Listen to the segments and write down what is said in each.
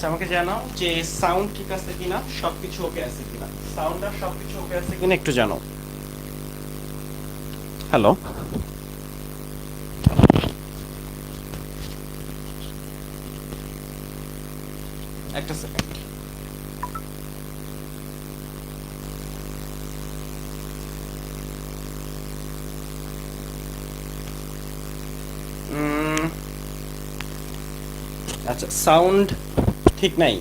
আচ্ছা আমাকে জানাও যে সাউন্ড ঠিক আছে কিনা, সবকিছু ওকে আছে কিনা। সাউন্ড আর সবকিছু ওকে আছে কিনা একটু জানাও। হ্যালো। একটা সেকেন্ড। আচ্ছা সাউন্ড ঠিক নাই।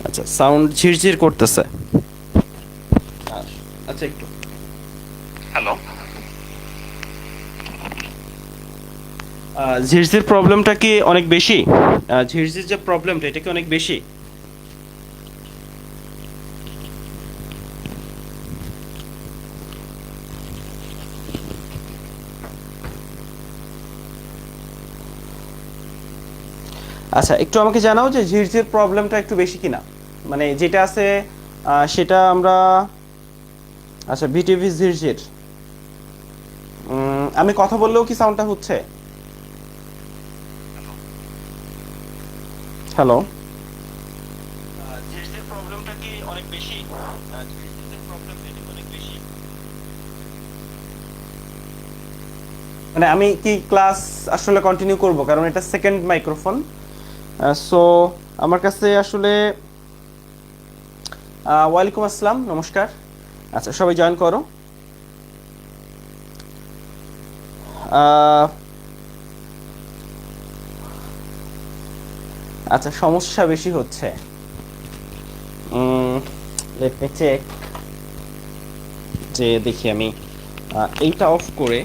আচ্ছা সাউন্ড ঝিরঝির করতেছে। আচ্ছা একটু। হ্যালো। ঝিরঝির প্রবলেমটা কি অনেক বেশি? ঝিরঝির যে প্রবলেমটা এটা কি অনেক বেশি? আচ্ছা একটু আমাকে জানাও যে ঝিরঝির প্রবলেমটা একটু বেশি কিনা, মানে যেটা আছে সেটা আমরা। আচ্ছা বিটিভি ঝিরঝির, আমি কথা বললেও কি সাউন্ডটা হচ্ছে? হ্যালো। ঝিরঝির প্রবলেমটা কি অনেক বেশি? ঝিরঝির প্রবলেমটা কি অনেক বেশি? মানে আমি কি ক্লাস আসলে কন্টিনিউ করব, কারণ এটা সেকেন্ড মাইক্রোফোন। সো আমার কাছে আসলে ওয়ালাইকুম আসসালাম, নমস্কার। আচ্ছা সবাই জয়েন করো। আহ, আচ্ছা সমস্যা বেশি হচ্ছে। লেট মি চেক, যে দেখি আমি এইটা অফ করে।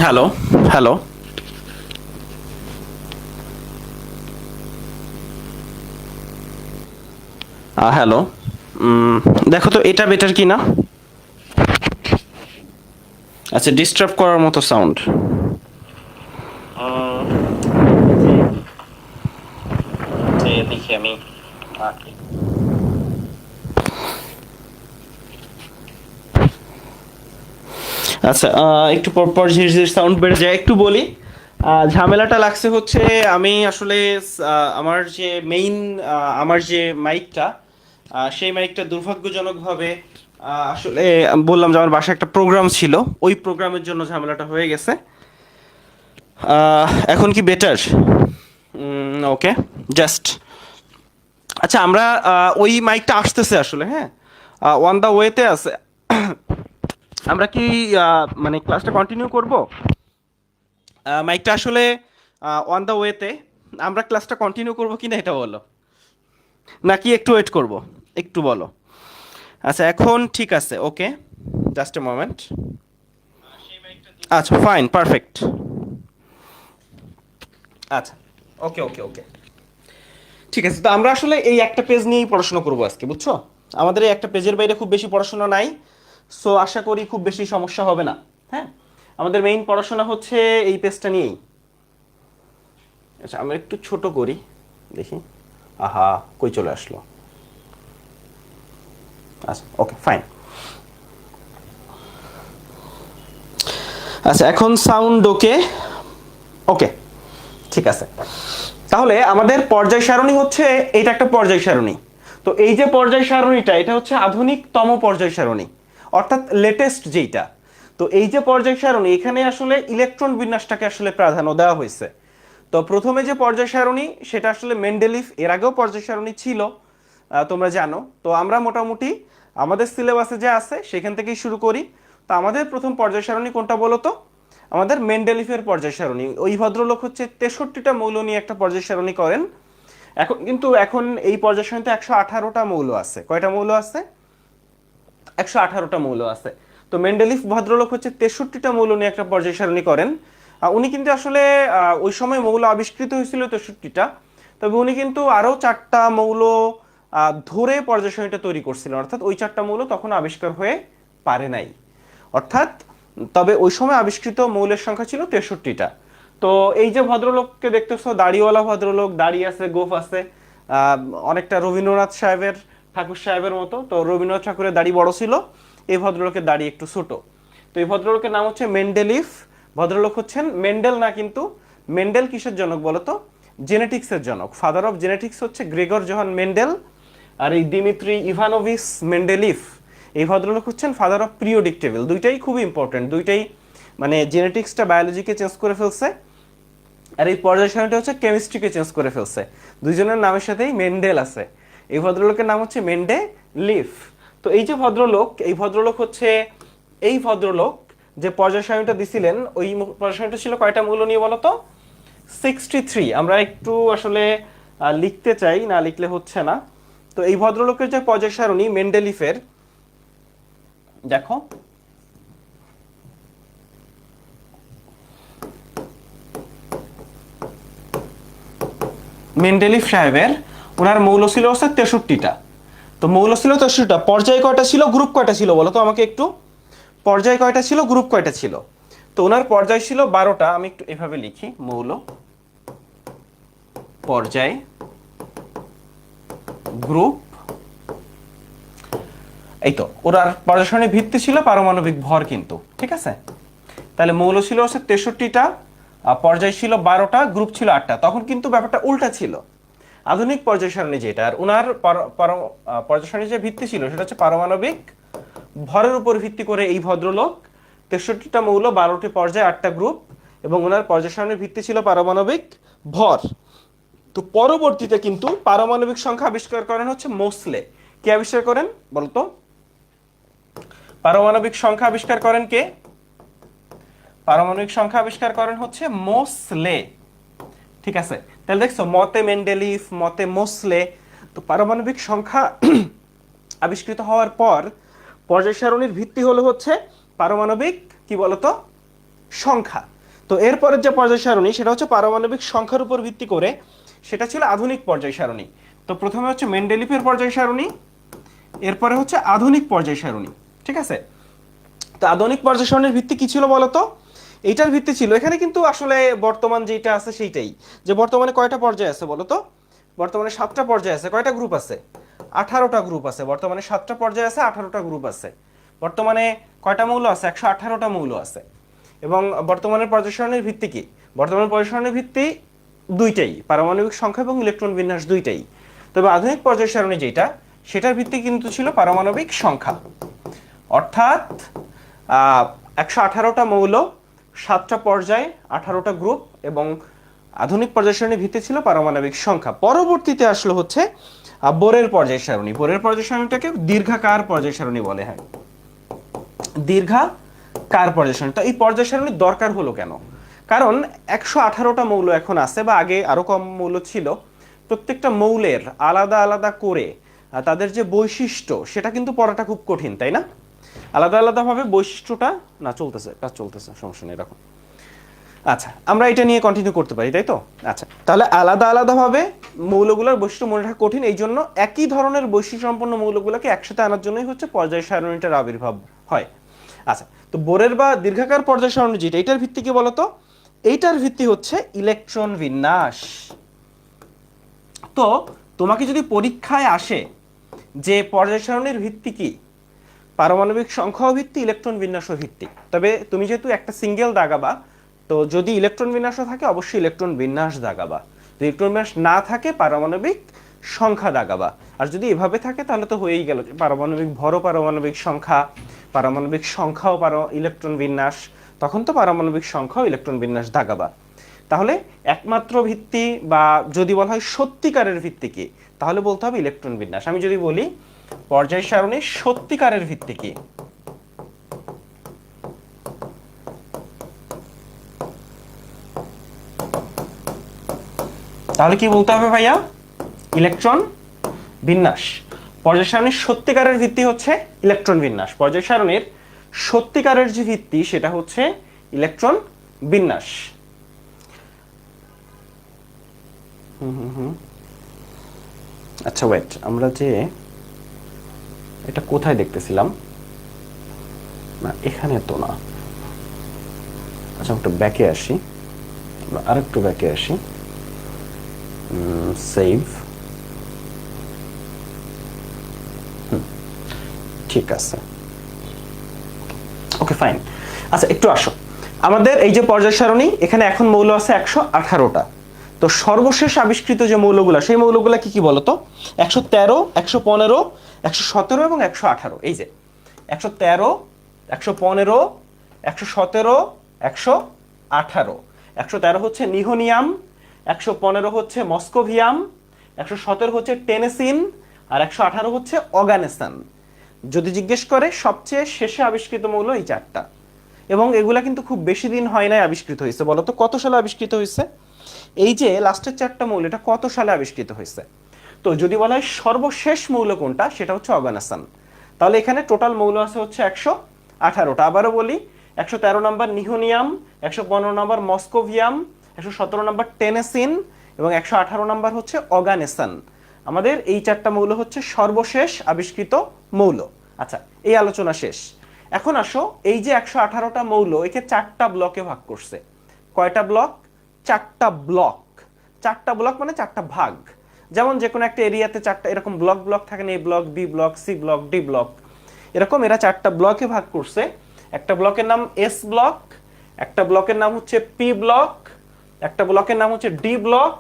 হ্যালো। হ্যালো। হ্যালো। দেখো তো এটা বেটার কি না। আচ্ছা ডিস্টার্ব করার মতো সাউন্ড। যে দেখি আমি আচ্ছা একটু পর পর ঝিরঝির সাউন্ড বেড়ে যায়, একটু বলি। ঝামেলাটা লাগছে হচ্ছে আমি আসলে আমার যে মেইন আমার যে মাইকটা, সেই মাইকটা দুর্ভাগ্যজনকভাবে আসলে আমি বললাম যে আমার বাসায় একটা প্রোগ্রাম ছিল, ওই প্রোগ্রামের জন্য ঝামেলাটা হয়ে গেছে। এখন কি বেটার? ওকে জাস্ট। আচ্ছা আমরা ওই মাইকটা আসতেছে আসলে, হ্যাঁ অন দা ওয়েতে আছে। আমরা কি মানে ক্লাসটা কন্টিনিউ করব? মাইকটা আসলে অন দ্য ওয়েতে। আমরা ক্লাসটা কন্টিনিউ করব কিনা এটা বলো, নাকি একটু ওয়েট করব? একটু বলো। আচ্ছা এখন ঠিক আছে, ওকে জাস্ট এ মোমেন্ট। আচ্ছা ফাইন পারফেক্ট। আচ্ছা ওকে ওকে ওকে ঠিক আছে। তো আমরা আসলে এই একটা পেজ নিয়েই পড়াশোনা করবো আজকে, বুঝছো? আমাদের এই একটা পেজের বাইরে খুব বেশি পড়াশোনা নাই। সো আশা করি খুব বেশি সমস্যা হবে না। হ্যাঁ আমাদের মেইন পড়াশোনা হচ্ছে এই পেজটা নিয়েই। আচ্ছা আমরা একটু ছোট করি, দেখি। আহা, কই চলে আসলো। আচ্ছা ওকে ফাইন। আচ্ছা এখন সাউন্ড ওকে। ওকে ঠিক আছে। তাহলে আমাদের পর্যায় সারণী হচ্ছে, এটা একটা পর্যায় সারণী। তো এই যে পর্যায় সারণীটা, এটা হচ্ছে আধুনিকতম পর্যায় সারণী, অর্থাৎ লেটেস্ট যেইটা। তো এই যে পর্যায় সারণী, এখানে আসলে ইলেকট্রন বিন্যাসটাকে আসলে প্রাধান্য দেওয়া হয়েছে। তো প্রথমে যে পর্যায় সারণী সেটা আসলে মেন্ডেলিফ, এর আগেও পর্যায় সারণী ছিল, তোমরা জানো। তো আমরা মোটামুটি আমাদের সিলেবাসে যা আছে সেখান থেকেই শুরু করি। তো আমাদের প্রথম পর্যায় সারণী কোনটা বলো তো? আমাদের মেন্ডেলিফের পর্যায় সারণী। ওই ভদ্রলোক হচ্ছে 63টা মৌল নিয়ে একটা পর্যায় সারণী করেন। এখন এই পর্যায় সারণীতে 118টা মৌল আছে। কয়টা মৌল আছে? 118টা মৌল আছে। তো মেন্ডেলিফ ভদ্রলোক হচ্ছে 63টা মৌল নিয়ে একটা পর্যায় সারণী করেন। উনি কিন্তু আসলে ওই সময় মৌল আবিষ্কৃত হয়েছিল 63টা, তবে উনি কিন্তু আরো 4টা মৌল ধরে পর্যায় সারণীটা তৈরি করছিলেন, অর্থাৎ ওই 4টা মৌল তখন আবিষ্কার হয়ে পারে নাই। অর্থাৎ তবে ওই সময় আবিষ্কৃত মৌলের সংখ্যা ছিল 63টা। তো এই যে ভদ্রলোককে দেখতেছো, দাড়িওয়ালা ভদ্রলোক, দাড়ি আছে, গোঁফ আছে, অনেকটা রবীন্দ্রনাথ সাহেবের, ঠাকুর সাহেবের মতো। তো রবীন্দ্রনাথ ঠাকুরের দাড়ি বড় ছিল, এই ভদ্রলোকের দাড়ি একটু ছোট। তো এই ভদ্রলোকের নাম হচ্ছে মেন্ডেলিফ। ভদ্রলোক হচ্ছেন মেন্ডেল না, কিন্তু মেন্ডেল কিসের জনক বলতো? জেনেটিক্সের জনক। ফাদার অফ জেনেটিক্স হচ্ছে গ্রেগর জোহান মেন্ডেল, আর এই দিমিত্রি ইভানোভিচ মেন্ডেলিফ এই ভদ্রলোক হচ্ছেন ফাদার অফ পিরিয়ডিক টেবিল। দুইটাই খুবই ইম্পর্টেন্ট, দুইটাই মানে জেনেটিক্সটা বায়োলজিকে চেঞ্জ করে ফেলছে, আর এই পর্যায় সারণীটা হচ্ছে কেমিস্ট্রিকে চেঞ্জ করে ফেলছে। দুইজনের নামের সাথেই মেন্ডেল আছে। এই ভদ্রলোকের নাম হচ্ছে মেন্ডে লিফ। তো এই যে ভদ্রলোক, এই ভদ্রলোক হচ্ছে এই ভদ্রলোক যে পর্যায় সারণীটা দিছিলেন, ওই পর্যায় সারণীটা ছিল কয়টা মৌল নিয়ে বলতো? 63। আমরা একটু আসলে লিখতে চাই, না লিখলে হচ্ছে না। তো এই ভদ্রলোকের যে পর্যায় সারণী মেন্ডেলিফের, দেখো মেন্ডেলিফ সাহেবের, ওনার মৌল ছিল হচ্ছে 63টা। তো মৌল ছিল 63টা, পর্যায় কয়টা ছিল, গ্রুপ কয়টা ছিল বলো তো আমাকে একটু? পর্যায় কয়টা ছিল, গ্রুপ কয়টা ছিল? তো ওনার পর্যায় ছিল 12টা। আমি একটু এভাবে লিখি, মৌল, পর্যায়, গ্রুপ। এই তো ওনার পর্যায় সারণীর ভিত্তি ছিল পারমাণবিক ভর, কিন্তু ঠিক আছে। তাহলে মৌল ছিল হচ্ছে 63টা, পর্যায় ছিল 12টা, গ্রুপ ছিল 8টা। তখন কিন্তু ব্যাপারটা উল্টা ছিল। আধুনিক পর্যায় সারণী যেটা, আর ওনার পর্যায় সারণীর যে ভিত্তি ছিল সেটা হচ্ছে পারমাণবিক ভরের উপর ভিত্তি করে এই ভদ্রলোক 63টা মৌল, 12টি পর্যায়, 8টা গ্রুপ, এবং ওনার পর্যায় সারণীর ভিত্তি ছিল পারমাণবিক ভর। তো পরবর্তীতে কিন্তু পারমাণবিক সংখ্যা আবিষ্কার করেন হচ্ছে মোসলে। কে আবিষ্কার করেন বলতো? পারমাণবিক সংখ্যা আবিষ্কার করেন কে? পারমাণবিক সংখ্যা আবিষ্কার করেন হচ্ছে মোসলে। ঠিক আছে, তাহলে দেখছো মতে মেন্ডেলিফ, মতে মোসলে। তো পারমাণবিক সংখ্যা আবিষ্কৃত হওয়ার পর পর্যায় সারণীর ভিত্তি হলো হচ্ছে পারমাণবিক কি বলতো? সংখ্যা। তো এরপরের যে পর্যায় সারণী সেটা হচ্ছে পারমাণবিক সংখ্যার উপর ভিত্তি করে, সেটা ছিল আধুনিক পর্যায় সারণী। তো প্রথমে হচ্ছে মেন্ডেলিফের পর্যায় সারণী, এরপরে হচ্ছে আধুনিক পর্যায় সারণী। ঠিক আছে, তো আধুনিক পর্যায় সারণীর ভিত্তি কি ছিল বলতো? এইটার ভিত্তি ছিল, এখানে কিন্তু আসলে বর্তমান যেটা আছে সেইটাই, যে বর্তমানে কয়টা পর্যায় আছে বলতো? বর্তমানে 7টা পর্যায় আছে। কয়টা গ্রুপ আছে? 18টা গ্রুপ আছে। বর্তমানে 7টা পর্যায় আছে, 18টা গ্রুপ আছে। বর্তমানে কয়টা মৌল আছে? 118টা মৌল আছে। এবং বর্তমানের পর্যায় সারণীর ভিত্তি কি? বর্তমানের পর্যায় সারণীর ভিত্তি দুইটাই, পারমাণবিক সংখ্যা এবং ইলেকট্রন বিন্যাস দুইটাই। তবে আধুনিক পর্যায় সারণী যেটা, সেটার ভিত্তি কিন্তু ছিল পারমাণবিক সংখ্যা। অর্থাৎ 118টা মৌল, 7টা পর্যায়, 18টা গ্রুপ, এবং আধুনিক পর্যায় সারণীর ভিত্তি ছিল পারমাণবিক সংখ্যা। পরবর্তীতে আসলো হচ্ছে বোরের পর্যায় সারণী। বোরের পর্যায় সারণীটাকে দীর্ঘাকার পর্যায় সারণী বলে। হ্যাঁ, দীর্ঘাকার পর্যায় সারণী। তো এই পর্যায় সারণীর দরকার হলো কেন? কারণ 118টা মৌল এখন আছে, বা আগে আরো কম মৌল ছিল। প্রত্যেকটা মৌলের আলাদা আলাদা করে তাদের যে বৈশিষ্ট্য, সেটা কিন্তু পড়াটা খুব কঠিন, তাই না? আলাদা আলাদা ভাবে বৈশিষ্ট্যটা, না চলতেছে, কাজ চলতেছে, সমস্যা নেই, এরকম। আচ্ছা, আমরা এটা নিয়ে কন্টিনিউ করতে পারি, তাই তো? আচ্ছা, তাহলে আলাদা আলাদা ভাবে মৌলগুলোর বৈশিষ্ট্য মনে রাখা কঠিন, এই জন্য একই ধরনের বৈশিষ্ট্য সম্পন্ন মৌলগুলোকে একসাথে আনার জন্যই হচ্ছে পর্যায় সারণীটার আবির্ভাব হয়। আচ্ছা, তো বোরের বা দীর্ঘাকার পর্যায় সারণী যেটা, এটার ভিত্তি কি বলতো? এইটার ভিত্তি হচ্ছে ইলেকট্রন বিন্যাস। তো তোমাকে যদি পরীক্ষায় আসে যে পর্যায় সারণীর ভিত্তি কি, পারমাণবিক সংখ্যা ভিত্তি, ইলেকট্রন বিন্যাস ভিত্তি, তবে তুমি যেহেতু একটা সিঙ্গেল দাগাবা, তো যদি ইলেকট্রন বিন্যাস থাকে অবশ্যই ইলেকট্রন বিন্যাস দাগাবা। যদি ইলেকট্রন বিন্যাস না থাকে পারমাণবিক সংখ্যা দাগাবা। আর যদি এভাবে থাকে তাহলে তো হয়েই গেল, পারমাণবিক ভরও পারমাণবিক সংখ্যা, পারমাণবিক সংখ্যাও ইলেকট্রন বিন্যাস, তখন তো পারমাণবিক সংখ্যাও ইলেকট্রন বিন্যাস দাগাবা। তাহলে একমাত্র ভিত্তি, বা যদি বলা হয় সত্যিকারের ভিত্তি কি, তাহলে বলতে হবে ইলেকট্রন বিন্যাস। আমি যদি বলি পর্যায় সারণীর সত্যিকারের ভিত্তি কি, তাহলে কি বলতে হবে ভাইয়া? ইলেকট্রন বিন্যাস। পর্যায় সারণীর সত্যিকারের ভিত্তি হচ্ছে ইলেকট্রন বিন্যাস। পর্যায় সারণীর সত্যিকারের যে ভিত্তি সেটা হচ্ছে ইলেকট্রন বিন্যাস। আচ্ছা ওয়েট, আমরা যে এটা কোথায় দেখতেছিলাম, না এখানে তো না। আচ্ছা, একটু ব্যাকে আসি। আরেকটু ব্যাকে আসি, সেভ, ঠিক আছে, ওকে ফাইন। আচ্ছা একটু আসো, আমাদের এই যে পর্যায় সারণী, এখানে এখন মৌল আছে 118টা। তো সর্বশেষ আবিষ্কৃত যে মৌলগুলা, সেই মৌলগুলা কি কি বলতো? 113, 115, 117 এবং 118। এই যে 113, 115, 117, 118। 113 হচ্ছে নিহোনিয়াম, 115 হচ্ছে মস্কোভিয়াম, 117 হচ্ছে টেনেসিন, আর 118 হচ্ছে অগানেসান। যদি জিজ্ঞেস করে সবচেয়ে শেষে আবিষ্কৃত মৌল এই চারটা, এবং এগুলা কিন্তু খুব বেশি দিন হয় নাই আবিষ্কৃত হয়েছে। বলতো কত সালে আবিষ্কৃত হয়েছে? এই যে লাস্টের চারটা মৌল, এটা কত সালে আবিষ্কৃত হয়েছে? তো যদি বলা হয় সর্বশেষ মৌল কোনটা, সেটা হচ্ছে অগানাসান। তাহলে এখানে টোটাল মৌল আছে হচ্ছে 118টা। আবারও বলি, 113 নম্বর নিহোনিয়াম, 115 নম্বর মস্কোভিয়াম, 117 নম্বর টেনেসিন এবং 118 নম্বর হচ্ছে অগানেসান। আমাদের এই চারটা মৌল হচ্ছে সর্বশেষ আবিষ্কৃত মৌল। আচ্ছা, এই আলোচনা শেষ। এখন আসো, এই যে 118টা মৌল, একে চারটা ব্লকে ভাগ করছে। কয়টা ব্লক? চারটা ব্লক। চারটা ব্লক মানে চারটা ভাগ। যেমন যে কোনো একটা এরিয়াতে চারটা এরকম ব্লক ব্লক থাকে না, A block, B block, C block, D block, এরকম এরা চারটা ব্লকে ভাগ করছে। একটা ব্লকের নাম এস ব্লক, একটা ব্লকের নাম হচ্ছে পি ব্লক, একটা ব্লকের নাম হচ্ছে ডি ব্লক,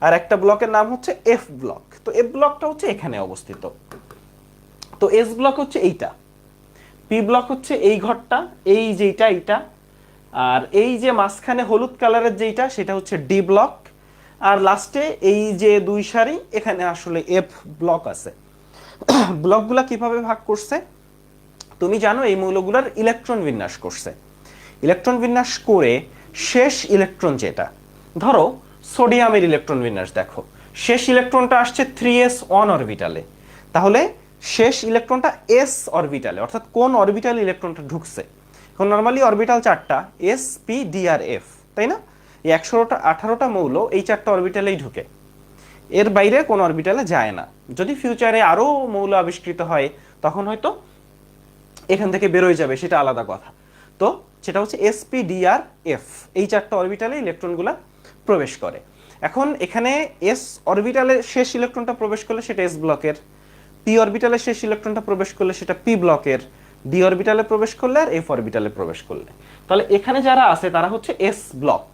আর একটা ব্লকের নাম হচ্ছে এফ ব্লক। তো এফ ব্লকটা হচ্ছে এখানে অবস্থিত। তো এস ব্লক হচ্ছে এইটা, পি ব্লক হচ্ছে এই ঘরটা, এই যেটা এইটা, আর এই যে মাঝখানে হলুদ কালারের যেটা সেটা হচ্ছে ডি ব্লক, আর লাস্টে এই যে দুই সারি এখানে আসলে এফ ব্লক আছে। ব্লকগুলা কিভাবে ভাগ করছে? তুমি জানো এই মৌলগুলোর ইলেকট্রন বিন্যাস করছে। ইলেকট্রন বিন্যাস করে শেষ ইলেকট্রন যেটা, ধরো সোডিয়ামের ইলেকট্রন বিন্যাস দেখো, শেষ ইলেকট্রনটা আসছে 3s1 অরবিটালে। তাহলে শেষ ইলেকট্রনটা এস অরবিটালে, অর্থাৎ কোন অরবিটাল ইলেকট্রনটা ঢুকছে। এখন নরমালি অরবিটাল চারটা, এস, পি, ডি আর এফ, তাই না? এই 118টা মৌল এই চারটা অরবিটালেই ঢুকে, এর বাইরে কোন অরবিটালে যায় না। যদি ফিউচারে আরো মৌল আবিষ্কৃত হয় তখন হয়তো এখান থেকে বেরোয় যাবে, সেটা আলাদা কথা। তো সেটা হচ্ছে এস, পি, ডি আর এফ, এই চারটা অরবিটালে ইলেকট্রনগুলা প্রবেশ করে। এখন এখানে এস অরবিটালে শেষ ইলেকট্রনটা প্রবেশ করলে সেটা এস ব্লকের, পি অরবিটালে শেষ ইলেকট্রনটা প্রবেশ করলে সেটা পি ব্লকের, ডি অরবিটালে প্রবেশ করলে আর এফ অরবিটালে প্রবেশ করলে। তাহলে এখানে যারা আছে তারা হচ্ছে এস ব্লক,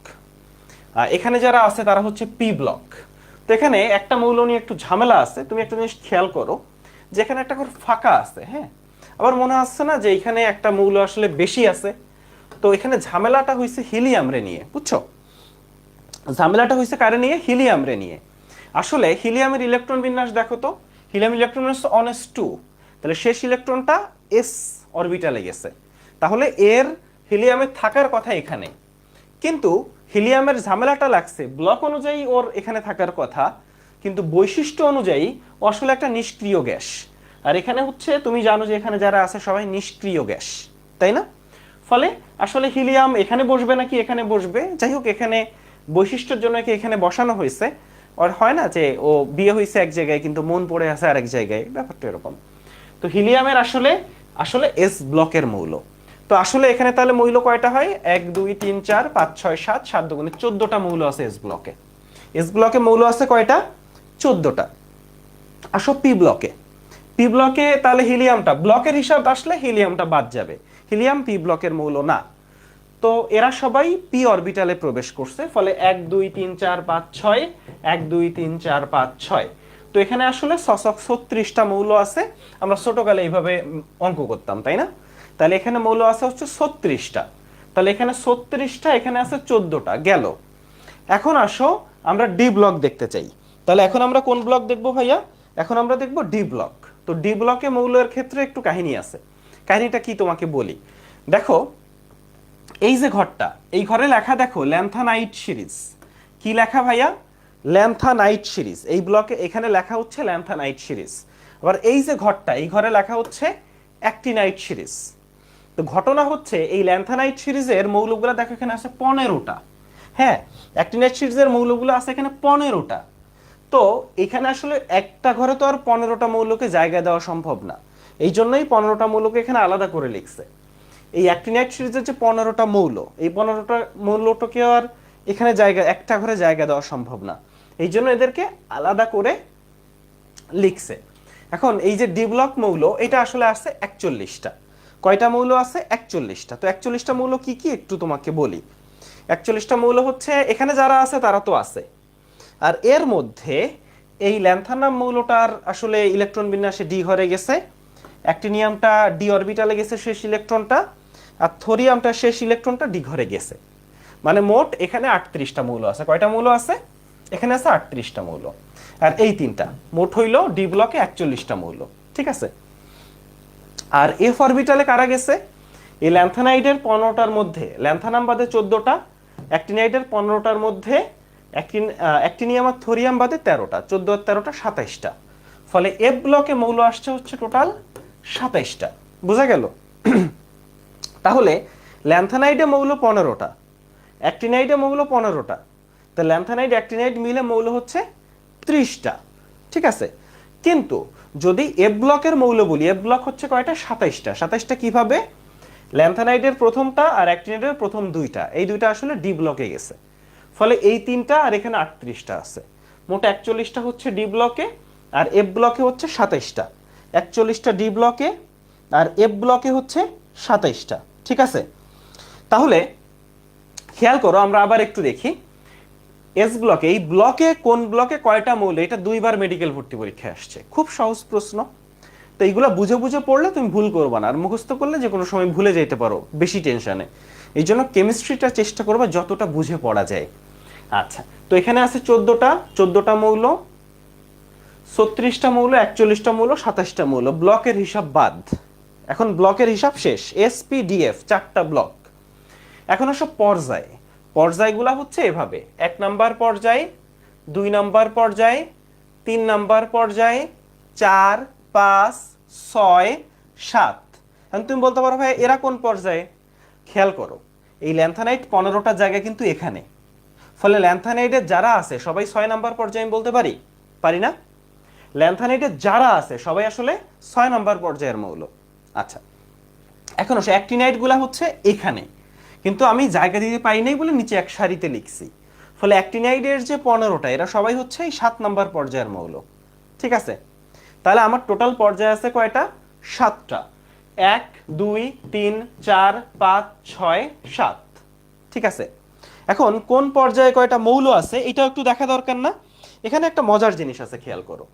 এখানে যারা আছে তারা হচ্ছে পি ব্লক। তো এখানে একটা মৌল নিয়ে একটু ঝামেলা আছে। তুমি একটা জিনিস খেয়াল করো, যে এখানে একটা করে ফাঁকা আছে, হ্যাঁ, আবার মনে আসছে না যে এখানে একটা মৌল আসলে বেশি আছে। তো এখানে ঝামেলাটা হয়েছে হিলিয়াম রে নিয়ে, বুঝছো? ঝামেলাটা হয়েছে কারে নিয়ে? হিলিয়াম রে নিয়ে। আসলে হিলিয়ামের ইলেকট্রন বিন্যাস দেখো তো, হিলিয়াম ইলেকট্রন বিন্যাস অনএস2, তাহলে শেষ ইলেকট্রনটা এস অরবিটালে গেছে, তাহলে এর হিলিয়ামের থাকার কথা এখানে। কিন্তু হিলিয়ামের ঝামেলাটা লাগছে, ব্লক অনুযায়ী ওর এখানে থাকার কথা, কিন্তু বৈশিষ্ট্য অনুযায়ী ও আসলে একটা নিষ্ক্রিয় গ্যাস। আর এখানে হচ্ছে তুমি জানো যে এখানে যারা আছে সবাই নিষ্ক্রিয় গ্যাস, তাই না? ফলে আসলে হিলিয়াম এখানে বসবে নাকি এখানে বসবে, যাই হোক এখানে বৈশিষ্ট্যের জন্য কি এখানে বসানো হয়েছে। আর হয় না যে ও বিয়ে হয়েছে এক জায়গায় কিন্তু মন পড়ে আছে আরেক জায়গায়, ব্যাপারটা এরকম। তো হিলিয়ামের আসলে আসলে এস ব্লকের মৌল। তো আসলে এখানে তাহলে মৌল কয়টা হয়? 1 2 3 4 5 6 7, 7 দুগুণে 14টা মৌল আছে এস ব্লকে। এস ব্লকে মৌল আছে কয়টা? 14টা। আসো পি ব্লকে। পি ব্লকে তাহলে হিলিয়ামটা, ব্লকের হিসাব আসলে হিলিয়ামটা বাদ যাবে, হিলিয়াম পি ব্লকের মৌল না। তো এরা সবাই পি অরবিটালে প্রবেশ করছে, ফলে 1 2 3 4 5 6, 1 2 3 4 5 6। তো এখানে আসলে 36টা মৌল আছে। আমরা ছোটকালে এইভাবে অঙ্ক করতাম, তাই না? তাহলে এখানে মৌল আছে হচ্ছে 36টা। তাহলে এখানে 36টা, এখানে আছে 14টা, গেল। এখন আসো আমরা ডি ব্লক দেখতে চাই। তাহলে এখন আমরা কোন ব্লক দেখবো ভাইয়া? এখন আমরা দেখবো ডি ব্লক। তো ডি ব্লকে মৌলের ক্ষেত্রে একটু কাহিনী আছে। কাহিনীটা কি তোমাকে বলি। দেখো এই যে ঘরটা, এই ঘরে লেখা দেখো ল্যান্থানাইট সিরিজ। কি লেখা ভাইয়া? Lanthanide series. এই ব্লকে এখানে লেখা হচ্ছে ল্যান্থানাইট সিরিজ। আবার এই যে ঘরটা, এই ঘরে লেখা হচ্ছে অ্যাক্টিনাইট সিরিজ। তো ঘটনা হচ্ছে এই ল্যান্থানাইট সিরিজের মৌলগুলো দেখো এখানে আছে 15টা। হ্যাঁ, অ্যাক্টিনাইট সিরিজের মৌলগুলো আছে এখানে 15টা। তো এখানে আসলে একটা ঘরে তো আর 15টা মৌলকে জায়গা দেওয়া সম্ভব না, এই জন্যই 15টা মৌলকে এখানে আলাদা করে লিখছে। এই অ্যাক্টিনাইট সিরিজের যে 15টা মৌল, এই 15টা মৌলটাকে আর এখানে জায়গা, একটা ঘরে জায়গা দেওয়া সম্ভব না, এই জন্য এদেরকে আলাদা করে লিখছে। এখন এই যে ডি ব্লক মৌল, এটা আসলে আছে 41টা। কয়টা মৌল আছে? 41টা। তো 41টা মৌল কি কি একটু তোমাকে বলি। 41টা মৌল হচ্ছে, এখানে যারা আছে তারা তো আছে, আর এর মধ্যে এই ল্যান্থানাম মৌলটার আসলে ইলেকট্রন বিন্যাসে ডি ঘরে গেছে, অ্যাক্টিনিয়ামটা ডি অরবিটালে গেছে শেষ ইলেকট্রনটা, আর থোরিয়ামটা শেষ ইলেকট্রনটা ডি ঘরে গেছে। মানে মোট এখানে 38টা মৌল আছে। কয়টা মৌল আছে? এখানে আছে 38টা মৌল, আর এই তিনটা মোট হইল ডি ব্লকে 41টা মৌল। ঠিক আছে। আর এফ অরবিটালে কারা গেছে? এই ল্যান্থানাইডের 15টার মধ্যে ল্যান্থানাম বাদে 14টা, অ্যাক্টিনাইডের 15টার মধ্যে অ্যাক্টিনিয়াম আর থোরিয়াম বাদে 13টা, 14 আর 13টা 27টা। ফলে এফ ব্লকে মৌল আসছে হচ্ছে টোটাল 27টা। বোঝা গেল? তাহলে ল্যান্থানাইডে মৌল 15টা, অ্যাক্টিনাইডে মৌল 15টা, তো ল্যান্থানাইড অ্যাক্টিনাইড মিলে মৌল হচ্ছে 30টা। ঠিক আছে। কিন্তু যদি এফ ব্লকের মৌল বলি, এফ ব্লক হচ্ছে কয়টা? 27টা। 27টা কিভাবে? ল্যান্থানাইডের প্রথমটা আর অ্যাক্টিনাইডের প্রথম দুইটা, এই দুইটা আসলে ডি ব্লকে গেছে, ফলে এই তিনটা আর এখানে 38টা আছে। মোট 41টা হচ্ছে ডি ব্লকে, আর এফ ব্লকে হচ্ছে 27টা। 41টা ডি ব্লকে আর এফ ব্লকে হচ্ছে 27টা। ঠিক আছে। তাহলে খেয়াল করো, আমরা আবার একটু দেখি এস ব্লকে, এই ব্লকে কোন ব্লকে কয়টা মৌল, এটা দুইবার মেডিকেল ভর্তি পরীক্ষায় আসছে। খুব সহজ প্রশ্ন। তো এইগুলো বুঝে বুঝে পড়লে তুমি ভুল করবা না, আর মুখস্থ করলে যে কোনো সময় ভুলে যেতে পারো বেশি টেনশনে। এই জন্য কেমিস্ট্রিটা চেষ্টা করবা যতটা বুঝে পড়া যায়। আচ্ছা, তো এখানে আছে 14টা মৌল, 36টা মৌল, 41টা মৌল, 27টা মৌল, ব্লকের হিসাব বাদ। এখন ব্লকের হিসাব শেষ। এসপিডিএফ 4টা ব্লক। এখন আসো পর্যায়ে। পর্যায়গুলা হচ্ছে এভাবে: 1 নাম্বার পর্যায়, 2 নাম্বার পর্যায়, 3 নাম্বার পর্যায়, 4, 5, 6, 7। এখন তুমি বলতে পারো ভাই এরা কোন পর্যায়ে? খেয়াল করো, এই ল্যান্থানাইট 15টা জায়গা কিন্তু এখানে, ফলে ল্যান্থানাইডের যারা আছে সবাই 6 নাম্বার পর্যায়ে আমি বলতে পারি? পারি না। ল্যান্থানাইডের যারা আছে সবাই আসলে 6 নাম্বার পর্যায়ের মৌল। আচ্ছা, এখন আসে অ্যাক্টিনাইডগুলা হচ্ছে এখানে, কিন্তু আমি জায়গা দিতে পারি নাই বলে নিচে এক সারিতে লিখছি। ফলে অ্যাক্টিনাইডের যে 15টা, এরা সবাই হচ্ছে এই 7 নাম্বার পর্যায়ের মৌল। ঠিক আছে। তাহলে আমার টোটাল পর্যায় আছে কয়টা? 7টা। 1, 2, 3, 4, 5, 6, 7। ঠিক আছে। এখন কোন পর্যায়ে কয়টা মৌল আছে এটাও একটু দেখা দরকার না? এখানে একটা মজার জিনিস আছে, খেয়াল করো।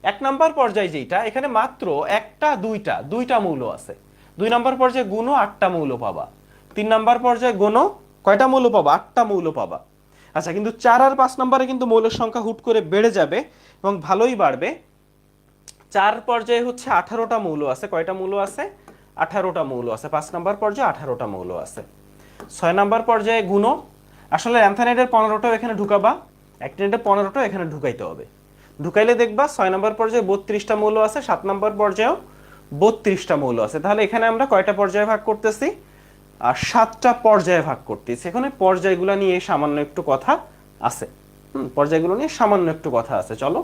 1 নাম্বার পর্যায়ে যেটা, এখানে মাত্র একটা দুইটা মৌল আছে। 2 নাম্বার পর্যায়ে গুণও 8টা মৌল পাবা। 3 নাম্বার পর্যায়ে গুণও কয়টা মৌল পাবা? 8টা মৌল পাবা। আচ্ছা, কিন্তু 4 আর 5 নাম্বারে কিন্তু মৌলের সংখ্যা হুট করে বেড়ে যাবে এবং ভালোই বাড়বে। 4 পর্যায়ে হচ্ছে 18টা মৌল আছে। কয়টা মৌল আছে? 18টা মৌল আছে। 5 নাম্বার পর্যায়ে 18টা মৌল আছে। 6 নাম্বার পর্যায়ে গুণও, আসলে ল্যান্থানাইডের 15টাও এখানে ঢুকাবা, অ্যাক্টিনাইডের 15টাও এখানে ঢুকাইতে হবে। ঢুকাইলে দেখবা 6 নাম্বার পর্যায়ে 32টা মৌল আছে, 7 নাম্বার পর্যায়েও 32টা মৌল আছে। তাহলে এখানে আমরা কয়টা পর্যায়ে ভাগ করতেছি? আর 7টা পর্যায়ে ভাগ করতেছি। এখানে পর্যায়গুলো নিয়ে সামান্য একটু কথা আছে। পর্যায়গুলো নিয়ে সামান্য একটু কথা আছে। চলো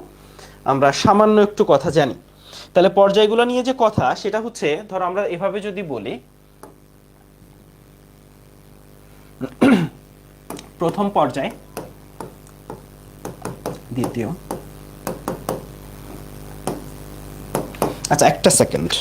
আমরা সামান্য একটু কথা জানি। তাহলে পর্যায়গুলো নিয়ে যে কথা, সেটা হচ্ছে, ধরো আমরা এভাবে যদি বলি, প্রথম পর্যায়, দ্বিতীয়। আচ্ছা, একটা সেকেন্ড।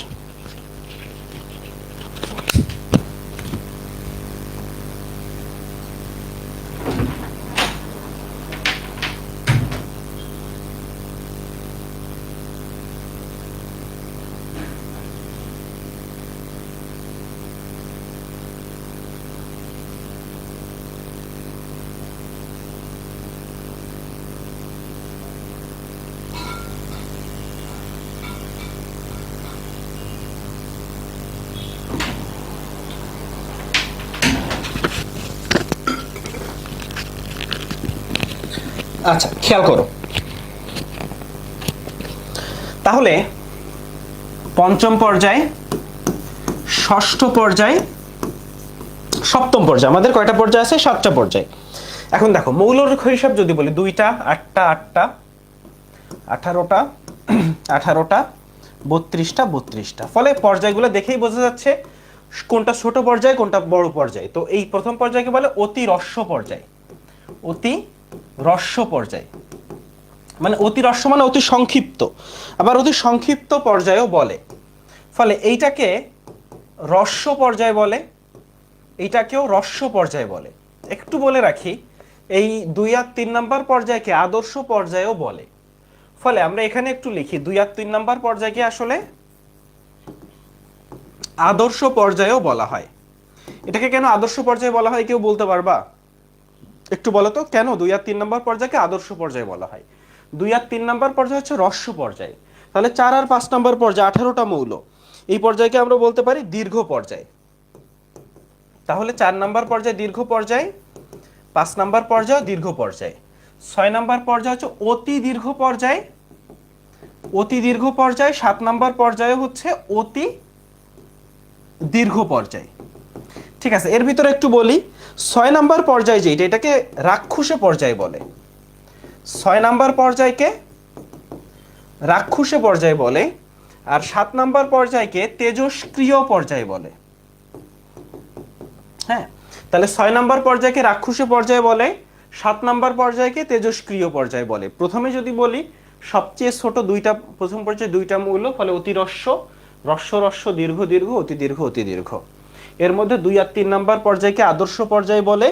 আচ্ছা, খেয়াল করো। তাহলে পঞ্চম পর্যায়, ষষ্ঠ পর্যায়, সপ্তম পর্যায়, আমাদের কয়টা পর্যায় আছে? 7টা পর্যায়। এখন দেখো মৌলের হিসাব যদি বলি, 2টা 8টা 8টা, 18টা 18টা, 32টা 32টা। ফলে পর্যায়গুলো দেখেই বোঝা যাচ্ছে কোনটা ছোট পর্যায় কোনটা বড় পর্যায়। তো এই প্রথম পর্যায়কে বলে অতি হ্রস্ব পর্যায়। অতি হ্রস্ব পর্যায়, মানে অতি হ্রস্ব মানে অতি সংক্ষিপ্ত, আবার অতি সংক্ষিপ্ত পর্যায়ও বলে। ফলে এইটাকে হ্রস্ব পর্যায় বলে, এইটাকেও হ্রস্ব পর্যায় বলে। একটু বলে রাখি, এই 2 আর 3 নাম্বার পর্যায়কে আদর্শ পর্যায়ও বলে। ফলে আমরা এখানে একটু লিখি 2 আর 3 নাম্বার পর্যায়কে আসলে আদর্শ পর্যায়ও বলা হয়। এটাকে কেন আদর্শ পর্যায় বলা হয় কেউ বলতে পারবা? একটু বলো তো কেন 2 আর 3 নাম্বার পর্যায়কে আদর্শ পর্যায় বলা হয়? 2 আর 3 নাম্বার পর্যায় হচ্ছে হ্রস্ব পর্যায়। তাহলে 4 আর 5 নাম্বার পর্যায় 18টা মৌল, এই পর্যায়কে আমরা বলতে পারি দীর্ঘ পর্যায়। তাহলে 4 নাম্বার পর্যায় দীর্ঘ পর্যায়, 5 নাম্বার পর্যায় দীর্ঘ পর্যায়, 6 নাম্বার পর্যায় হচ্ছে অতি দীর্ঘ পর্যায়, অতি দীর্ঘ পর্যায়, 7 নাম্বার পর্যায় হচ্ছে অতি দীর্ঘ পর্যায়। ঠিক আছে, এর ভিতরে একটু বলি, 6 নাম্বার পর্যায় যেটা, এটাকে রাক্ষসে পর্যায় বলে। 6 নাম্বার পর্যায়কে রাক্ষসে পর্যায় বলে, আর 7 নাম্বার পর্যায়কে তেজস্ক্রিয় পর্যায় বলে। হ্যাঁ, তাহলে 6 নাম্বার পর্যায়কে রাক্ষসে পর্যায় বলে, 7 নাম্বার পর্যায়কে তেজস্ক্রিয় পর্যায় বলে। প্রথমে যদি বলি সবচেয়ে ছোট দুইটা, প্রথম পর্যায়ে 2টা মৌল, ফলে অতি হ্রস্ব, হ্রস্ব হ্রস্ব, দীর্ঘ দীর্ঘ, অতি দীর্ঘ অতি দীর্ঘ। এর মধ্যে 2 আর 3 নাম্বার পর্যায়কে আদর্শ পর্যায় বলে,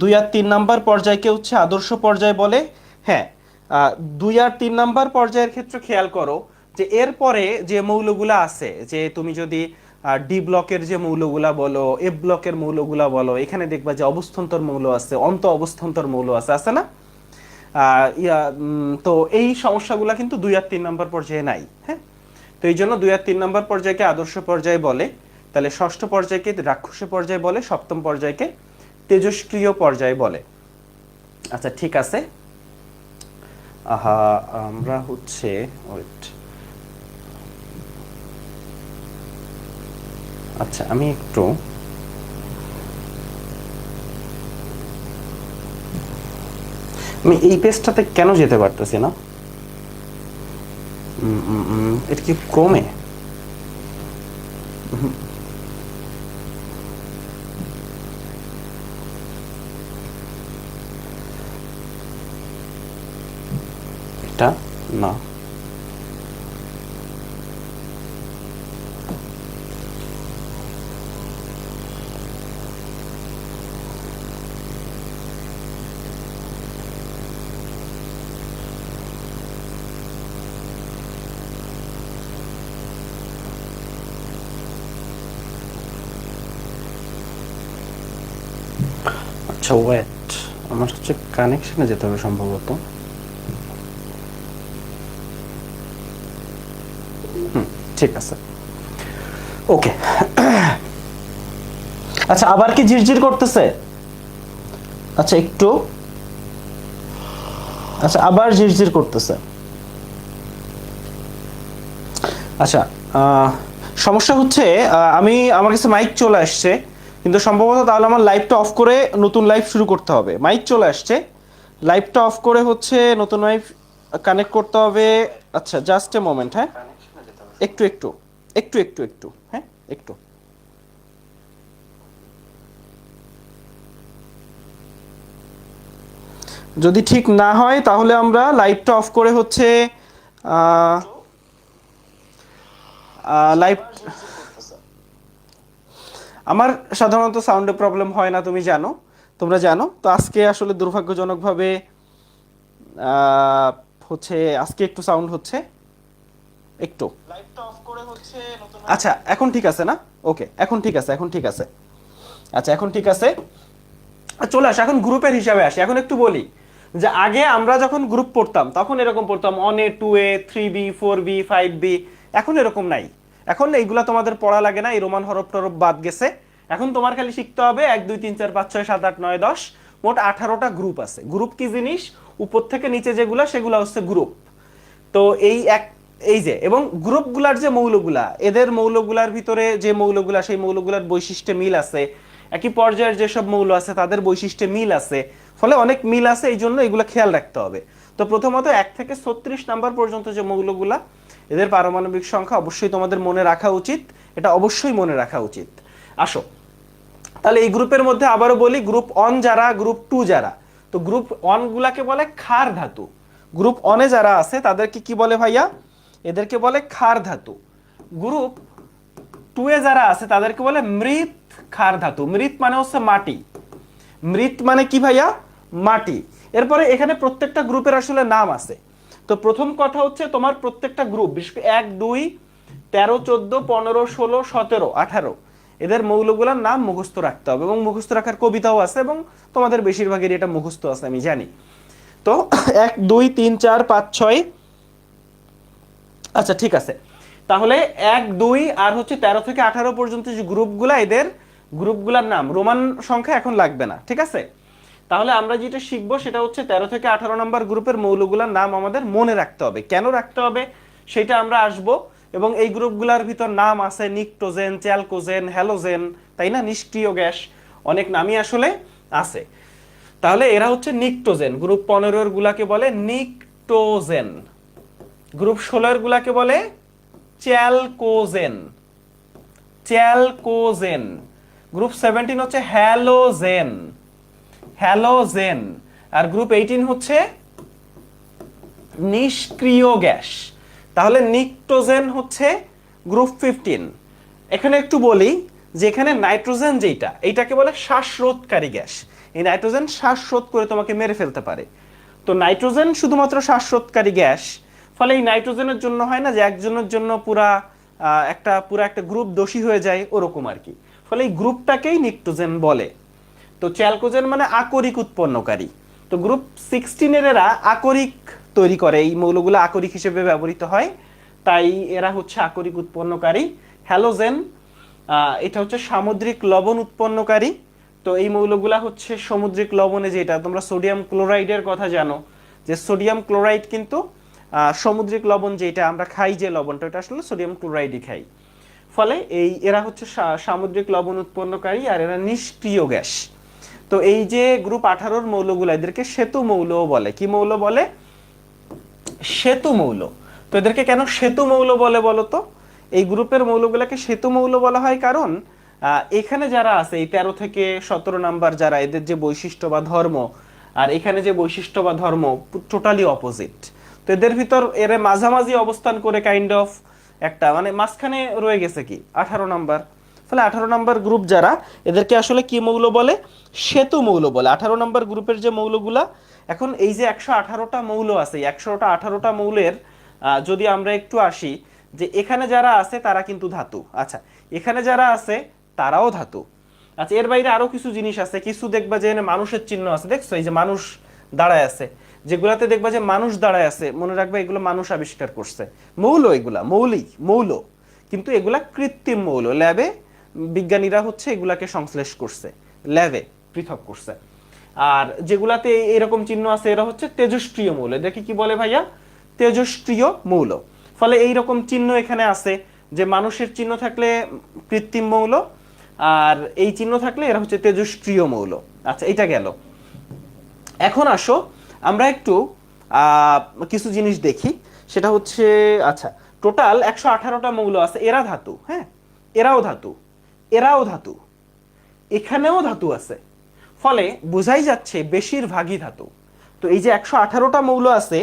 2 আর 3 নাম্বার পর্যায়কে হচ্ছে আদর্শ পর্যায় বলে। হ্যাঁ, 2 আর 3 নাম্বার পর্যায়ের ক্ষেত্রে খেয়াল করো যে এরপরে যে মৌলগুলা আছে, যে তুমি যদি ডি ব্লকের যে মৌলগুলা বলো, এফ ব্লকের মৌলগুলা বলো, এখানে দেখবা যে অবস্থান্তর মৌল আছে, অন্ত অবস্থান্তর মৌল আছে, আছে না? তো এই সমস্যাগুলা কিন্তু 2 আর 3 নাম্বার পর্যায়ে নাই। হ্যাঁ, তো এই জন্য 2 আর 3 নাম্বার পর্যায়কে আদর্শ পর্যায় বলে। তাহলে ষষ্ঠ পর্যায়কে রাক্ষসে পর্যায় বলে, সপ্তম পর্যায়কে তেজস্ক্রিয় পর্যায় বলে। আচ্ছা ঠিক আছে, আমরা হচ্ছে ওয়েট, আচ্ছা আমি একটু আমি এই পেজটাতে কেন যেতে পারতেছি না? এটা কি ক্রমে? এটা না, আচ্ছা ওয়েট, আমার হচ্ছে কানেকশনে যেতে হবে সম্ভবত। ঠিক আছে, ওকে। আচ্ছা আবার কি ঝিরঝির করতেছে? আচ্ছা একটু, আচ্ছা আবার ঝিরঝির করতেছে। আচ্ছা সমস্যা হচ্ছে আমার কাছে মাইক চলে আসছে, কিন্তু সম্ভবত তাহলে আমার লাইভটা অফ করে নতুন লাইভ শুরু করতে হবে। মাইক চলে আসছে, লাইভটা অফ করে হচ্ছে নতুন লাইভ কানেক্ট করতে হবে। আচ্ছা জাস্ট এ মোমেন্ট, হ্যাঁ একটু একটু একটু একটু একটু হ্যাঁ একটু। যদি ঠিক না হয় তাহলে আমরা লাইভটা অফ করে হচ্ছে লাইভ, আমার সাধারণত সাউন্ডে প্রবলেম হয় না, তুমি জানো, তোমরা জানো। তো আজকে আসলে দুর্ভাগ্যজনকভাবে হচ্ছে আজকে একটু সাউন্ড হচ্ছে, একটু লাইভটা অফ করে হচ্ছে নতুন। আচ্ছা এখন ঠিক আছে না? ওকে এখন ঠিক আছে, এখন ঠিক আছে। আচ্ছা এখন ঠিক আছে, চলে আসে এখন গ্রুপের হিসাবে আসে। এখন একটু বলি যে আগে আমরা যখন গ্রুপ পড়তাম তখন এরকম পড়তাম 1A 2A 3B 4B 5B। এখন এরকম নাই, এখন এইগুলা তোমাদের পড়া লাগে না, এই রোমান হরফ টরফ বাদ গেছে। এখন তোমার খালি শিখতে হবে 1 2 3 4 5 6 7 8 9 10, মোট 18টা গ্রুপ আছে। গ্রুপ কি জিনিস? উপর থেকে নিচে যেগুলা সেগুলা হচ্ছে গ্রুপ। তো এই যে এবং গ্রুপগুলার যে মৌলগুলা, এদের মৌলগুলার ভিতরে যে মৌলগুলা, সেই মৌলগুলার বৈশিষ্ট্যে মিল আছে, একই পর্যায়ের যেসব মৌল আছে তাদের বৈশিষ্ট্যে মিল আছে, ফলে অনেক মিল আছে, এই জন্য এগুলো খেয়াল রাখতে হবে। তো প্রথমত 1 থেকে 36 নাম্বার পর্যন্ত যে মৌলগুলা, এদের পারমাণবিক সংখ্যা অবশ্যই তোমাদের মনে রাখা উচিত, এটা অবশ্যই মনে রাখা উচিত। আসো তাহলে এই গ্রুপের মধ্যে আবারও বলি, গ্রুপ 1 যারা, গ্রুপ 2 যারা, তো গ্রুপ 1 গুলাকে বলে ক্ষার ধাতু। গ্রুপ 1 এ যারা আছে তাদেরকে কি বলে ভাইয়া? এদেরকে বলে ক্ষার ধাতু। গ্রুপ 2 এ যারা আছে তাদেরকে বলে মৃৎ ক্ষার ধাতু। মৃৎ মানে হচ্ছে মাটি, মৃৎ মানে কি ভাইয়া? মাটি। এরপরে এখানে প্রত্যেকটা গ্রুপের আসলে নাম আছে। তো প্রথম কথা হচ্ছে তোমার প্রত্যেকটা গ্রুপ, বিশেষ করে 1 2 13 14 15 16 17 18 এদের মৌলগুলোর নাম মুখস্থ রাখতে হবে, এবং মুখস্থ রাখার কবিতাও আছে, এবং তোমাদের বেশিরভাগের এটা মুখস্থ আছে আমি জানি। তো 1 2 3 4 5 6, আচ্ছা ঠিক আছে। তাহলে 1 2 আর হচ্ছে 13 থেকে 18 পর্যন্ত যে গ্রুপগুলা, এদের গ্রুপগুলোর নাম রোমান সংখ্যা এখন লাগবে না, ঠিক আছে? তাহলে আমরা যেটা শিখবো সেটা হচ্ছে 13 থেকে 18 নম্বর গ্রুপের মৌলগুলোর নাম আমাদের মনে রাখতে হবে। কেন রাখতে হবে সেটা আমরা আসবো। এবং এই গ্রুপগুলোর ভিতর নাম আছে নিকটোজেন, চ্যালকোজেন, হ্যালোজেন, তাই না? নিষ্ক্রিয় গ্যাস, অনেক নামই আসলে আছে। তাহলে এরা হচ্ছে নিকটোজেন। গ্রুপ 15 এর গুলাকে বলে নিকটোজেন। গ্রুপ 16 এর গুলাকে বলে চ্যালকোজেন, চ্যালকোজেন। গ্রুপ 17 হচ্ছে হ্যালোজেন, হ্যালোজেন। আর গ্রুপ 18 হচ্ছে নিষ্ক্রিয় গ্যাস। তাহলে নিকটোজেন হচ্ছে গ্রুপ 15। এখানে একটু বলি যে এখানে নাইট্রোজেন যেটা, এইটাকে বলে শ্বাসরোধকারী গ্যাস। এই নাইট্রোজেন শ্বাসরোধ করে তোমাকে মেরে ফেলতে পারে। তো নাইট্রোজেন শুধুমাত্র শ্বাসরোধকারী গ্যাস, ফলে এই নাইট্রোজেনের জন্য হয় না যে একজনের জন্য পুরা একটা গ্রুপ দোষী হয়ে যায়, ওরকম আর কি। ফলে এই গ্রুপটাকেই নিকটোজেন বলে। তো চ্যালকোজেন মানে আকরিক উৎপন্নকারী। তো গ্রুপ 16 এরা আকরিক তৈরি করে, এই মৌলগুলো আকরিক হিসেবে ব্যবহৃত হয়, তাই এরা হচ্ছে আকরিক উৎপন্নকারী। হ্যালোজেন এটা হচ্ছে সামুদ্রিক লবণ উৎপন্নকারী। তো এই মৌলগুলা হচ্ছে সামুদ্রিক লবণে, যেটা তোমরা সোডিয়াম ক্লোরাইডের কথা জানো, যে সোডিয়াম ক্লোরাইড কিন্তু সামুদ্রিক লবণ যেটা আমরা খাই, যে লবণটা, এটা আসলে সোডিয়াম ক্লোরাইডই খাই। ফলে এরা হচ্ছে সামুদ্রিক লবণ উৎপন্নকারী, আর এরা নিষ্ক্রিয় গ্যাস। তো এই যে গ্রুপ 18 মৌলগুলো, এদেরকে সেতু মৌলও বলে। কি মৌল বলে? সেতু মৌল। তো এদেরকে কেন সেতু মৌল বলে বলো তো? এই গ্রুপের মৌলগুলোকে সেতু মৌল বলা হয় কারণ এখানে যারা আছে এই 13 থেকে 17 নাম্বার যারা, এদের যে বৈশিষ্ট্য বা ধর্ম, আর এখানে যে বৈশিষ্ট্য বা ধর্ম টোটালি অপোজিট। তো এদের ভিতর এর মাঝামাঝি অবস্থান করে কাইন্ড অফ একটা মানে মাঝখানে রয়ে গেছে কি 18 নাম্বার। ফলে 18 নাম্বার গ্রুপ যারা, এদেরকে আসলে কি মৌল বলে? সেতু মৌল বলে। 18 নাম্বার গ্রুপের যে মৌলগুলা, এখন এই যে 118টা মৌল আছে, 118টা মৌলের যদি আমরা একটু আসি, যে এখানে যারা আছে তারা কিন্তু ধাতু। আচ্ছা, এখানে যারা আছে তারাও ধাতু। আচ্ছা, এর বাইরে আরো কিছু জিনিস আছে। কিছু দেখবা যে মানুষের চিহ্ন আছে, দেখছো? এই যে মানুষ দাঁড়ায় আছে, যেগুলাতে দেখবা যে মানুষ দাঁড়ায় আছে, মনে রাখবা এগুলো মানুষ আবিষ্কার করছে। মৌল, এগুলা মৌল, কিন্তু এগুলা কৃত্রিম মৌল। ল্যাবে বিজ্ঞানীরা হচ্ছে এগুলাকে সংশ্লেষ করছে, ল্যাবে পৃথক করছে। আর যেগুলাতে এরকম চিহ্ন আছে, এরা হচ্ছে তেজস্ক্রিয় মৌল। এদেরকে কি বলে ভাইয়া? তেজস্ক্রিয় মৌল। ফলে এইরকম চিহ্ন এখানে আছে, যে মানুষের চিহ্ন থাকলে কৃত্রিম মৌল, আর এই চিহ্ন থাকলে এরা হচ্ছে তেজস্ক্রিয় মৌল। আচ্ছা, এটা গেল। এখন আসো আমরা একটু কিছু জিনিস দেখি। সেটা হচ্ছে, আচ্ছা, টোটাল 118টা মৌল আছে। এরা ধাতু, হ্যাঁ, এরাও ধাতু, এরাও ধাতু, এখানেও ধাতু আছে। ফলে বোঝাই যাচ্ছে বেশিরভাগই ধাতু। তো এই যে 118টা মৌল আছে,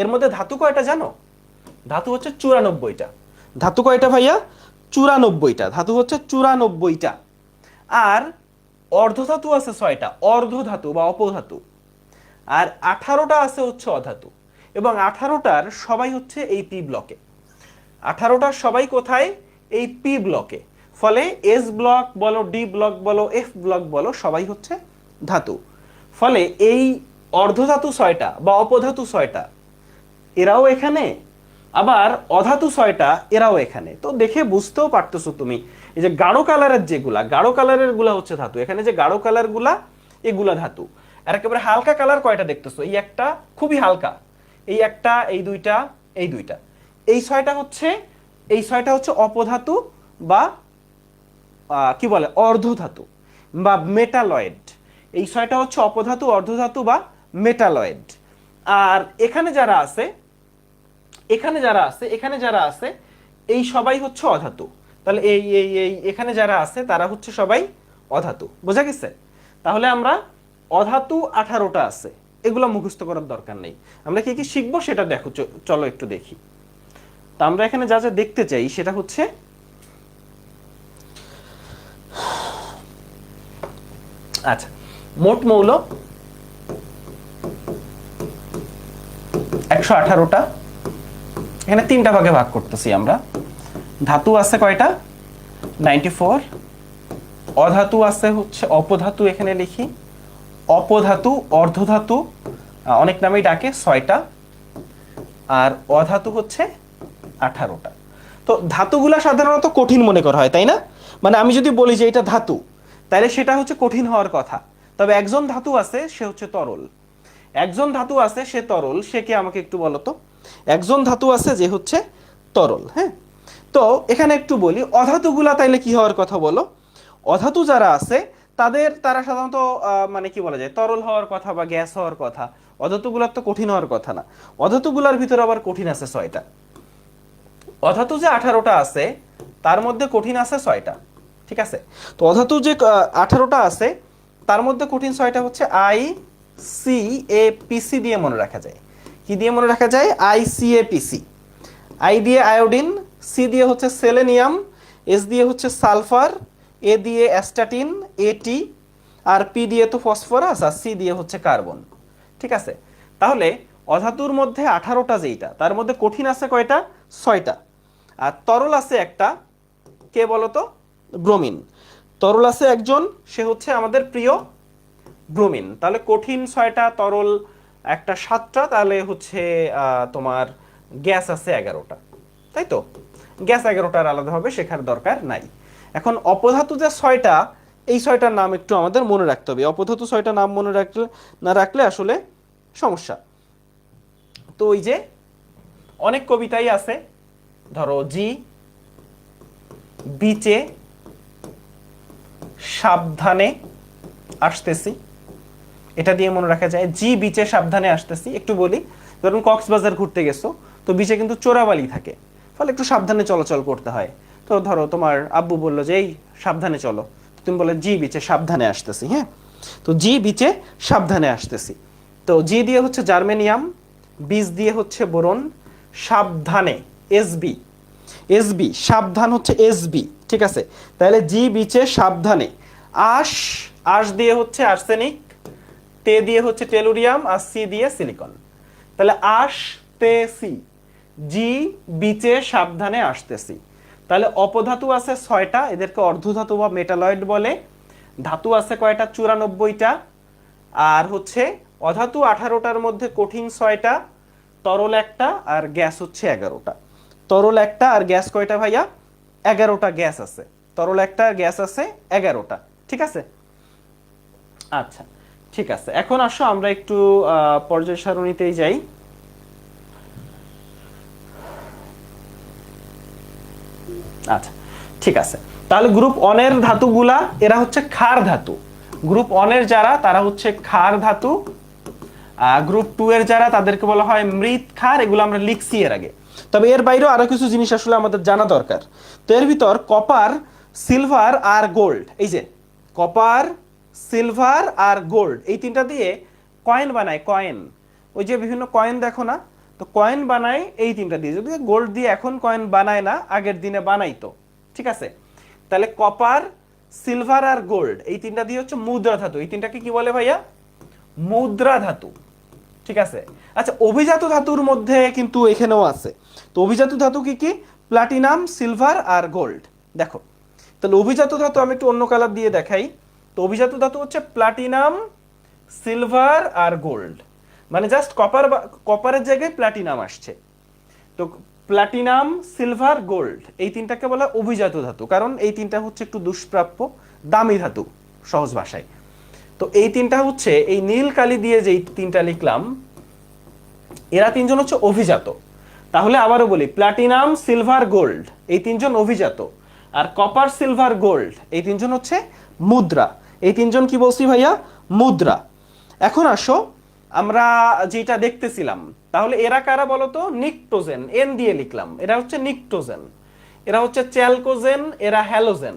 এর মধ্যে ধাতু কয়টা জানো? ধাতু হচ্ছে 94টা। ধাতু কয়টা ভাইয়া? 94টা। ধাতু হচ্ছে 94টা। আর অর্ধধাতু আছে 6টা, অর্ধধাতু বা অপধাতু। আর 18টা আছে হচ্ছে অধাতু। এবং 18টার সবাই হচ্ছে এই পি ব্লকে। 18টার সবাই কোথায়? এই পি ব্লকে। ফলে এস ব্লক বলো, ডি ব্লক বলো, এফ ব্লক বলো, সবাই হচ্ছে ধাতু। ফলে এই অর্ধধাতু 6টা বা অপধাতু 6টা, এরাও এখানে, আবার অধাতু 6টা, এরাও এখানে। তো দেখে বুঝতেও পারতেছো তুমি, এই যে গাঢ় কালারের যেগুলা, গাঢ় কালারের গুলা হচ্ছে ধাতু। এখানে যে গাঢ় কালার গুলা, এগুলা ধাতু। আর একেবারে হালকা কালার কয়টা দেখতেছো? এই একটা খুবই হালকা, এই একটা, এই দুইটা, এই দুইটা, এই 6টা হচ্ছে, এই 6টা হচ্ছে অপধাতু বা কি বলে, অর্ধধাতু বা মেটালয়েড। এই 6টা হচ্ছে অপধাতু, অর্ধধাতু বা মেটালয়েড। আর এখানে যারা আছে, এখানে যারা আছে, এখানে যারা আছে, এই সবাই হচ্ছে অধাতু। তাহলে এই এই এই এখানে যারা আছে তারা হচ্ছে সবাই অধাতু। বোঝা গেছে? তাহলে আমরা অধাতু 18টা আছে, এগুলো মুখস্থ করার দরকার নেই। আমরা কি কি শিখবো সেটা দেখো, চলো একটু দেখি। তা আমরা এখানে যা যা দেখতে চাই সেটা হচ্ছে আচ্ছা, মোট মৌল 118টা, এখানে 3টা ভাগে ভাগ করতেছি আমরা। ধাতু আছে কয়টা? 94। অধাতু আছে হচ্ছে, অপধাতু এখানে লিখি, অপধাতু অর্ধধাতু অনেক নামেই ডাকে 6টা, আর অধাতু হচ্ছে 18টা। তো ধাতুগুলা সাধারণত কঠিন মনে করা হয়, তাই না? মানে আমি যদি বলি যে এটা ধাতু, তাহলে সেটা হচ্ছে কঠিন হওয়ার কথা। তবে একজন ধাতু আছে সে হচ্ছে তরল, একজন ধাতু আছে সে তরল, সে কে আমাকে একটু বলো তো। একজন ধাতু আছে যে হচ্ছে তরল, হ্যাঁ। তো এখানে একটু বলি অধাতুগুলা তাইলে কি হওয়ার কথা বলো। অধাতু যারা আছে তারা সাধারণত মানে কি বলা যায়, তরল হওয়ার কথা বা গ্যাস হওয়ার কথা। অধাতুগুলার তো কঠিন হওয়ার কথা না। অধাতুগুলার ভিতরে আবার কঠিন আছে 6টা। অধাতু যে 18টা আছে তার মধ্যে কঠিন আছে 6টা, ঠিক আছে? তো অধাতু যে 18টা আছে তার মধ্যে কঠিন 6টা হচ্ছে আই সি এ পিসি দিয়ে মনে রাখা যায়। কি দিয়ে মনে রাখা যায়? I C A PC. I দিয়ে আয়োডিন, সি দিয়ে হচ্ছে সেলেনিয়াম, এস দিয়ে হচ্ছে সালফার, এ দিয়ে অ্যাস্টাটিন এটি, আর পি দিয়ে তো ফসফরাস, আর সি দিয়ে হচ্ছে কার্বন, ঠিক আছে? তাহলে অধাতুর মধ্যে 18টা যেইটা, তার মধ্যে কঠিন আছে কয়টা? 6টা। আর তরল আছে একটা, কে বলতো? ব্রোমিন। তরল আছে একজন, সে হচ্ছে আমাদের প্রিয় ব্রোমিন। তাহলে কঠিন 6টা, তরল একটা 7টা, তাহলে হচ্ছে তোমার গ্যাস আছে 11টা, তাই তো? গ্যাস 11টার আলাদাভাবে শেখার দরকার নাই। এখন অপধাতু যে 6টা, এই 6টার নাম একটু আমাদের মনে রাখতে হবে। অপধাতু 6টা নাম মনে রাখলে আসলে সমস্যা। তো ওই যে অনেক কবিতাই আছে, ধরো জি বিচে সাবধানে আসতেছি, এটা দিয়ে মনে রাখা যায়। জি বিচে সাবধানে আসতেছি। একটু বলি, ধরুন কক্সবাজার ঘুরতে গেছো, তো বিচে কিন্তু চোরাবালি থাকে, ফলে একটু সাবধানে চলাচল করতে হয়। তো ধরো তোমার আব্বু বললো যে এই সাবধানে চলো, তুমি বলে জি বিচে সাবধানে আসতেছি, হ্যাঁ। তো জি বিচে সাবধানে আসতেছি। তো জি দিয়ে হচ্ছে জার্মেনিয়াম, বিচ দিয়ে হচ্ছে বোরন, সাবধানে এসবি, এসবি সাবধান হচ্ছে এসবি, ঠিক আছে? তাহলে জি বিচে সাবধানে। আশ, আশ দিয়ে হচ্ছে আর্সেনিক, তে দিয়ে হচ্ছে টেলুরিয়াম, আর সি দিয়ে সিলিকন। তাহলে আসতেছি, জি বিচে সাবধানে আসতেছি। তাহলে অপধাতু আছে 6টা, এদেরকে অর্ধধাতু বা মেটালয়েড বলে। ধাতু আছে কয়টা? 94টা। আর হচ্ছে অধাতু 18টার মধ্যে কঠিন 6টা, তরল একটা, আর গ্যাস হচ্ছে 11টা। তরল একটা আর গ্যাস কয়টা ভাইয়া? 11টা গ্যাস আছে। তরল একটা আর গ্যাস আছে 11টা, ঠিক আছে? আচ্ছা, ঠিক আছে। এখন আসো আমরা একটু পর্যায় সারণীতেই যাই। আচ্ছা, ঠিক আছে। তাহলে গ্রুপ 1 এর ধাতুগুলা এরা হচ্ছে ক্ষার ধাতু। গ্রুপ 1 এর যারা তারা হচ্ছে ক্ষার ধাতু। গ্রুপ 2 এর যারা তাদেরকে বলা হয় মৃৎ ক্ষার। এগুলো আমরা লিখছি এর আগে। তবে এর বাইরেও আরো কিছু জিনিস আসলে আমাদের জানা দরকার। তো এর ভিতর কপার, সিলভার আর গোল্ড, এই যে কপার, সিলভার আর গোল্ড, এই তিনটা দিয়ে কয়েন বানায়। কয়েন, ওই যে বিভিন্ন কয়েন দেখো না, তো কয়েন বানায় এই তিনটা দিয়ে। যদি গোল্ড দিয়ে এখন কয়েন বানায় না, আগের দিনে বানাইতো, ঠিক আছে? তাহলে কপার, সিলভার আর গোল্ড, এই তিনটা দিয়ে হচ্ছে মুদ্রা ধাতু। এই তিনটাকে কি বলে ভাইয়া? মুদ্রা ধাতু, ঠিক আছে? আচ্ছা, অভিজাত ধাতুর মধ্যে কিন্তু এখানেও আছে। তো অভিজাত ধাতু কি কি? প্লাটিনাম, সিলভার আর গোল্ড। দেখো, তাহলে অভিজাত ধাতু আমি একটু অন্য কালার দিয়ে দেখাই। তো অভিজাত ধাতু হচ্ছে প্লাটিনাম, সিলভার আর গোল্ড। মানে জাস্ট কপারের জায়গায় প্লাটিনাম আসছে। তো প্লাটিনাম, সিলভার, গোল্ড, এই তিনটাকে বলা অভিজাত ধাতু, কারণ এই তিনটা হচ্ছে একটু দুষ্প্রাপ্য, দামি ধাতু সহজ ভাষায়। তো এই তিনটা হচ্ছে, এই নীল কালি দিয়ে যে তিনটা লিখলাম, এরা তিনজন হচ্ছে অভিজাত। তাহলে আবারও বলি, প্লাটিনাম, সিলভার, গোল্ড, এই তিনজন অভিজাত। আর কপার, সিলভার, গোল্ড, এই তিনজন হচ্ছে মুদ্রা। এই তিনজন কি বলছি ভাইয়া? মুদ্রা। এখন আসো আমরা যেটা দেখতেছিলাম, তাহলে এরা কারা বলতো? নিকটোজেন, এন দিয়ে লিখলাম। এরা হচ্ছে নিকটোজেন, এরা হচ্ছে চ্যালকোজেন, এরা হ্যালোজেন।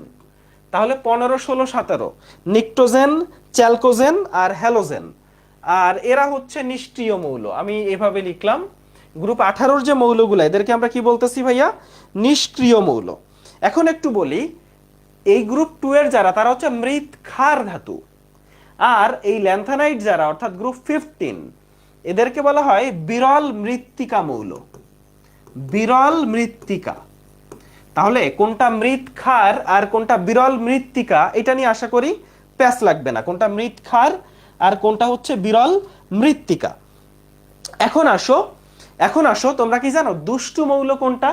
তাহলে 15, 16, 17 নিকটোজেন, চ্যালকোজেন আর হ্যালোজেন। আর এরা হচ্ছে নিষ্ক্রিয় মৌল, আমি এভাবে লিখলাম। গ্রুপ 18 যে মৌলগুলো এদেরকে আমরা কি বলতেছি ভাইয়া? নিষ্ক্রিয় মৌল। এখন একটু বলি, এই গ্রুপ 2 এর যারা তারা হচ্ছে মৃৎ ক্ষার ধাতু, আর এই ল্যান্থানাইট যারা অর্থাৎ গ্রুপ 15 এদেরকে বলা হয় বিরল মৃত্তিকা মৌল। বিরল মৃত্তিকা। তাহলে কোনটা মৃৎ ক্ষার আর কোনটা বিরল মৃত্তিকা এটা নিয়ে আশা করি প্যাচ লাগবে না, কোনটা মৃৎ ক্ষার আর কোনটা হচ্ছে বিরল মৃত্তিকা। এখন আসো তোমরা কি জানো দুষ্টু মৌল কোনটা?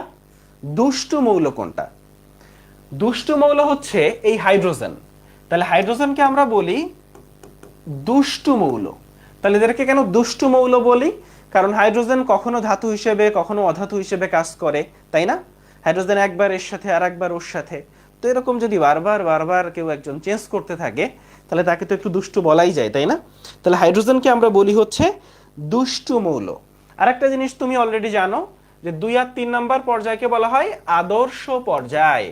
দুষ্টু মৌল কোনটা? দুষ্টু মৌল হচ্ছে এই হাইড্রোজেন। তাহলে হাইড্রোজেনকে আমরা বলি দুষ্টু মৌল। তাহলে এদেরকে কেন দুষ্টু মৌল বলি? কারণ হাইড্রোজেন কখনো ধাতু হিসেবে কখনো অধাতু হিসেবে কাজ করে, তাই না? হাইড্রোজেন একবার এর সাথে আর একবার ওর সাথে, তো এরকম যদি বারবার বারবার কেউ একজন চেঞ্জ করতে থাকে তাহলে তাকে তো একটু দুষ্টু বলাই যায়, তাই না? তাহলে হাইড্রোজেনকে আমরা বলি হচ্ছে দুষ্টু মৌল। আর একটা জিনিস তুমি অলরেডি জানো যে 2 আর 3 নাম্বার পর্যায়কে বলা হয় আদর্শ পর্যায়।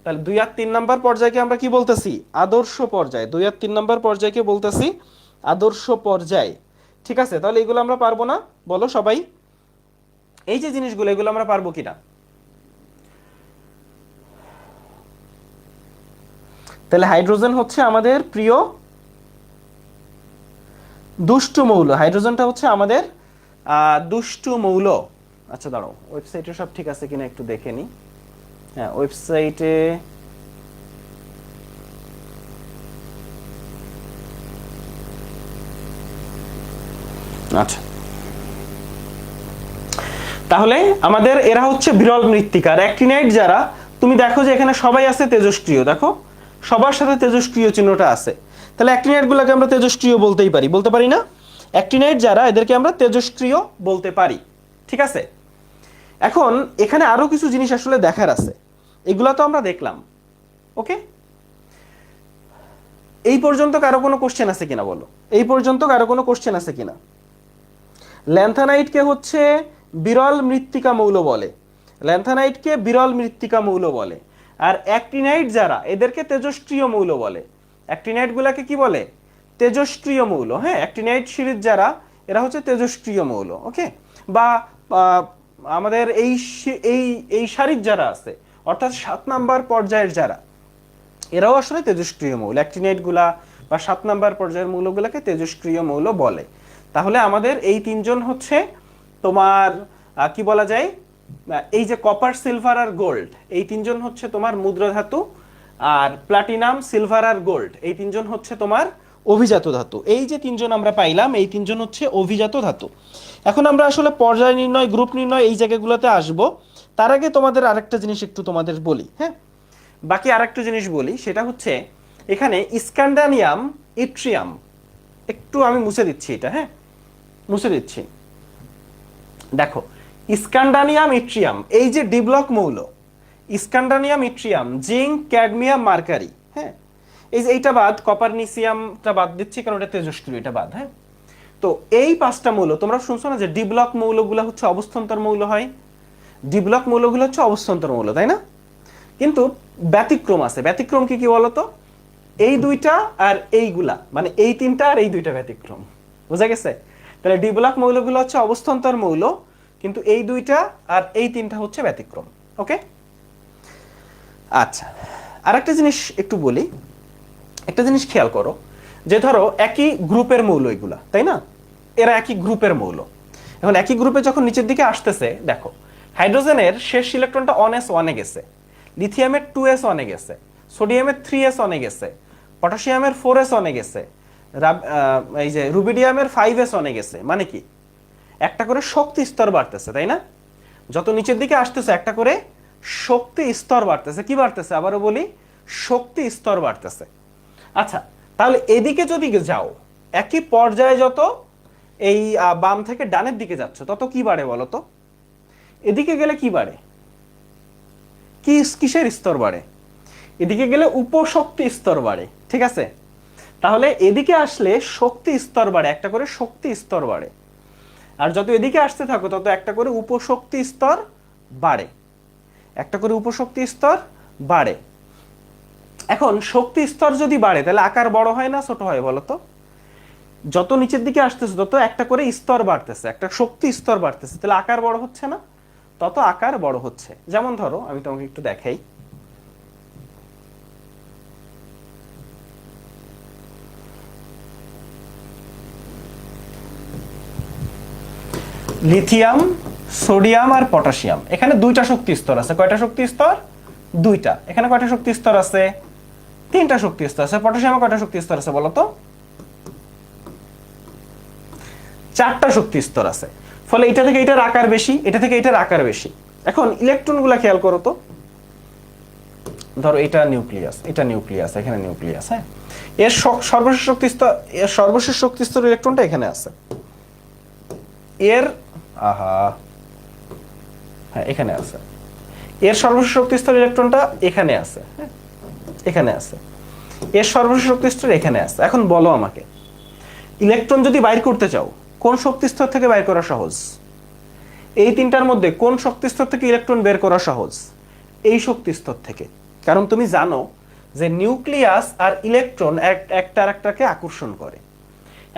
তাহলে 2 আর 3 নাম্বার পর্যায়কে আমরা কি বলতেছি? আদর্শ পর্যায়। 2 আর 3 নাম্বার পর্যায়কে বলতেছি আদর্শ পর্যায়। ঠিক আছে, তাহলে এগুলো আমরা পারবো না? বলো সবাই, এই যে জিনিসগুলো এগুলো আমরা পারবো কিনা? তাহলে হাইড্রোজেন হচ্ছে আমাদের প্রিয় দুষ্টু মৌল। হাইড্রোজেনটা হচ্ছে আমাদের দুষ্টু মৌল। আচ্ছা দাঁড়াও, ওয়েবসাইটে সব ঠিক আছে কিনা একটু দেখে নি। হ্যাঁ, ওয়েবসাইটে আচ্ছা, তাহলে আমাদের এরা হচ্ছে বিরল মৃত্তিকার। অ্যাক্টিনাইট যারা, তুমি দেখো যে এখানে সবাই আছে তেজস্ক্রিয়, দেখো সবার সাথে তেজস্ক্রিয় চিহ্নটা আছে। তাহলে অ্যাক্টিনাইট গুলোকে আমরা তেজস্ক্রিয় বলতেই পারি, বলতে পারি না? অ্যাক্টিনাইট যারা এদেরকে আমরা তেজস্ক্রিয় বলতে পারি। ঠিক আছে, এখন এখানে আরো কিছু জিনিস আসলে দেখার আছে, এগুলা তো আমরা দেখলাম। ওকে, এই পর্যন্ত কারো কোনো কোশ্চেন আছে কিনা বলো? এই পর্যন্ত কারো কোনো কোশ্চেন আছে কিনা? ল্যান্থানাইটকে হচ্ছে বিরল মৃত্তিকা মৌল বলে, ল্যান্থানাইটকে বিরল মৃত্তিকা মৌল বলে। আর অ্যাক্টিনাইট যারা এদেরকে তেজস্ক্রিয় মৌল বলে। অ্যাক্টিনাইট গুলাকে কি বলে? তেজস্ক্রিয় মৌল। হ্যাঁ, অ্যাক্টিনাইট সিরিজ যারা এরা হচ্ছে তেজস্ক্রিয় মৌল। ওকে, বা আমাদের এই এই এই সারির যারা আছে অর্থাৎ 7 নাম্বার পর্যায়ের যারা, এরাও আসলে তেজস্ক্রিয় মৌল। অ্যাক্টিনাইট গুলা বা 7 নাম্বার পর্যায়ের মৌলগুলোকে তেজস্ক্রিয় মৌল বলে। তাহলে আমাদের এই তিনজন হচ্ছে তোমার কি বলা যায়, এই যে কপার, সিলভার আর গোল্ড, এই তিনজন হচ্ছে তোমার মুদ্রা ধাতু, আর প্লাটিনাম, সিলভার আর গোল্ড এই তিনজন হচ্ছে তোমার অভিজাত ধাতু। এই যে তিনজন আমরা পাইলাম, এই তিনজন হচ্ছে অভিজাত ধাতু। এখন আমরা আসলে পর্যায় নির্ণয়, গ্রুপ নির্ণয় এই জায়গাগুলোতে আসব। তার আগে তোমাদের আরেকটা জিনিস একটু তোমাদের বলি। হ্যাঁ, বাকি আরেকটা জিনিস বলি, সেটা হচ্ছে এখানে স্ক্যান্ডানিয়াম, ইট্রিয়াম, একটু আমি মুছে দিচ্ছি এটা। হ্যাঁ, মুছে দিচ্ছি। দেখো, স্ক্যান্ডানিয়াম, ইট্রিয়াম এই যে ডি ব্লক মৌল, স্ক্যান্ডানিয়াম, ইট্রিয়াম, জিঙ্ক, ক্যাডমিয়াম, মার্কারি। হ্যাঁ, এই যে এইটা বাদ, কপারনিসিয়ামটা বাদ দিচ্ছি কারণ এটা তেজস্ক্রিয়, এটা বাদ। হ্যাঁ, তো এই 5টা মৌল তোমরা শুনছো না যে ডি ব্লক মৌলগুলো হচ্ছে অবস্থান্তর মৌল হয়। ডি ব্লক মৌলগুলো হচ্ছে অবস্থান্তর মৌল, তাই না? কিন্তু ব্যতিক্রম আছে। ব্যতিক্রম কি কি বলতো? এই দুইটা আর এইগুলা, মানে এই তিনটা আর এই দুইটা ব্যতিক্রম। বুঝা গেছে? তাহলে ডি ব্লক মৌলগুলো হচ্ছে অবস্থান্তর মৌল, কিন্তু এই দুইটা আর এই তিনটা হচ্ছে ব্যতিক্রম। ওকে, আচ্ছা, আরেকটা জিনিস একটু বলি। একটা জিনিস খেয়াল করো যে ধরো একই গ্রুপের মৌল এগুলা, তাই না? এরা একই গ্রুপের মৌল। এখন একই গ্রুপে যখন নিচের দিকে আসতেছে, দেখো হাইড্রোজেনের শেষ ইলেকট্রনটা 1s 1 এ গেছে, লিথিয়ামের 2s 1 এ গেছে, সোডিয়ামের 3s 1 এ গেছে, পটাশিয়ামের 4s 1 এ গেছে, এই যে রুবিডিয়ামের 5s 1 এ গেছে। মানে কি? একটা করে শক্তি স্তর বাড়তেছে, তাই না? যত নিচের দিকে আসতেছে একটা করে শক্তি স্তর বাড়তেছে। কি বাড়তেছে? আবারও বলি, শক্তি স্তর বাড়তেছে। আচ্ছা, তাহলে এদিকে যদি যাও, একই পর্যায়ে যত এই বাম থেকে ডানের দিকে যাচ্ছে তত কি বাড়ে বলো তো? এদিকে গেলে কি বাড়ে? কিসের স্তর বাড়ে? এদিকে গেলে উপশক্তি স্তর বাড়ে। ঠিক আছে, তাহলে এদিকে আসলে শক্তি স্তর বাড়ে, একটা করে শক্তি স্তর বাড়ে। আর যত এদিকে আসতে থাকো তত একটা করে উপশক্তি স্তর বাড়ে, একটা করে উপশক্তি স্তর বাড়ে। এখন শক্তি স্তর যদি বাড়ে তাহলে আকার বড় হয় না ছোট হয় বলো তো? যত নিচের দিকে আসতেছে তত একটা করে স্তর বাড়তেছে, একটা শক্তি স্তর বাড়তেছে, তাহলে আকার বড় হচ্ছে না? তত আকার বড় হচ্ছে। যেমন ধরো আমি তোমাকে একটু দেখাই, লিথিয়াম, সোডিয়াম আর পটাশিয়াম, এখানে দুইটা শক্তি স্তর আছে। কয়টা শক্তি স্তর? দুইটা। এখানে কয়টা শক্তি স্তর আছে? তিনটা শক্তি স্তর আছে। পটাশিয়ামে কয়টা শক্তি স্তর আছে বলো তো? চারটা শক্তি স্তর আছে। ফলে এটা থেকে এটার আকার বেশি, এটা থেকে এটার আকার বেশি। এখন ইলেকট্রনগুলা খেয়াল করো তো, ধরো এটা নিউক্লিয়াস, এটা নিউক্লিয়াস, এখানে নিউক্লিয়াস, হ্যাঁ, এর সর্বশেষ শক্তি স্তর, এর সর্বশেষ শক্তি স্তর ইলেকট্রনটা এখানে আছে, এর আহা হ্যাঁ এখানে আছে, এর সর্বশেষ শক্তি স্তর ইলেকট্রনটা এখানে আছে, হ্যাঁ এখানে আছে, এর সর্বশেষ শক্তি স্তর এখানে আছে। এখন বলো আমাকে, ইলেকট্রন যদি বাইর করতে চাও কোন শক্তি স্তর থেকে বাইর করা সহজ? এই তিনটার মধ্যে কোন শক্তি স্তর থেকে ইলেকট্রন বের করা সহজ? এই শক্তি স্তর থেকে। কারণ তুমি জানো যে নিউক্লিয়াস আর ইলেকট্রন একটা আরেকটাকে আকর্ষণ করে।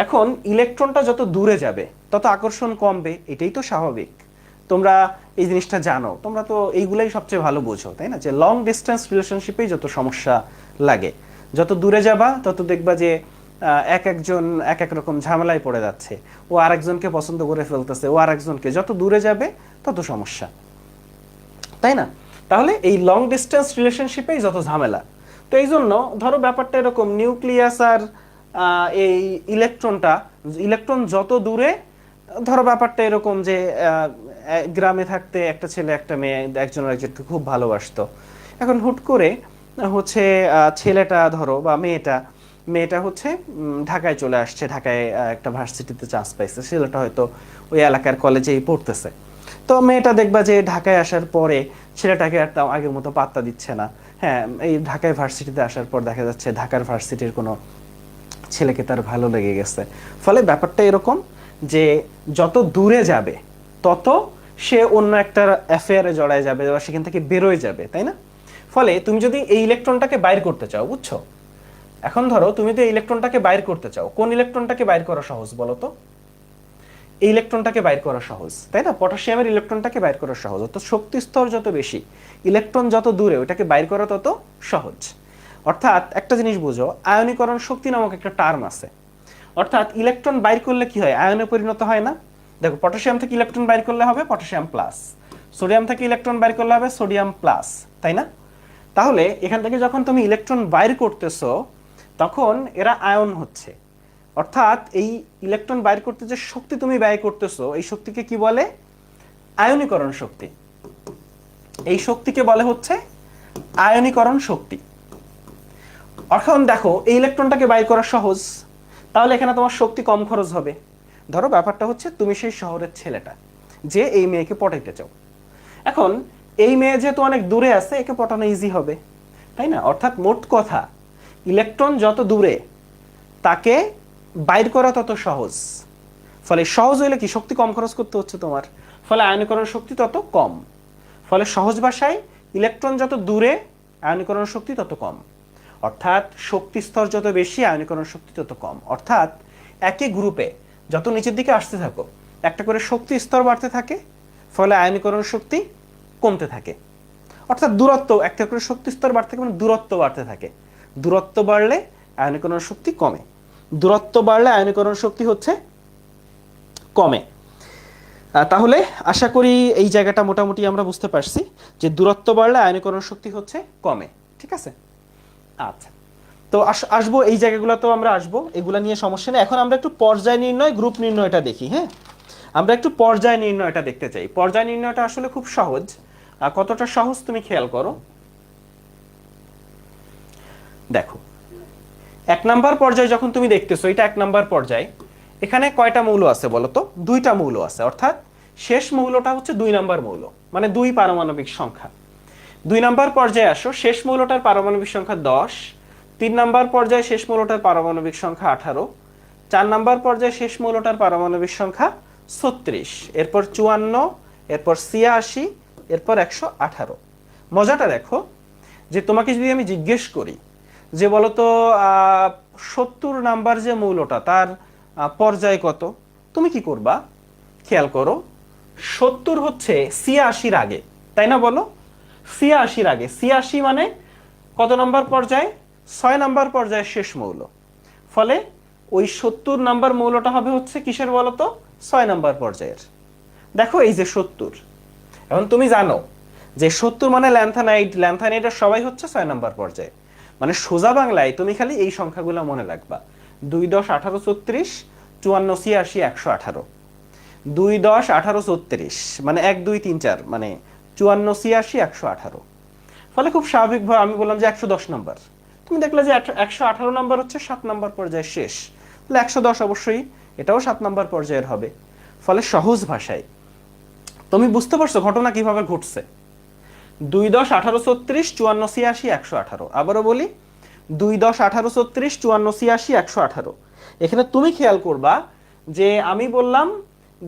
এখন ইলেকট্রনটা যত দূরে যাবে তত আকর্ষণ কমবে, এটাই তো স্বাভাবিক। তোমরা এই জিনিসটা জানো, তোমরা তো এইগুলাই সবচেয়ে ভালো বোঝো, তাই না? যে লং ডিস্টেন্স রিলেশনশিপেই যত সমস্যা লাগে, যত দূরে যাবা তত দেখবা যে একজন এক এক রকম ঝামেলায় পড়ে যাচ্ছে, ও আরেকজনকে পছন্দ করে ফেলতেছে, ও আরেকজনকে, যত দূরে যাবে তত সমস্যা, তাই না? তাহলে এই লং ডিস্টেন্স রিলেশনশিপেই যত ঝামেলা। তো এই জন্য ধরো ব্যাপারটা এরকম, নিউক্লিয়াস আর এই ইলেকট্রনটা, ইলেকট্রন যত দূরে, ধরো ব্যাপারটা এরকম যে গ্রামে থাকতে একটা ছেলে একটা মেয়ে একজনের একজনকে খুব ভালোবাসতো। এখন হুট করে হচ্ছে ছেলেটা ধরো বা মেয়েটা হচ্ছে ঢাকায় চলে আসছে, ঢাকায় একটা ভার্সিটিতে চান্স পাইছে, ছেলেটা হয়তো ওই এলাকার কলেজেই পড়তেছে। তো মেয়েটা দেখবা যে ঢাকায় আসার পরে ছেলেটাকে আর আগের মতো পাত্তা দিচ্ছে না। হ্যাঁ, এই ঢাকায় ভার্সিটিতে আসার পর দেখা যাচ্ছে ঢাকার ভার্সিটির কোনো ছেলেকে তার ভালো লেগে গেছে। ফলে ব্যাপারটা এরকম যে যত দূরে যাবে তত সে অন্য একটা অ্যাফেয়ারে জড়ায় যাবে বা সেখান থেকে বেরোয় যাবে, তাই না? ফলে তুমি যদি এই ইলেকট্রনটাকে বাইর করতে চাও, বুঝছো? এখন ধরো তুমি তো এই ইলেকট্রনটাকে বাইর করতে চাও, কোন ইলেকট্রনটাকে বাইর করা সহজ বলো তো? এই ইলেকট্রনটাকে বাইর করা সহজ, তাই না? পটাশিয়ামের ইলেকট্রনটাকে বাইর করা সহজ। অর্থাৎ শক্তি স্তর যত বেশি, ইলেকট্রন যত দূরে, ওটাকে বাইর করা তত সহজ। অর্থাৎ একটা জিনিস বুঝো, আয়নীকরণ শক্তি নামক একটা টার্ম আছে। অর্থাৎ ইলেকট্রন বাইর করলে কি হয়? আয়নে পরিণত হয় না? দেখো, পটাশিয়াম থেকে ইলেকট্রন বাইর করলে হবে পটাশিয়াম প্লাস, সোডিয়াম থেকে ইলেকট্রন বাইর করলে হবে সোডিয়াম প্লাস, তাই না? তাহলে এখান থেকে যখন তুমি ইলেকট্রন বাইর করতেছো তখন এরা আয়ন হচ্ছে। অর্থাৎ এই ইলেকট্রন বাইর করতে যে শক্তি তুমি ব্যয় করতেছো, এই শক্তিকে কি বলে? আয়নীকরণ শক্তি। এই শক্তিকে বলে হচ্ছে আয়নীকরণ শক্তি। এখন দেখো, এই ইলেকট্রনটাকে বাইর করা সহজ, তাহলে এখানে তোমার শক্তি কম খরচ হবে। ধরো ব্যাপারটা হচ্ছে তুমি সেই শহরের ছেলেটা যে এই মেয়েকে পটাইতে চাও। এখন এই মেয়ে যেহেতু অনেক দূরে আছে, একে পটানো ইজি হবে, তাই না? অর্থাৎ মোট কথা, ইলেকট্রন যত দূরে তাকে বাইর করা তত সহজ। ফলে সহজ হইলে কি? শক্তি কম খরচ করতে হচ্ছে তোমার, ফলে আয়নীকরণ শক্তি তত কম। ফলে সহজ ভাষায়, ইলেকট্রন যত দূরে আয়নীকরণ শক্তি তত কম। অর্থাৎ শক্তি স্তর যত বেশি, আয়নীকরণ শক্তি তত কম। অর্থাৎ একই গ্রুপে যত নিচের দিকে আসতে থাকো, একটা করে শক্তি স্তর বাড়তে থাকে, ফলে আয়নীকরণ শক্তি কমতে থাকে। অর্থাৎ দূরত্ব, একটা করে শক্তি স্তর বাড়তে থাকে মানে দূরত্ব বাড়তে থাকে। দূরত্ব বাড়লে আয়নীকরণ শক্তি কমে, দূরত্ব বাড়লে আয়নীকরণ শক্তি হচ্ছে কমে। তাহলে আশা করি এই জায়গাটা মোটামুটি আমরা বুঝতে পারছি যে দূরত্ব বাড়লে আয়নীকরণ শক্তি হচ্ছে কমে, ঠিক আছে? আচ্ছা, তো আসবো এই জায়গাগুলো, তো আমরা আসবো, এগুলা নিয়ে সমস্যা নেই। এখন আমরা একটু পর্যায় নির্ণয়, গ্রুপ নির্ণয়টা দেখি। হ্যাঁ, আমরা একটু পর্যায় নির্ণয়টা দেখতে চাই। পর্যায় নির্ণয়টা আসলে খুব সহজ। কতটা সহজ তুমি খেয়াল করো। দেখো, 1 নাম্বার পর্যায়ে যখন তুমি দেখতেছো, এটা 1 নাম্বার পর্যায়, এখানে কয়টা মৌল আছে বলো তো? 2টা মৌল আছে। অর্থাৎ শেষ মৌলটা হচ্ছে 2 নাম্বার মৌল, মানে 2 পারমাণবিক সংখ্যা। 2 নাম্বার পর্যায়ে আসো, শেষ মৌলটার পারমাণবিক সংখ্যা 10। 3 নাম্বার পর্যায়ে শেষ মৌলটার পারমাণবিক সংখ্যা 18। 4 নাম্বার পর্যায়ে শেষ মৌলটার পারমাণবিক সংখ্যা 36, এরপর 54, এরপর 86, এরপর 118। মজাটা দেখো যে তোমাকে যদি আমি জিজ্ঞেস করি যে বলতো 70 নাম্বার যে মৌলটা তার পর্যায় কত? তুমি কি করবা, খেয়াল করো, 70 হচ্ছে 86 আগে, তাই না? বলো 86 আগে, 86 মানে কত নাম্বার পর্যায়ে? 6 নাম্বার পর্যায়ের শেষ মৌল। ফলে ওই 70 নাম্বার মৌলটা হবে হচ্ছে কিসের বলতো? 6 নাম্বার পর্যায়ের। দেখো এই যে 70, এখন তুমি জানো যে 70 মানে ল্যান্থানাইড, ল্যান্থানাইডের সবাই হচ্ছে 6 নাম্বার পর্যায়ে। মানে সোজা বাংলায় তুমি খালি এই সংখ্যাগুলো মনে রাখবা, 2 10 18 34 54 86 118, 2 10 18 34 মানে 1 2 3 4 মানে 54 86 118। ফলে খুব স্বাভাবিকভাবে আমি বললাম যে 110 নাম্বার, তুমি দেখলে যে 118 নাম্বার হচ্ছে 7 নাম্বার পর্যায়ের শেষ, তাহলে 110 অবশ্যই এটাও 7 নাম্বার পর্যায়ের হবে। ফলে সহজ ভাষায় তুমি বুঝতে পারছো ঘটনা কিভাবে ঘটছে। 2 10 18 34 54 86 118, আবারও বলি 2 10 18 34 54 86 118। এখানে তুমি খেয়াল করবা যে আমি বললাম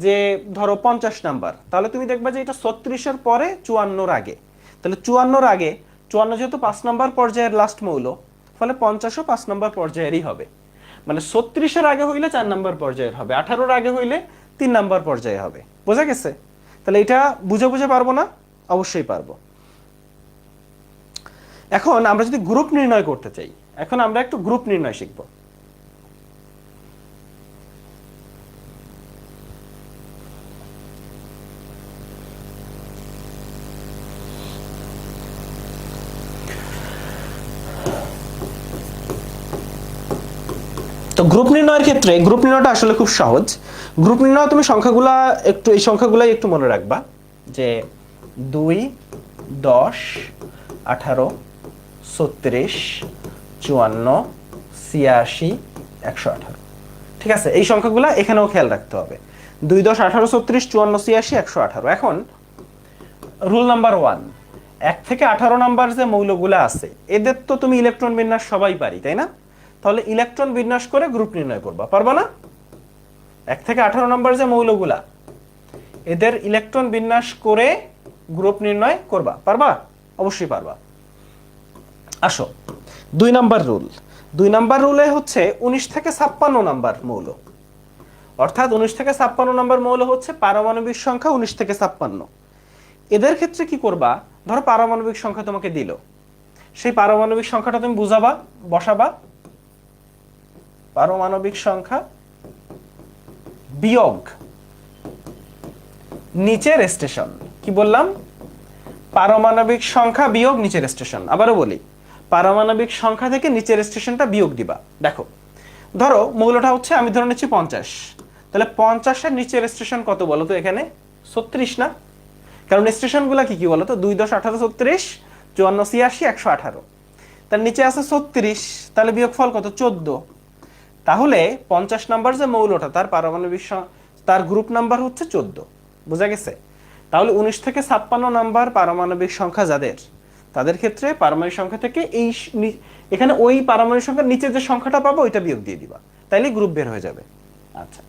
যে ধরো 50 নাম্বার, তাহলে তুমি দেখবা যে এটা 36 এর পরে 54 আগে, তাহলে 54 আগে, 54 যেহেতু 5 নাম্বার পর্যায়ের লাস্ট মৌল, ফলে 50 ও 5 নাম্বার পর্যায়েরই হবে। মানে 36 এর আগে হইলে 4 নাম্বার পর্যায়ের হবে, 18 এর আগে হইলে 3 নাম্বার পর্যায়ে হবে। বোঝা গেছে? তাহলে এটা বুঝে বুঝে পারবো না? অবশ্যই পারবো। এখন আমরা যদি গ্রুপ নির্ণয় করতে চাই, এখন আমরা একটু গ্রুপ নির্ণয় শিখব। তো গ্রুপ নির্ণয়ের ক্ষেত্রে গ্রুপ নির্ণয়টা আসলে খুব সহজ। গ্রুপ নির্ণয় তুমি সংখ্যাগুলা একটু, এই সংখ্যাগুলাই একটু মনে রাখবা যে 2 10 18 36 54 86 118। ঠিক আছে, এই সংখ্যাগুলা এখানেও খেয়াল রাখতে হবে। 2 10 18 36 54 86 118। এখন রুল নাম্বার 1, 1 থেকে 18 নাম্বার যে মৌলগুলো আছে এদের তো তুমি ইলেকট্রন বিন্যাস সবাই পারি, তাই না? তাহলে ইলেকট্রন বিন্যাস করে গ্রুপ নির্ণয় করবা, পারবা না? 1 থেকে 18 নাম্বার যে মৌলগুলা এদের ইলেকট্রন বিন্যাস করে গ্রুপ নির্ণয় করবা, পারবা? অবশ্যই পারবা। আসো 2 নাম্বার রুল। 2 নাম্বার রুলে হচ্ছে 19 থেকে 56 নাম্বার মৌল, অর্থাৎ 19 থেকে 56 নাম্বার মৌল হচ্ছে পারমাণবিক সংখ্যা 19 থেকে 56। এদের ক্ষেত্রে কি করবা, ধরো পারমাণবিক সংখ্যা তোমাকে দিল, সেই পারমাণবিক সংখ্যাটা তুমি বুঝাবা, বসাবা পারমাণবিক সংখ্যা বিয়োগ নিচের স্টেশন। কি বললাম? পারমাণবিক সংখ্যা বিয়োগ নিচের স্টেশন। আবারও বলি, পারমাণবিক সংখ্যা থেকে নিচের স্টেশনটা বিয়োগ দিবা। দেখো ধরো মৌলটা হচ্ছে, আমি ধরে নিচ্ছি 50, তাহলে 50 এর নিচের স্টেশন কত বলো তো? এখানে 36 না? কারণ স্টেশনগুলো কি কি বলো তো? 2 10 18 36 54 86 118, তার নিচে আছে 36, তাহলে বিয়োগফল কত? 14। তাহলে 50 নাম্বার যে মৌলটা তার পারমাণবিক তার গ্রুপ নাম্বার হচ্ছে 14। বোঝা গেছে? তাহলে 19 থেকে 56 নাম্বার পারমাণবিক সংখ্যা যাদের, তাদের ক্ষেত্রে পারমাণবিক সংখ্যা থেকে এই এখানে ওই পারমাণবিক সংখ্যার নিচে যে সংখ্যাটা পাবো ওইটা বিয়োগ দিয়ে দিবা, তাইলে গ্রুপ বের হয়ে যাবে। আচ্ছা,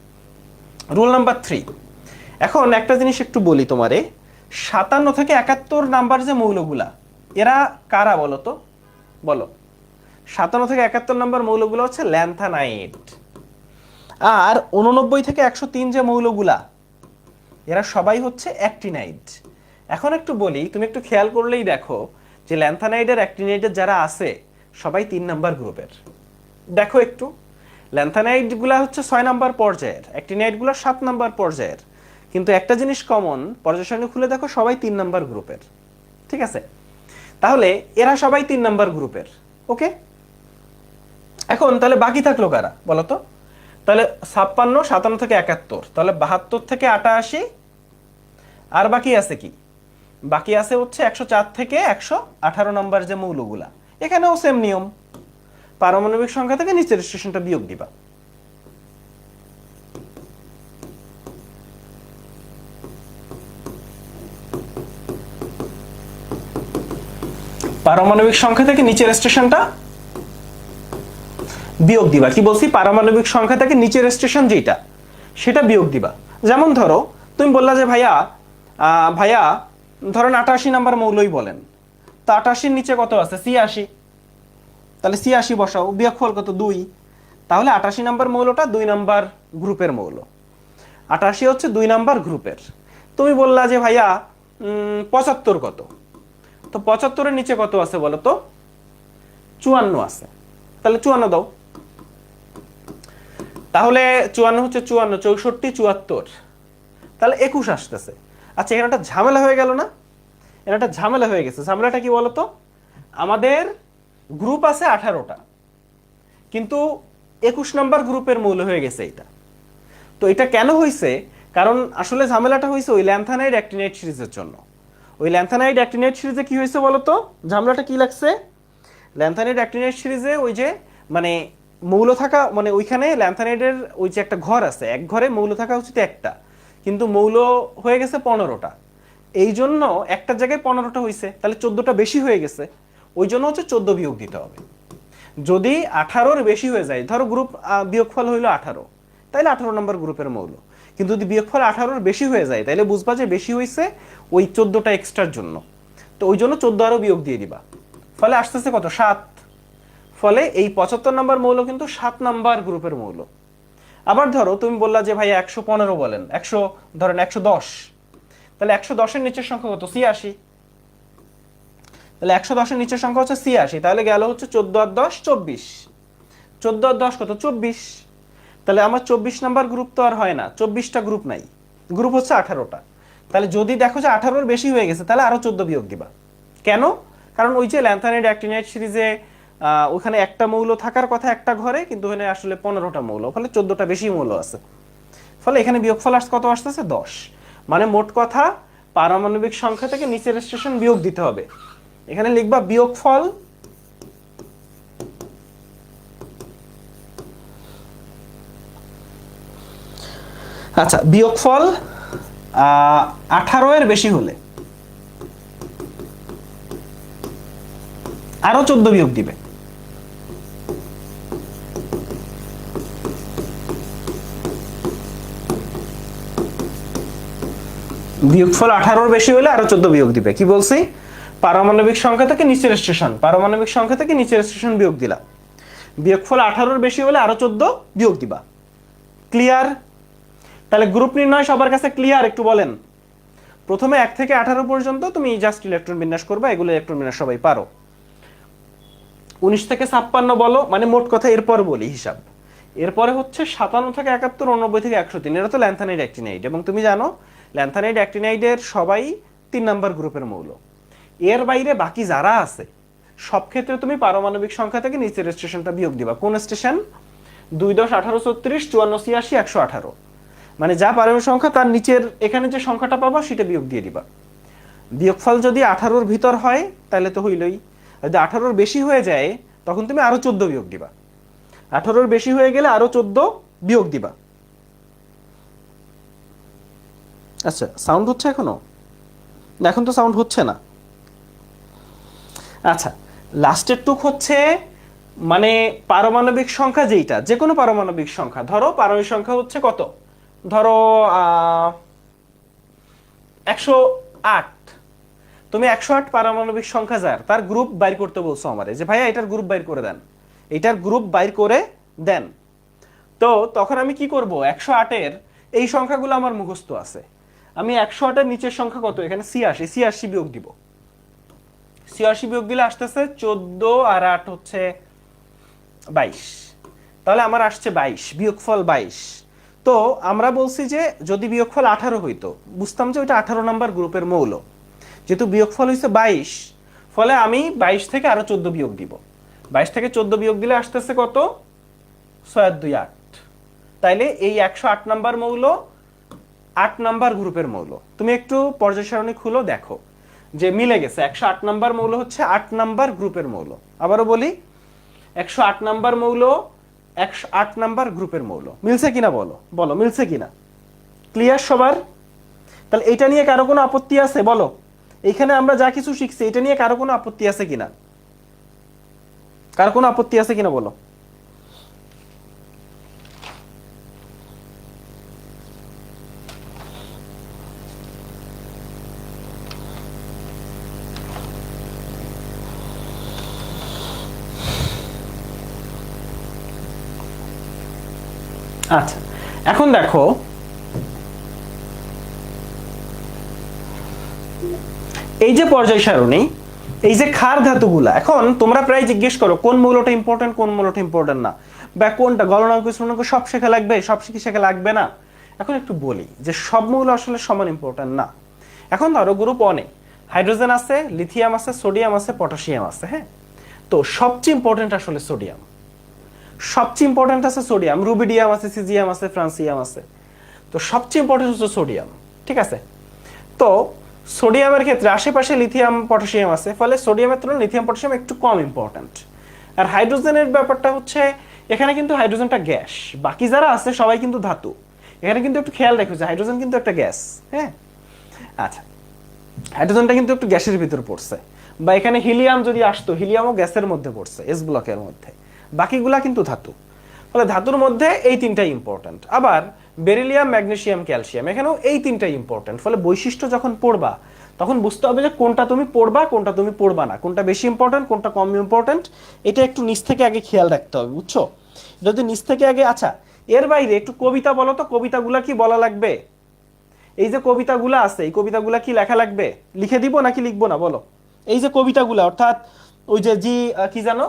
রুল নাম্বার 3। এখন একটা জিনিস একটু বলি তোমারে, 57 থেকে 71 নাম্বার যে মৌলগুলা এরা কারা বলো তো? বলো, 57 থেকে 71 নাম্বার মৌলগুলো হচ্ছে ল্যান্থানাইড। আর 89 থেকে 103 যে মৌলগুলা এরা সবাই হচ্ছে অ্যাক্টিনাইড। এখন একটু বলি, তুমি একটু খেয়াল করলেই দেখো যে ল্যান্থানাইডের অ্যাক্টিনাইডের যারা আছে সবাই 3 নাম্বার গ্রুপের। দেখো একটু, ল্যান্থানাইডগুলা হচ্ছে 6 নাম্বার পর্যায়ের, অ্যাক্টিনাইডগুলো 7 নাম্বার পর্যায়ের, কিন্তু একটা জিনিস কমন, পর্যায় সারণী খুলে দেখো সবাই 3 নাম্বার গ্রুপের। ঠিক আছে, তাহলে এরা সবাই 3 নাম্বার গ্রুপের। ওকে, এখন তাহলে বাকি থাকলো কারা বলো তো? তাহলে 56, 57 থেকে 71, তাহলে 72 থেকে 88, আর বাকি আছে কি? বাকি আছে হচ্ছে 104 থেকে 118 নাম্বার যে মৌলগুলা। এখানেও সেম নিয়ম, পারমাণবিক সংখ্যা থেকে নিচের স্টেশনটা বিয়োগ দিবা। পারমাণবিক সংখ্যা থেকে নিচের স্টেশনটা বিয়োগ দিবা। কি বলছি? পারমাণবিক সংখ্যা থেকে নিচের স্টেশন যেটা সেটা বিয়োগ দিবা। যেমন ধরো তুমি বললা যে ভাইয়া ভাইয়া ধরেন 88 নাম্বার মৌলই বলেন, তো 88 নিচে কত আছে? 86। তাহলে ৮৬ বসাও, বিয়োগফল কত ২, তাহলে ৮৮ নাম্বার মৌলটা ২ নাম্বার গ্রুপের মৌল। ৮৮ হচ্ছে ২ নাম্বার গ্রুপের। তুমি বললা যে ভাইয়া ৭৫ কত, তো ৭৫-এর নিচে কত আছে বলো তো? ৫৪ আছে, তাহলে ৫৪ দাও। তাহলে ৫৪ হচ্ছে ৫৪, ৬৪, ৭৪, তাহলে ২১ আসতেছে। আচ্ছা, এখানে একটা ঝামেলা হয়ে গেল না? এখানে একটা ঝামেলা হয়ে গেছে। ঝামেলাটা কি বলতো? আমাদের গ্রুপ আছে ১৮টা, কিন্তু ২১ নাম্বার গ্রুপের মৌল হয়ে গেছে এটা। তো এটা কেন হয়েছে? কারণ আসলে ঝামেলাটা হয়েছে ওই ল্যান্থানাইড অ্যাক্টিনাইড সিরিজের জন্য। ওই ল্যান্থানাইড অ্যাক্টিনাইড সিরিজে কি হয়েছে বলতো? ঝামেলাটা কি লাগছে? ল্যান্থানাইড অ্যাক্টিনাইড সিরিজে ওই যে মানে মৌল থাকা, মানে ওইখানে ল্যান্থানাইডের ওই যে একটা ঘর আছে, এক ঘরে মৌল থাকা উচিত একটা, কিন্তু মৌল হয়ে গেছে ১৫টা। এই জন্য একটা জায়গায় ১৫টা হয়েছে, তাহলে ১৪টা বেশি হয়ে গেছে। ওই জন্য হচ্ছে ১৪ বিয়োগ দিতে হবে। যদি ১৮-র বেশি হয়ে যায়, ধরো গ্রুপ বিয়োগফল হইলো ১৮, তাহলে ১৮ নম্বর গ্রুপের মৌল। কিন্তু যদি বিয়োগফল ১৮-র বেশি হয়ে যায়, তাহলে বুঝবা যে বেশি হয়েছে ওই ১৪টা এক্সট্রার জন্য। তো ওই জন্য ১৪ আরও বিয়োগ দিয়ে দিবা, ফলে আসতেছে কত? ৭। ফলে এই ৭৫ নম্বর মৌল কিন্তু ৭ নাম্বার গ্রুপের মৌল। আবার ধরো তুমি বললা যে ভাই ১১৫ বলেন, ধরেন ১১০, তাহলে ১১০-এর নিচের সংখ্যা কত? ৮৬। তাহলে ১১০-এর নিচের সংখ্যা হচ্ছে ৮৬, তাহলে গেল হচ্ছে ১৪ আর ১০ ২৪, ১৪ আর ১০ কত? ২৪। তাহলে আমার ২৪ নাম্বার গ্রুপ তো আর হয় না, ২৪টা গ্রুপ নাই, গ্রুপ হচ্ছে ১৮টা। তাহলে যদি দেখো যে ১৮-র বেশি হয়ে গেছে, তাহলে আরো ১৪ বিয়োগ দিবা। কেন? কারণ ওই যে ল্যান্থানাইড অ্যাক্টিনাইড সিরিজে ওখানে একটা মৌল থাকার কথা একটা ঘরে, কিন্তু ওখানে আসলে ১৫টা মৌল, ফলে ১৪টা বেশি মৌল আছে। ফলে এখানে বিয়োগফল কত আসতেছে? ১০। মানে মোট কথা পারমাণবিক সংখ্যা থেকে নিচের স্টেশন বিয়োগ দিতে হবে। এখানে লিখবা বিয়োগফল আচ্ছা, বিয়োগফল ১৮-এর বেশি হলে আরো ১৪ বিয়োগ দিবে। বিয়োগফল ১৮-র বেশি হলে আরো ১৪ বিয়োগ দিবে। কি বলছি? পারমাণবিক সংখ্যা থেকে নিচের স্টেশন, পারমাণবিক সংখ্যা থেকে নিচের স্টেশন বিয়োগ দিলা। বিয়োগফল ১৮-র বেশি হলে আরো ১৪ বিয়োগ দিবা। ক্লিয়ার? তাহলে গ্রুপ নির্ণয় সবার কাছে ক্লিয়ার? একটু বলেন। প্রথমে ১ থেকে ১৮ পর্যন্ত তুমি জাস্ট ইলেকট্রন বিন্যাস করবা, এগুলো ইলেকট্রন বিন্যাস সবাই পারো। ১৯ থেকে ৫৬ বলো, মানে মোট কথা এরপর বলি হিসাব। এরপরে হচ্ছে ৫৭ থেকে ৭১, ৮৯ থেকে ১০৩, এরা তো ল্যান্থানাইড অ্যাক্টিনাইড, এবং তুমি জানো ল্যান্থানাইড অ্যাক্টিনাইডের সবাই ৩ নাম্বার গ্রুপের মৌল। এর বাইরে বাকি যারা আছে সব ক্ষেত্রে তুমি পারমাণবিক সংখ্যা থেকে নিচের স্টেশনটা বিয়োগ দিবা। কোন স্টেশন? ২, ১০, ১৮, ৩৬, ৫৪, ৮৬, ১১৮, মানে যা পারমাণবিক সংখ্যা তার নিচের এখানে যে সংখ্যাটা পাবা সেটা বিয়োগ দিয়ে দিবা। বিয়োগফল যদি ১৮-র ভিতর হয় তাহলে তো হইলই, যদি ১৮-র বেশি হয়ে যায় তখন তুমি আরো ১৪ বিয়োগ দিবা। ১৮-র বেশি হয়ে গেলে আরো ১৪ বিয়োগ দিবা। আচ্ছা, সাউন্ড হচ্ছে এখনো? এখন তো সাউন্ড হচ্ছে না। আচ্ছা, লাস্টের টুক হচ্ছে মানে পারমাণবিক সংখ্যা যেইটা, যে কোনো পারমাণবিক সংখ্যা, ধরো পারমাণবিক সংখ্যা হচ্ছে কত? ধরো ১০৮। তুমি ১০৮ পারমাণবিক সংখ্যা যার, তার গ্রুপ বাইর করতে বলছো আমারে যে ভাইয়া এটার গ্রুপ বাইর করে দেন, এটার গ্রুপ বাইর করে দেন। তো তখন আমি কি করব? ১০৮-এর এই সংখ্যাগুলো আমার মুখস্থ আছে, আমি ১০৮-এর নিচের সংখ্যা কত? এখানে ৮৬, ৮৬ বিয়োগ দিব। ৮৬ বিয়োগ দিলে আসতেছে ১৪ আর ৮ হচ্ছে ২২, তাহলে আমার আসছে ২২, বিয়োগফল ২২। তো আমরা বলছি যে যদি বিয়োগফল ১৮ হইতো, বুঝতাম যে ওইটা ১৮ নাম্বার গ্রুপের মৌল। যেহেতু বিয়োগফল হয়েছে ২২, ফলে আমি ২২ থেকে আরো ১৪ বিয়োগ দিব। ২২ থেকে ১৪ বিয়োগ দিলে আসতেছে কত? ৬ আর ২ ৮। তাইলে এই ১০৮ নাম্বার মৌল ৮ নাম্বার গ্রুপের মৌল। তুমি একটু পর্যায় সারণী খুলো, দেখো যে মিলে গেছে। ১০৮ নাম্বার মৌল হচ্ছে ৮ নাম্বার গ্রুপের মৌল। আবারও বলি, ১০৮ নাম্বার মৌল ১০৮ নাম্বার গ্রুপের মৌল। মিলছে কিনা বলো, বলো মিলছে কিনা? ক্লিয়ার সবার? তাহলে এটা নিয়ে কারো কোনো আপত্তি আছে? বলো, এইখানে আমরা যা কিছু শিখছি এটা নিয়ে কারো কোনো আপত্তি আছে কিনা? কারো কোনো আপত্তি আছে কিনা বলো। আচ্ছা, এখন দেখো এই যে পর্যায় সারণী, এই যে ক্ষার ধাতুগুলা, এখন তোমরা প্রায় জিজ্ঞেস করো কোন মৌলটা ইম্পর্টেন্ট কোন মৌলটা ইম্পর্টেন্ট না, বা কোনটা গলনাঙ্ক স্ফুটনাঙ্ক সব শেখা লাগবে সব শেখা লাগবে না। এখন একটু বলি যে সব মৌল আসলে সমান ইম্পর্টেন্ট না। এখন ধরো গ্রুপ 1 এ হাইড্রোজেন আছে, লিথিয়াম আছে, সোডিয়াম আছে, পটাশিয়াম আছে, হ্যাঁ। তো সবচেয়ে ইম্পর্টেন্ট আসলে সোডিয়াম, সবচেয়ে ইম্পর্টেন্ট আছে সোডিয়াম, রুবিডিয়াম আছে, সিজিয়াম আছে, ফ্রান্সিয়াম আছে। তো সবচেয়ে ইম্পর্টেন্ট হচ্ছে সোডিয়াম, ঠিক আছে। তো সোডিয়ামের ক্ষেত্রে আশেপাশে লিথিয়াম পটাশিয়াম আছে, ফলে সোডিয়ামের তুলনায় লিথিয়াম পটাশিয়াম একটু কম ইম্পর্টেন্ট। আর হাইড্রোজেনের ব্যাপারটা হচ্ছে এখানে কিন্তু হাইড্রোজেনটা গ্যাস, বাকি যারা আছে সবাই কিন্তু ধাতু। এখানে কিন্তু একটু খেয়াল রেখো যে হাইড্রোজেন কিন্তু একটা গ্যাস, হ্যাঁ। আচ্ছা, হাইড্রোজেনটা কিন্তু একটু গ্যাসের ভিতর পড়ছে, বা এখানে হিলিয়াম যদি আসতো, হিলিয়ামও গ্যাসের মধ্যে পড়ছে, এস ব্লকের মধ্যে, বাকিগুলা কিন্তু ধাতু। ফলে ধাতুর মধ্যে এই তিনটাই ইম্পর্টেন্ট। আবার বেরিলিয়াম, ম্যাগনেসিয়াম, ক্যালসিয়াম, এখানেও এই তিনটাই ইম্পর্টেন্ট। ফলে বৈশিষ্ট্য যখন পড়বা তখন বুঝতে হবে যে কোনটা তুমি পড়বা কোনটা তুমি পড়বা না, কোনটা বেশি ইম্পর্টেন্ট কোনটা কম ইম্পর্টেন্ট, এটা একটু নিচ থেকে আগে খেয়াল রাখতে হবে, বুঝছো? যদি নিচ থেকে আগে, আচ্ছা এর বাইরে একটু কবিতা বলো তো, কবিতাগুলা কি বলা লাগবে? এই যে কবিতাগুলো আছে এই কবিতাগুলো কি লেখা লাগবে? লিখে দিব নাকি লিখবো না বলো? এই যে কবিতাগুলো, অর্থাৎ ওই যে কি জানো,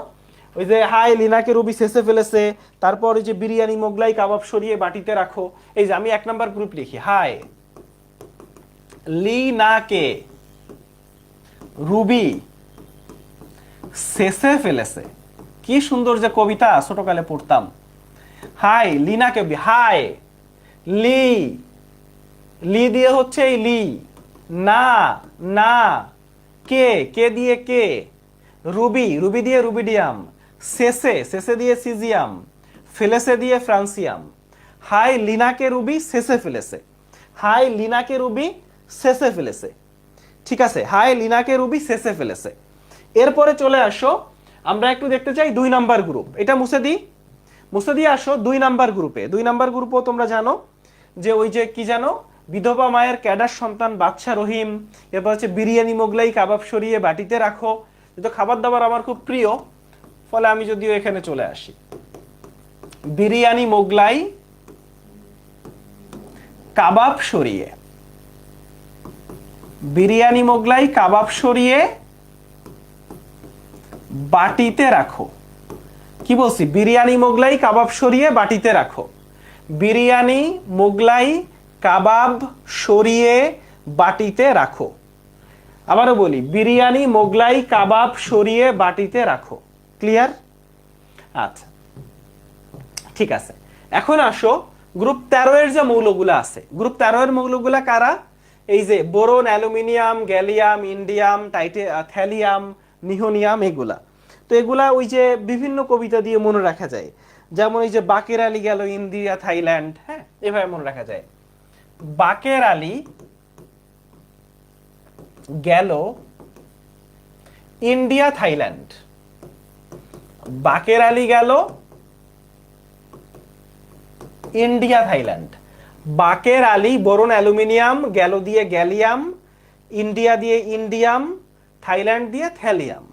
ওই যে হাই লিনাকে রবি শেষে ফেলেছে, তারপর ওই যে বিরিয়ানি মোগলাই কাবাব সরিয়ে বাটিতে রাখো। এই যে আমি 1 নাম্বার গ্রুপ লিখি, হাই লিনাকে রুবি শেষে ফেলেছে। কি সুন্দর যে কবিতা, ছোটকালে পড়তাম। হাই লিনাকে, হাই লি, লি দিয়ে হচ্ছে এই লি, না না, কে, কে দিয়ে কে, রুবি, রুবি দিয়ে রুবিডিয়াম, শেষে, শেষে দিয়ে সিজিয়াম, ফেলেসে দিয়ে ফ্রান্সিয়াম। হাই লিনাকে রুবি শেষে ফেলেছে, হাই লিনাকে রুবি শেষে ফেলেছে, ঠিক আছে। হাই লিনাকে রুবি শেষে ফেলেছে। এরপরে চলে আসো, আমরা একটু দেখতে চাই 2 নাম্বার গ্রুপ। এটা মুছে দিই, মুছে দিয়ে আসো 2 নাম্বার গ্রুপে। 2 নাম্বার গ্রুপও তোমরা জানো যে ওই যে কি জানো, বিধবা মায়ের ক্যাডার সন্তান বাদশা রহিম, এরপর হচ্ছে বিরিয়ানি মোগলাই কাবাব সরিয়ে বাটিতে রাখো। যেহেতু খাবার দাবার আমার খুব প্রিয়, ফলে আমি যদিও এখানে চলে আসি। বিরিয়ানি মোগলাই কাবাব সরিয়ে, বিরিয়ানি মোগলাই কাবাব সরিয়ে বাটিতে রাখো। কি বলছি? বিরিয়ানি মোগলাই কাবাব সরিয়ে বাটিতে রাখো। বিরিয়ানি মোগলাই কাবাব সরিয়ে বাটিতে রাখো। আবারও বলি, বিরিয়ানি মোগলাই কাবাব সরিয়ে বাটিতে রাখো। ক্লিয়ার? আচ্ছা, ঠিক আছে। এখন আসো গ্রুপ 13 এর যে মৌলগুলো আছে, গ্রুপ 13 এর মৌলগুলা কারা? এই যে boron, aluminium, gallium, indium, thallium, নিহোনিয়াম, এগুলা। তো এগুলা ওই যে বিভিন্ন কবিতা দিয়ে মনে রাখা যায়, যেমন এই যে বাকের আলী গেল ইন্ডিয়া থাইল্যান্ড, হ্যাঁ, এভাবে মনে রাখা যায়। বাকের আলী গেল ইন্ডিয়া থাইল্যান্ড, বাকের আলী গেল ইন্ডিয়া থাইল্যান্ড। বাকের আলী, বোরন, অ্যালুমিনিয়াম, গেল দিয়ে গ্যালিয়াম, ইন্ডিয়া দিয়ে ইন্ডিয়াম, থাইল্যান্ড দিয়ে থ্যালিয়াম।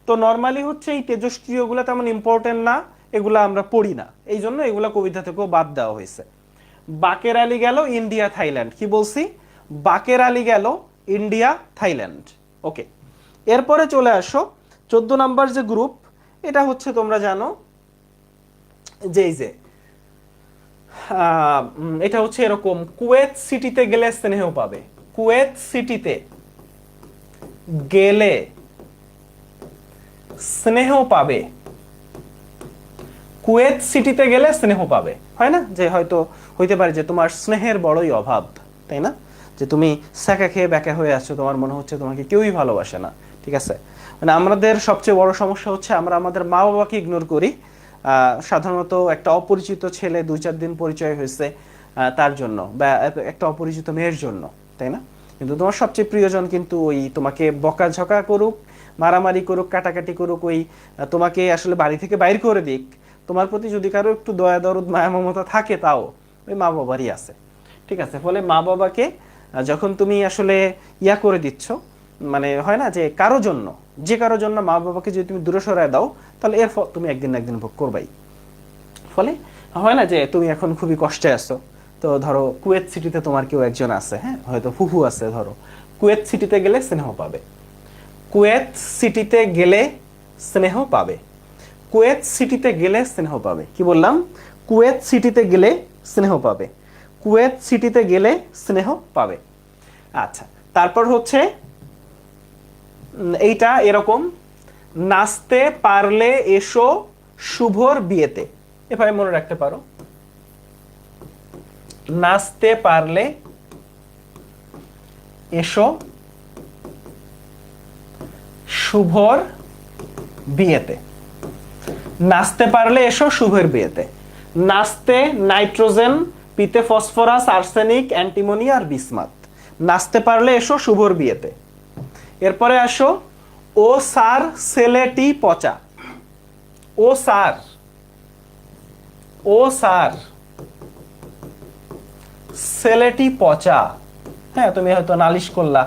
তো নর্মালি হচ্ছে এই তেজস্ক্রিয়গুলো তেমন ইম্পর্টেন্ট না, এগুলো আমরা পড়ি না, এই জন্য এগুলো কবিতা থেকেও বাদ দেওয়া হয়েছে। বাকের আলী গেল ইন্ডিয়া থাইল্যান্ড, কি বলছি? বাকের আলী গেল ইন্ডিয়া থাইল্যান্ড। ওকে, এরপরে চলে আসো 14 নাম্বার যে গ্রুপ, এটা হচ্ছে তোমরা জানো যে এই যে এটা হচ্ছে এরকম, কুয়েত সিটিতে গেলে স্নেহ পাবে, কুয়েত সিটিতে গেলে স্নেহ পাবে, কুয়েত সিটিতে গেলে স্নেহ পাবে। হয় না যে হয়তো হইতে পারে যে তোমার স্নেহের বড়ই অভাব, তাই না? যে তুমি স্যাকা খেয়ে ব্যাকা হয়ে আছো, তোমার মনে হচ্ছে তোমাকে কেউই ভালোবাসে না, ঠিক আছে। মানে আমাদের সবচেয়ে বড় সমস্যা হচ্ছে আমরা আমাদের মা বাবাকে ইগনোর করি। সাধারণত একটা অপরিচিত ছেলে 2-4 দিন পরিচয় হয়েছে তার জন্য, বা একটা অপরিচিত মেয়ের জন্য, তাই না? কিন্তু তোমার সবচেয়ে প্রিয়জন কিন্তু ওই তোমাকে বকাঝকা করুক, মারামারি করুক, কাটাকাটি করুক, ওই তোমাকে আসলে বাড়ি থেকে বাইর করে দিক, তোমার প্রতি যদি কারো একটু দয়া দরদ মায়া মমতা থাকে, তাও ওই মা বাবারই আছে, ঠিক আছে। ফলে মা বাবাকে যখন তুমি আসলে ইয়া করে দিচ্ছ, মানে হয় না যে কারো জন্য, যে কারো জন্য মা বাবাকে যদি তুমি দূরে সরায় দাও, তাহলে এর ফল তুমি একদিন না একদিন ভোগ করবাই। ফলে হয় না যে তুমি এখন খুবই কষ্টে আছো, তো ধরো কুয়েত সিটিতে তোমার কেউ একজন আছে, হ্যাঁ, হয়তো ফুফু আছে, ধরো কুয়েত সিটিতে গেলে স্নেহ পাবে, কুয়েত সিটিতে গেলে স্নেহ পাবে, কুয়েত সিটিতে গেলে স্নেহ পাবে। কি বললাম? কুয়েত সিটিতে গেলে স্নেহ পাবে, কুয়েত সিটিতে গেলে স্নেহ পাবে। আচ্ছা, তারপর হচ্ছে এইটা এরকম, নাচতে পারলে এসো শুভর বিয়েতে, এভাবে মনে রাখতে পারো, নাচতে পারলে এসো শুভর বিয়েতে, নাচতে পারলে এসো শুভের বিয়েতে। নাচতে নাইট্রোজেন, পিতে ফসফরাস, আর্সেনিক, অ্যান্টিমনি আর বিসমাথ। নাচতে পারলে এসো শুভর বিয়েতে। এরপরে আসো, ও স্যার ছেলেটি পচা, ও স্যার, ও স্যার ছেলেটি পচা। হ্যাঁ, তুমি হয়তো নালিশ করলা,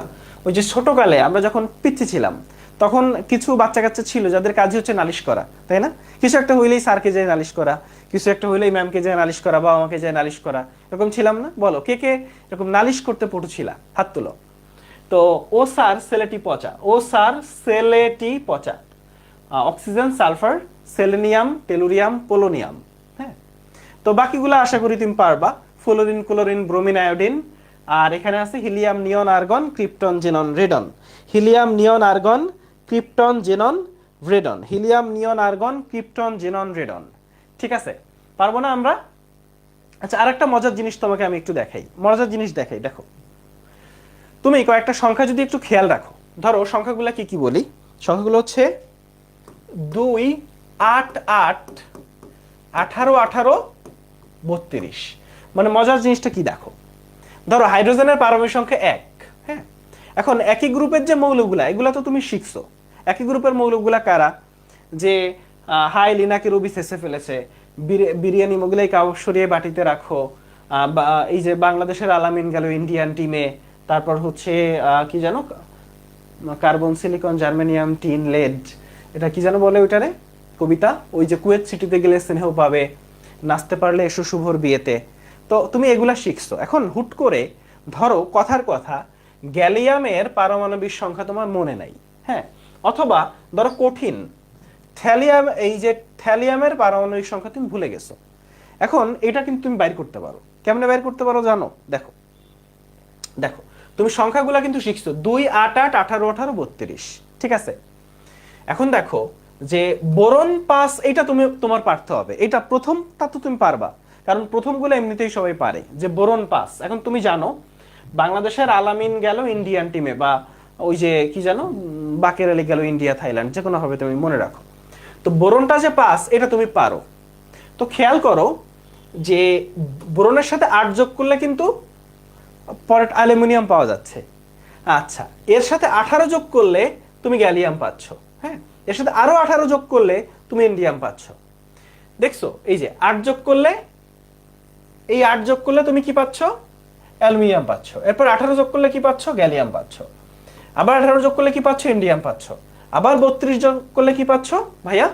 ওই যে ছোটকালে আমরা যখন পিচ্ছি ছিলাম তখন কিছু বাচ্চা কাচ্চা ছিল যাদের কাজই হচ্ছে নালিশ করা, তাই না? কিছু একটা হইলেই স্যারকে যেয়ে নালিশ করা, কিছু একটা হইলেই ম্যামকে যেয়ে নালিশ করা, বাবা মাকে যেয়ে নালিশ করা, এরকম ছিলাম না? বলো কে কে এরকম নালিশ করতে পটু ছিলা, হাত তুলো। তো ও স্যার ছেলেটি পচা, ও স্যার ছেলেটি পচা। Oxygen, sulphur, selenium, tellurium, polonium. হ্যাঁ, তো বাকিগুলো আশা করি তুমি পারবা, ফ্লোরিন, ক্লোরিন, ব্রোমিন, আয়োডিন। আর এখানে আছে helium, neon, argon, krypton, xenon, radon. Helium, neon, argon, krypton, xenon, radon. Helium, neon, argon, krypton, xenon, radon. ঠিক আছে, পারবো না আমরা? আচ্ছা, আরেকটা মজার জিনিস তোমাকে আমি একটু দেখাই, মজার জিনিস দেখাই। দেখো, তুমি কয়েকটা সংখ্যা যদি একটু খেয়াল রাখো, ধরো সংখ্যাগুলো কি কি বলি, সংখ্যাগুলো হচ্ছে 2, 8, 8, 18, 18, 32। মানে মজার জিনিসটা কি দেখো, ধরো হাইড্রোজেনের পারমাণবিক সংখ্যা 1। হ্যাঁ, এখন একই গ্রুপের যে মৌলগুলা, এগুলা তো তুমি শিখছো। একই গ্রুপের মৌলগুলা কারা? যে হাই লিনাকে রবি শেষে ফেলেছে, বিরিয়ানি মোগলাই কাগজ সরিয়ে বাটিতে রাখো, এই যে বাংলাদেশের আলামিন গেল ইন্ডিয়ান টিমে, তারপর হচ্ছে কি জানো, carbon, silicon, germanium, tin, lead, এটা কি জানো বলে ওইটারে কবিতা, ওই যে কুয়েত সিটিতে গেলে স্নেহ পাবে, নাচতে পারলে এসো শুভর বিয়েতে। তো তুমি এগুলা শিখছো। এখন হুট করে ধরো কথার কথা গ্যালিয়ামের পারমাণবিক সংখ্যা তোমার মনে নাই, হ্যাঁ, অথবা ধরো কঠিন থ্যালিয়াম, এই যে থ্যালিয়ামের পারমাণবিক সংখ্যা তুমি ভুলে গেছো। এখন এটা কিন্তু তুমি বাইর করতে পারো। কেমনে বাইর করতে পারো জানো? দেখো, দেখো তুমি সংখ্যাগুলো কিন্তু শিখছো, 2, 8, 8, 18, 18, 32। ঠিক আছে, এখন দেখো যে বোরন 5, এটা তুমি তোমার পারতে হবে। এটা প্রথমটা তো তুমি পারবা, কারণ প্রথমগুলো এমনিতেই সবাই পারে, যে বোরন 5। এখন তুমি জানো বাংলাদেশের আলামিন গেল ইন্ডিয়ান টিমে, বা ওই যে কি জানো বাকের আলী গেল ইন্ডিয়া, থাইল্যান্ড, যে কোনো হবে তুমি মনে রাখো। তো বোরনটা যে 5, এটা তুমি পারো। তো খেয়াল করো যে বোরনের সাথে 8 যোগ করলে কিন্তু পরে অ্যালুমিনিয়াম পাওয়া যাচ্ছে। আচ্ছা, এর সাথে 18 যোগ করলে তুমি গ্যালিয়াম পাচ্ছ। হ্যাঁ, এর সাথে আরো 18 যোগ করলে তুমি ইন্ডিয়াম পাচ্ছ। দেখছো, এই যে 8 যোগ করলে, এই 8 যোগ করলে তুমি কি পাচ্ছ? অ্যালুমিনিয়াম পাচ্ছ। এরপর 18 যোগ করলে কি পাচ্ছ? গ্যালিয়াম পাচ্ছ। আবার 18 যোগ করলে কি পাচ্ছ? ইন্ডিয়াম পাচ্ছ। আবার 32 যোগ করলে কি পাচ্ছ ভাইয়া?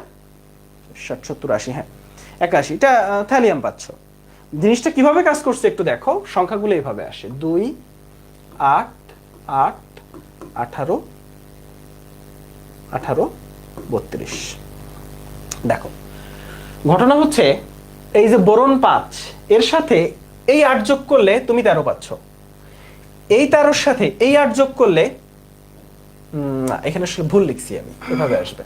60, 70, 80, হ্যাঁ 81, এটা থ্যালিয়াম পাচ্ছ। জিনিসটা কিভাবে কাজ করছে একটু দেখো, সংখ্যাগুলো এইভাবে আসে, 2, 8, 8, 18, 18, 32। দেখো ঘটনা হচ্ছে এই যে বোরন 5, এর সাথে এই 8 যোগ করলে তুমি 13 পাচ্ছ। এই 13 সাথে এই 8 যোগ করলে, এখানে ভুল লিখছি আমি, এভাবে আসবে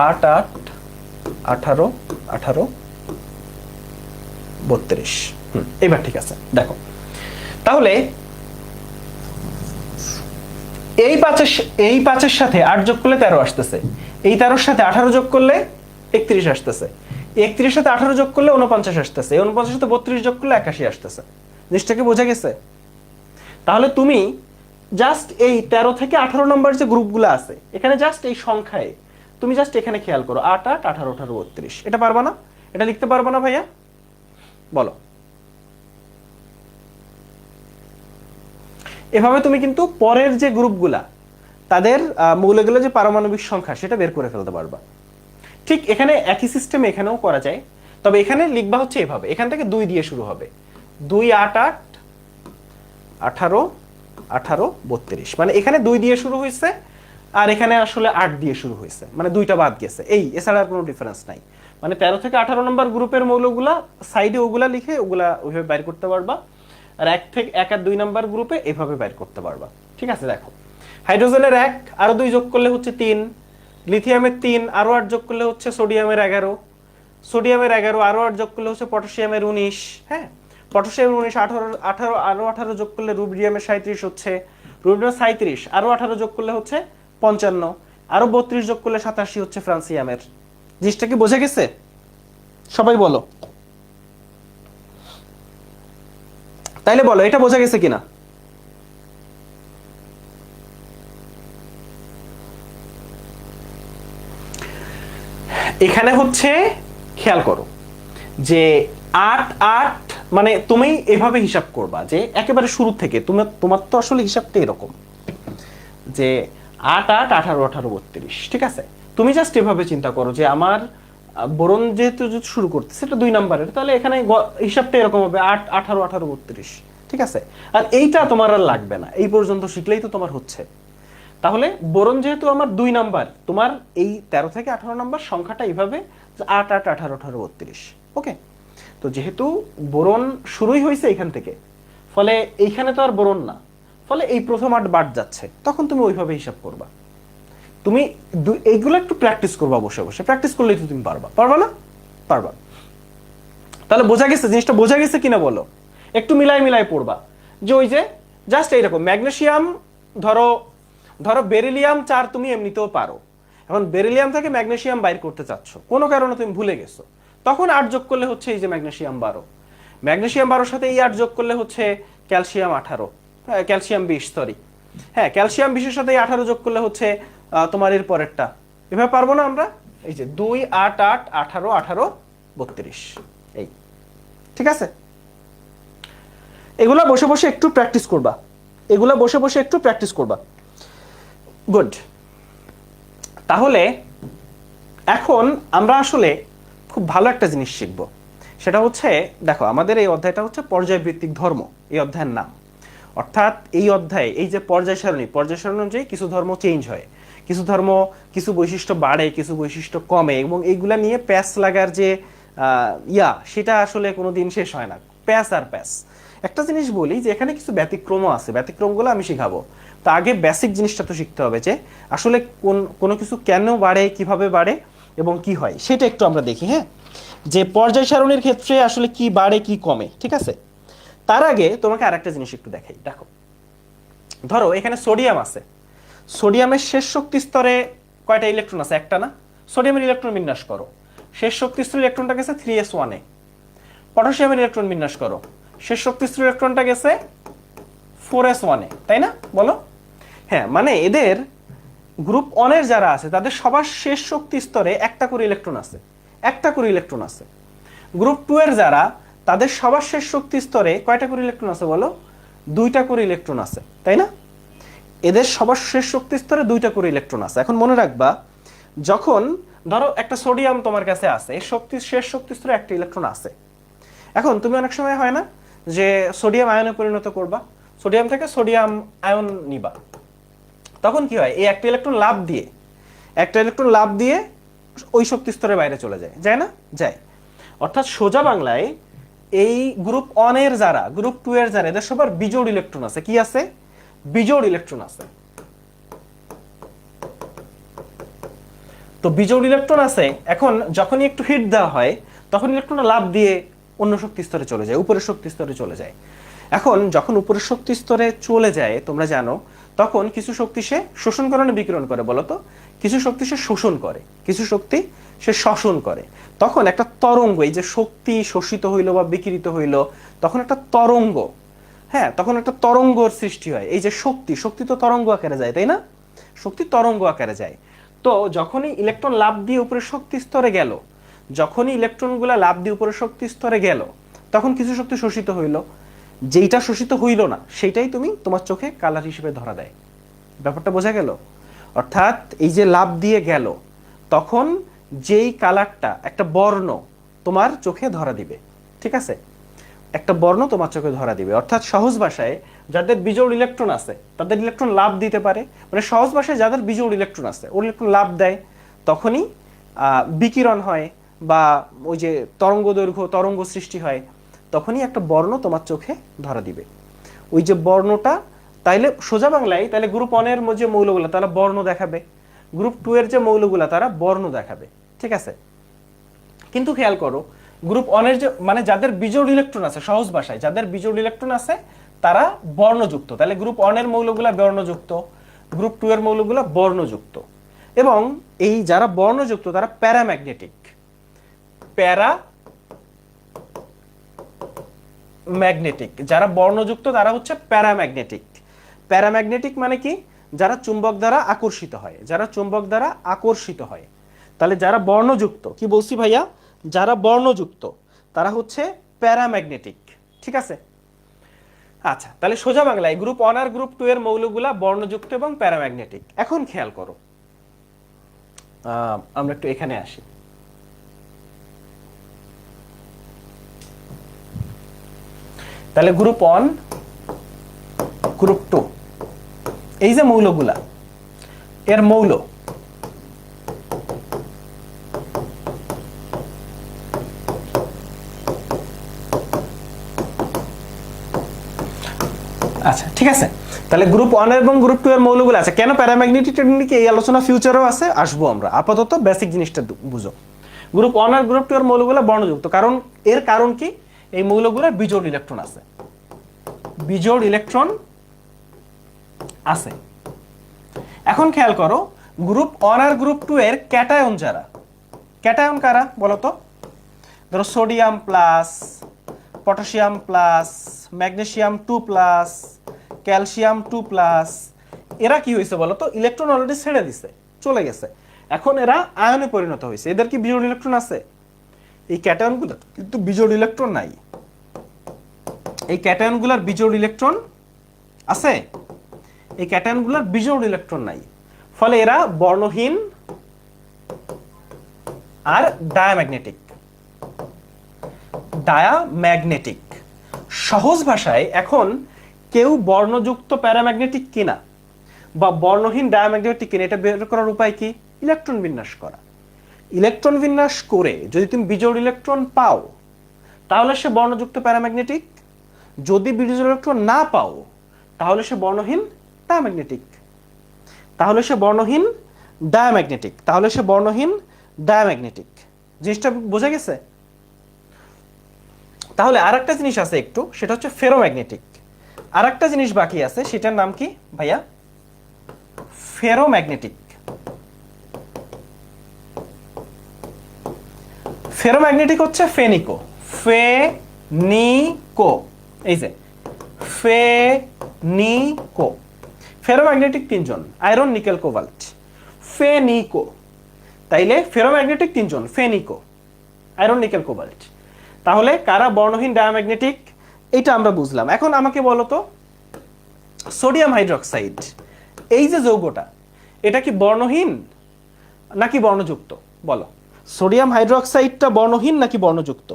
8, 8, 18, 18, 32। এবার ঠিক আছে, দেখো তাহলে এই 5-এর সাথে 8 যোগ করলে 13 আসতেছে, এই 13-এর সাথে 18 যোগ করলে 31 আসতেছে, 31-এর সাথে 18 যোগ করলে 49 আসতেছে, 49-এর সাথে 32 যোগ করলে 81 আসতেছে। জিনিসটাকে বোঝা গেছে? তাহলে তুমি জাস্ট এই 13 থেকে 18 নম্বর যে গ্রুপগুলো আছে, এখানে জাস্ট এই সংখ্যায় তুমি জাস্ট এখানে খেয়াল করো, 8, 8, 18, 18, 32। এটা পারবা না? এটা লিখতে পারবা না ভাইয়া? বলো। এভাবে তুমি কিন্তু পরের যে গ্রুপগুলা, তাদের মৌলগুলো যে পারমাণবিক সংখ্যা, সেটা বের করে ফেলতে পারবা। ঠিক এখানে একই সিস্টেম এখানেও করা যায়, তবে এখানে লিখবা হচ্ছে এভাবে, এখান থেকে 2 দিয়ে শুরু হবে, 2 8 8 18 18 32, মানে এখানে 2 দিয়ে শুরু হয়েছে আর এখানে আসলে 8 দিয়ে শুরু হয়েছে, মানে 2টা বাদ গেছে, এই এছাড়া আর কোনো ডিফারেন্স নাই। মানে 13 থেকে 18 নম্বর গ্রুপের মৌলগুলা সাইডে ওগুলা লিখে ওগুলা ওইভাবে বাইর করতে পারবা, আর 1 থেকে 1 আর 2 নম্বর গ্রুপে এভাবে বাইর করতে পারবা। ঠিক আছে, দেখো হাইড্রোজেনের 1 আরো 2 যোগ করলে হচ্ছে 3, লিথিয়ামের 3 আরো 8 যোগ করলে হচ্ছে সোডিয়ামের 11, সোডিয়ামের 11 আরো 8 যোগ করলে হচ্ছে পটাশিয়ামের 19, হ্যাঁ পটাশিয়ামের 19 18 18 আরো 18 যোগ করলে রুবিডিয়ামের 37 হচ্ছে, রুবিডিয়ামের 37 আরো 18 যোগ করলে হচ্ছে 55, আরো 32 যোগ করলে 87 হচ্ছে ফ্রান্সিয়ামের। জিনিসটা কি বোঝা গেছে? সবাই বলো, তাইলে বলো এটা বোঝা গেছে কিনা? এখানে হচ্ছে খেয়াল করো যে 8 8, মানে তুমি এভাবে হিসাব করবা যে একেবারে শুরু থেকে তোমার তো আসলে হিসাবটা এরকম যে 8 8 18 18 32, ঠিক আছে? তুমি জাস্ট এভাবে চিন্তা করো যে আমার বোরন যেহেতু শুরু করতেছে এটা 2 নাম্বারের, তাহলে এখানে হিসাবটা এরকম হবে 8 18 18 32, ঠিক আছে? আর এইটা তোমার আর লাগবে না, এই পর্যন্ত শিখলেই তো তোমার হচ্ছে। তাহলে বোরন যেহেতু আমার 2 নাম্বার, তোমার এই 13 থেকে 18 নাম্বার সংখ্যাটা এইভাবে 8 8 18 18 32, ওকে? তো যেহেতু বোরন শুরুই হয়েছে এখান থেকে, ফলে এইখানে তো আর বোরন না, ফলে এই প্রথম 8 বাদ যাচ্ছে, তখন তুমি ওইভাবে হিসাব করবা। তুমি এইগুলো একটু প্র্যাকটিস করবা, বসে বসে প্র্যাকটিস করলেই তো তুমি পারবা, পারবা না? পারবা। তাহলে বোঝা গেছে, জিনিসটা বোঝা গেছে কিনা বলো? একটু মিলাই মিলাই পড়বা, যে ওই যে জাস্ট এইরকম ম্যাগনেসিয়াম, ধরো ধরো বেরিলিয়াম 4 তুমি এমনিতেও পারো, এখন বেরিলিয়াম থেকে ম্যাগনেসিয়াম বাইর করতে চাচ্ছ, কোনো কারণে তুমি ভুলে গেছো, তখন 8 যোগ করলে হচ্ছে এই যে ম্যাগনেসিয়াম 12, ম্যাগনেসিয়াম 12 সাথে এই 8 যোগ করলে হচ্ছে ক্যালসিয়াম 18, ক্যালসিয়াম 20, সরি, হ্যাঁ ক্যালসিয়াম 20 এর সাথে 18 যোগ করলে হচ্ছে তোমার এর পরেরটা, এভাবে পারবো না আমরা? এই যে 2 8 8 18 18 32, এই, ঠিক আছে? এগুলা বসে বসে একটু প্র্যাকটিস করবা, এগুলা বসে বসে একটু প্র্যাকটিস করবা। গুড। তাহলে এখন আমরা আসলে খুব ভালো একটা জিনিস শিখব, সেটা হচ্ছে দেখো আমাদের এই অধ্যায়টা হচ্ছে পর্যায়ভিত্তিক ধর্ম, এই অধ্যায়ের নাম। অর্থাৎ এই অধ্যায়ে এই যে পর্যায় সারণী অনুযায়ী কিছু ধর্ম চেঞ্জ হয়, কিছু ধর্ম কিছু বৈশিষ্ট্য বাড়ে, কিছু বৈশিষ্ট্য কমে, এবং এইগুলা নিয়ে প্যাচ লাগার যে সেটা আসলে কোনোদিন শেষ হয় না, প্যাচ আর প্যাচ। একটা জিনিস বলি যে এখানে কিছু ব্যতিক্রমও আছে, ব্যতিক্রমগুলো আমি শিখাবো। তো আগে বেসিক জিনিসটা তো শিখতে হবে যে আসলে কোনো কিছু কেন বাড়ে, কিভাবে বাড়ে এবং কি হয়, সেটা একটু আমরা দেখি। হ্যাঁ, যে পর্যায় সারণীর ক্ষেত্রে আসলে কি বাড়ে কি কমে, ঠিক আছে? তার আগে তোমাকে আরেকটা জিনিস একটু দেখাই। দেখো, ধরো এখানে সোডিয়াম আছে, সোডিয়ামের শেষ শক্তি স্তরে কয়টা ইলেকট্রন আছে? একটা না? সোডিয়ামের ইলেকট্রন বিন্যাস করো, শেষ শক্তি স্তরের ইলেকট্রনটা গেছে 3s1 এ। পটাশিয়ামের ইলেকট্রন বিন্যাস করো, শেষ শক্তি স্তরের ইলেকট্রনটা গেছে 4s1 এ, তাই না? বলো। হ্যাঁ, মানে এদের গ্রুপ 1 এর যারা আছে তাদের সবার শেষ শক্তি স্তরে একটা করে ইলেকট্রন আছে, একটা করে ইলেকট্রন আছে। গ্রুপ 2 এর যারা, তাদের সবার শেষ শক্তি স্তরে কয়টা করে ইলেকট্রন আছে বলো? 2টা করে ইলেকট্রন আছে, তাই না? এদের সবার শেষ শক্তি স্তরে 2টা করে ইলেকট্রন আছে। এখন মনে রাখবা, যখন ধরো একটা সোডিয়াম তোমার কাছে আছে, এর শেষ শক্তি স্তরে একটা ইলেকট্রন আছে। এখন তুমি অনেক সময় হয় না যে সোডিয়াম আয়নে পরিণত করবা, সোডিয়াম থেকে সোডিয়াম আয়ন নিবা, তখন কি হয়? এই একটা ইলেকট্রন লাভ দিয়ে ওই শক্তি স্তরের বাইরে চলে যায়, যায় না? যায়। অর্থাৎ সোজা বাংলায় এই গ্রুপ 1 এর যারা, গ্রুপ 2 এর যারা, এদের সবার বিজোড় ইলেকট্রন আছে। কি আছে? বিজোড় ইলেকট্রন আছে। তো বিজোড় ইলেকট্রন আছে, এখন যখনই একটু হিট দেওয়া হয় তখন ইলেকট্রনটা লাভ দিয়ে অন্য শক্তি স্তরে চলে যায়, উপরের শক্তি স্তরে চলে যায়। এখন যখন উপরের শক্তি স্তরে চলে যায়, তোমরা জানো, তখন কিছু শক্তি সে শোষণ করে না বিকিরণ করে বলতো? কিছু শক্তি সে শোষণ করে, কিছু শক্তি সে শোষণ করে। তখন একটা তরঙ্গ, এই যে শক্তি শোষিত হইলো বা বিকিরিত হইলো, তখন একটা তরঙ্গ, হ্যাঁ, তখন একটা তরঙ্গর সৃষ্টি হয়। এই যে শক্তি তো তরঙ্গ আকারে যায়, তাই না? শক্তি তরঙ্গ আকারে যায়। তো যখনই ইলেকট্রন লাভ দিয়ে উপরের শক্তি স্তরে গেল, যখনই ইলেকট্রনগুলা লাভ দিয়ে উপরের শক্তি স্তরে গেল, তখন কিছু শক্তি শোষিত হইল, যেইটা শোষিত হইল না সেইটাই তুমি তোমার চোখে কালার হিসেবে ধরা দেয়। ব্যাপারটা বোঝা গেল? অর্থাৎ এই যে লাভ দিয়ে গেল, তখন যেই কালারটা একটা বর্ণ তোমার চোখে ধরা দিবে, ঠিক আছে, একটা বর্ণ তোমার চোখে ধরা দিবে। অর্থাৎ সহজ ভাষায় যাদের বিজোড় ইলেকট্রন আছে তাদের ইলেকট্রন লাভ দিতে পারে, মানে সহজ ভাষায় যাদের বিজোড় ইলেকট্রন আছে ওর ইলেকট্রন লাভ দেয়, তখনই বিকিরণ হয় বা ওই যে তরঙ্গ দৈর্ঘ্য তরঙ্গ সৃষ্টি হয়, তখনই একটা বর্ণ তোমার চোখে ধরা দিবে। ওই যে বর্ণটা, তাইলে সোজা বাংলায় তাহলে গ্রুপ 1 এর যে মৌলগুলো তারা বর্ণ দেখাবে, গ্রুপ 2 এর যে মৌলগুলো তারা বর্ণ দেখাবে, ঠিক আছে। কিন্তু খেয়াল করো গ্রুপ 1 এর যে মানে যাদের বিজোড় ইলেকট্রন আছে, সহজ ভাষায় যাদের বিজোড় ইলেকট্রন আছে তারা বর্ণযুক্ত, তাহলে গ্রুপ 1 এর মৌলগুলো বর্ণযুক্ত, গ্রুপ 2 এর মৌলগুলো বর্ণযুক্ত। এবং এই যারা বর্ণযুক্ত তারা প্যারাম্যাগনেটিক, প্যারাম্যাগনেটিক, যারা বর্ণযুক্ত তারা হচ্ছে প্যারাম্যাগনেটিক। প্যারাম্যাগনেটিক মানে কি? যারা চুম্বক দ্বারা আকর্ষিত হয়, যারা চুম্বক দ্বারা আকর্ষিত হয়। তাহলে যারা বর্ণযুক্ত, কি বলছি ভাইয়া, যারা বর্ণযুক্ত তারা হচ্ছে প্যারাম্যাগনেটিক, ঠিক আছে। আচ্ছা, তাহলে সোজা বাংলায় গ্রুপ 1 আর গ্রুপ 2 এর মৌলগুলা বর্ণযুক্ত এবং প্যারাম্যাগনেটিক। এখন খেয়াল করো, আমরা একটু এখানে আসি। তাহলে গ্রুপ 1 গ্রুপ 2 এই যে মৌলগুলা এর মৌল আচ্ছা, ঠিক আছে। তাহলে গ্রুপ 1 এবং গ্রুপ 2 এর মৌলগুলো আছে। কেন প্যারাম্যাগনেটিক এই আলোচনা ফিউচারেও আছে, আসবো আমরা, আপাতত বেসিক জিনিসটা বুঝো। গ্রুপ 1 আর গ্রুপ 2 এর মৌলগুলো বর্ণযুক্ত, কারণ এর কারণ কি, এই মৌলগুলোর বিজোড় ইলেকট্রন আছে, বিজোড় ইলেকট্রন আছে। এখন খেয়াল করো গ্রুপ 1 আর গ্রুপ 2 এর ক্যাটায়ন যারা, ক্যাটায়ন কারা বলো তো? ধরো sodium plus, potassium plus, magnesium 2 plus, calcium 2 plus, এরা কি হয়েছে বলো তো? ইলেকট্রন অলরেডি ছেড়ে দিছে, চলে গেছে, এখন এরা আয়নে পরিণত হয়েছে। এদের কি বিজোড় ইলেকট্রন আছে? এই ক্যাটায়নগুলো কিন্তু বিজোড় ইলেকট্রন নাই, এই ক্যাটায়নগুলোর বিজোড় ইলেকট্রন আছে, এই ক্যাটায়নগুলোর বিজোড় ইলেকট্রন নাই, ফলে এরা বর্ণহীন আর ডায়াম্যাগনেটিক। ডায়াম্যাগনেটিক সহজ ভাষায়, এখন কেউ বর্ণযুক্ত প্যারাম্যাগনেটিক কিনা বা বর্ণহীন ডায়াম্যাগনেটিক কিনা এটা বের করার উপায় কি? ইলেকট্রন বিন্যাস করা। ইলেকট্রন বিন্যাস করে যদি তুমি বিজোড় ইলেকট্রন পাও তাহলে সে বর্ণযুক্ত প্যারাম্যাগনেটিক, যদি বিজোড় ইলেকট্রন না পাও তাহলে সে বর্ণহীন ডায়াম্যাগনেটিক, তাহলে সে বর্ণহীন ডায়াম্যাগনেটিক, তাহলে সে বর্ণহীন ডায়াম্যাগনেটিক। জিনিসটা বোঝা গেছে? তাহলে আরেকটা জিনিস আছে একটু, সেটা হচ্ছে ফেরোম্যাগনেটিক। আরেকটা জিনিস বাকি আছে, সেটার নাম কি ভাইয়া? ফেরোম্যাগনেটিক। ফেরোম্যাগনেটিক হচ্ছে ফেনিকো, ফেনিকো, এই যে ফেনিকো। ফেরোম্যাগনেটিক তিনজন, আয়রন নিকেল কোবাল্ট, ফেনিকো। তাইলে ফেরোম্যাগনেটিক তিনজন, ফেনিকো, আয়রন নিকেল কোবাল্ট। তাহলে কারা বর্ণহীন ডায়াম্যাগনেটিক এটা আমরা বুঝলাম। এখন আমাকে বলো তো সোডিয়াম হাইড্রোক্সাইড এই যে যৌগটা, এটা কি বর্ণহীন নাকি বর্ণযুক্ত বলো? সোডিয়াম হাইড্রোক্সাইডটা বর্ণহীন নাকি বর্ণযুক্ত?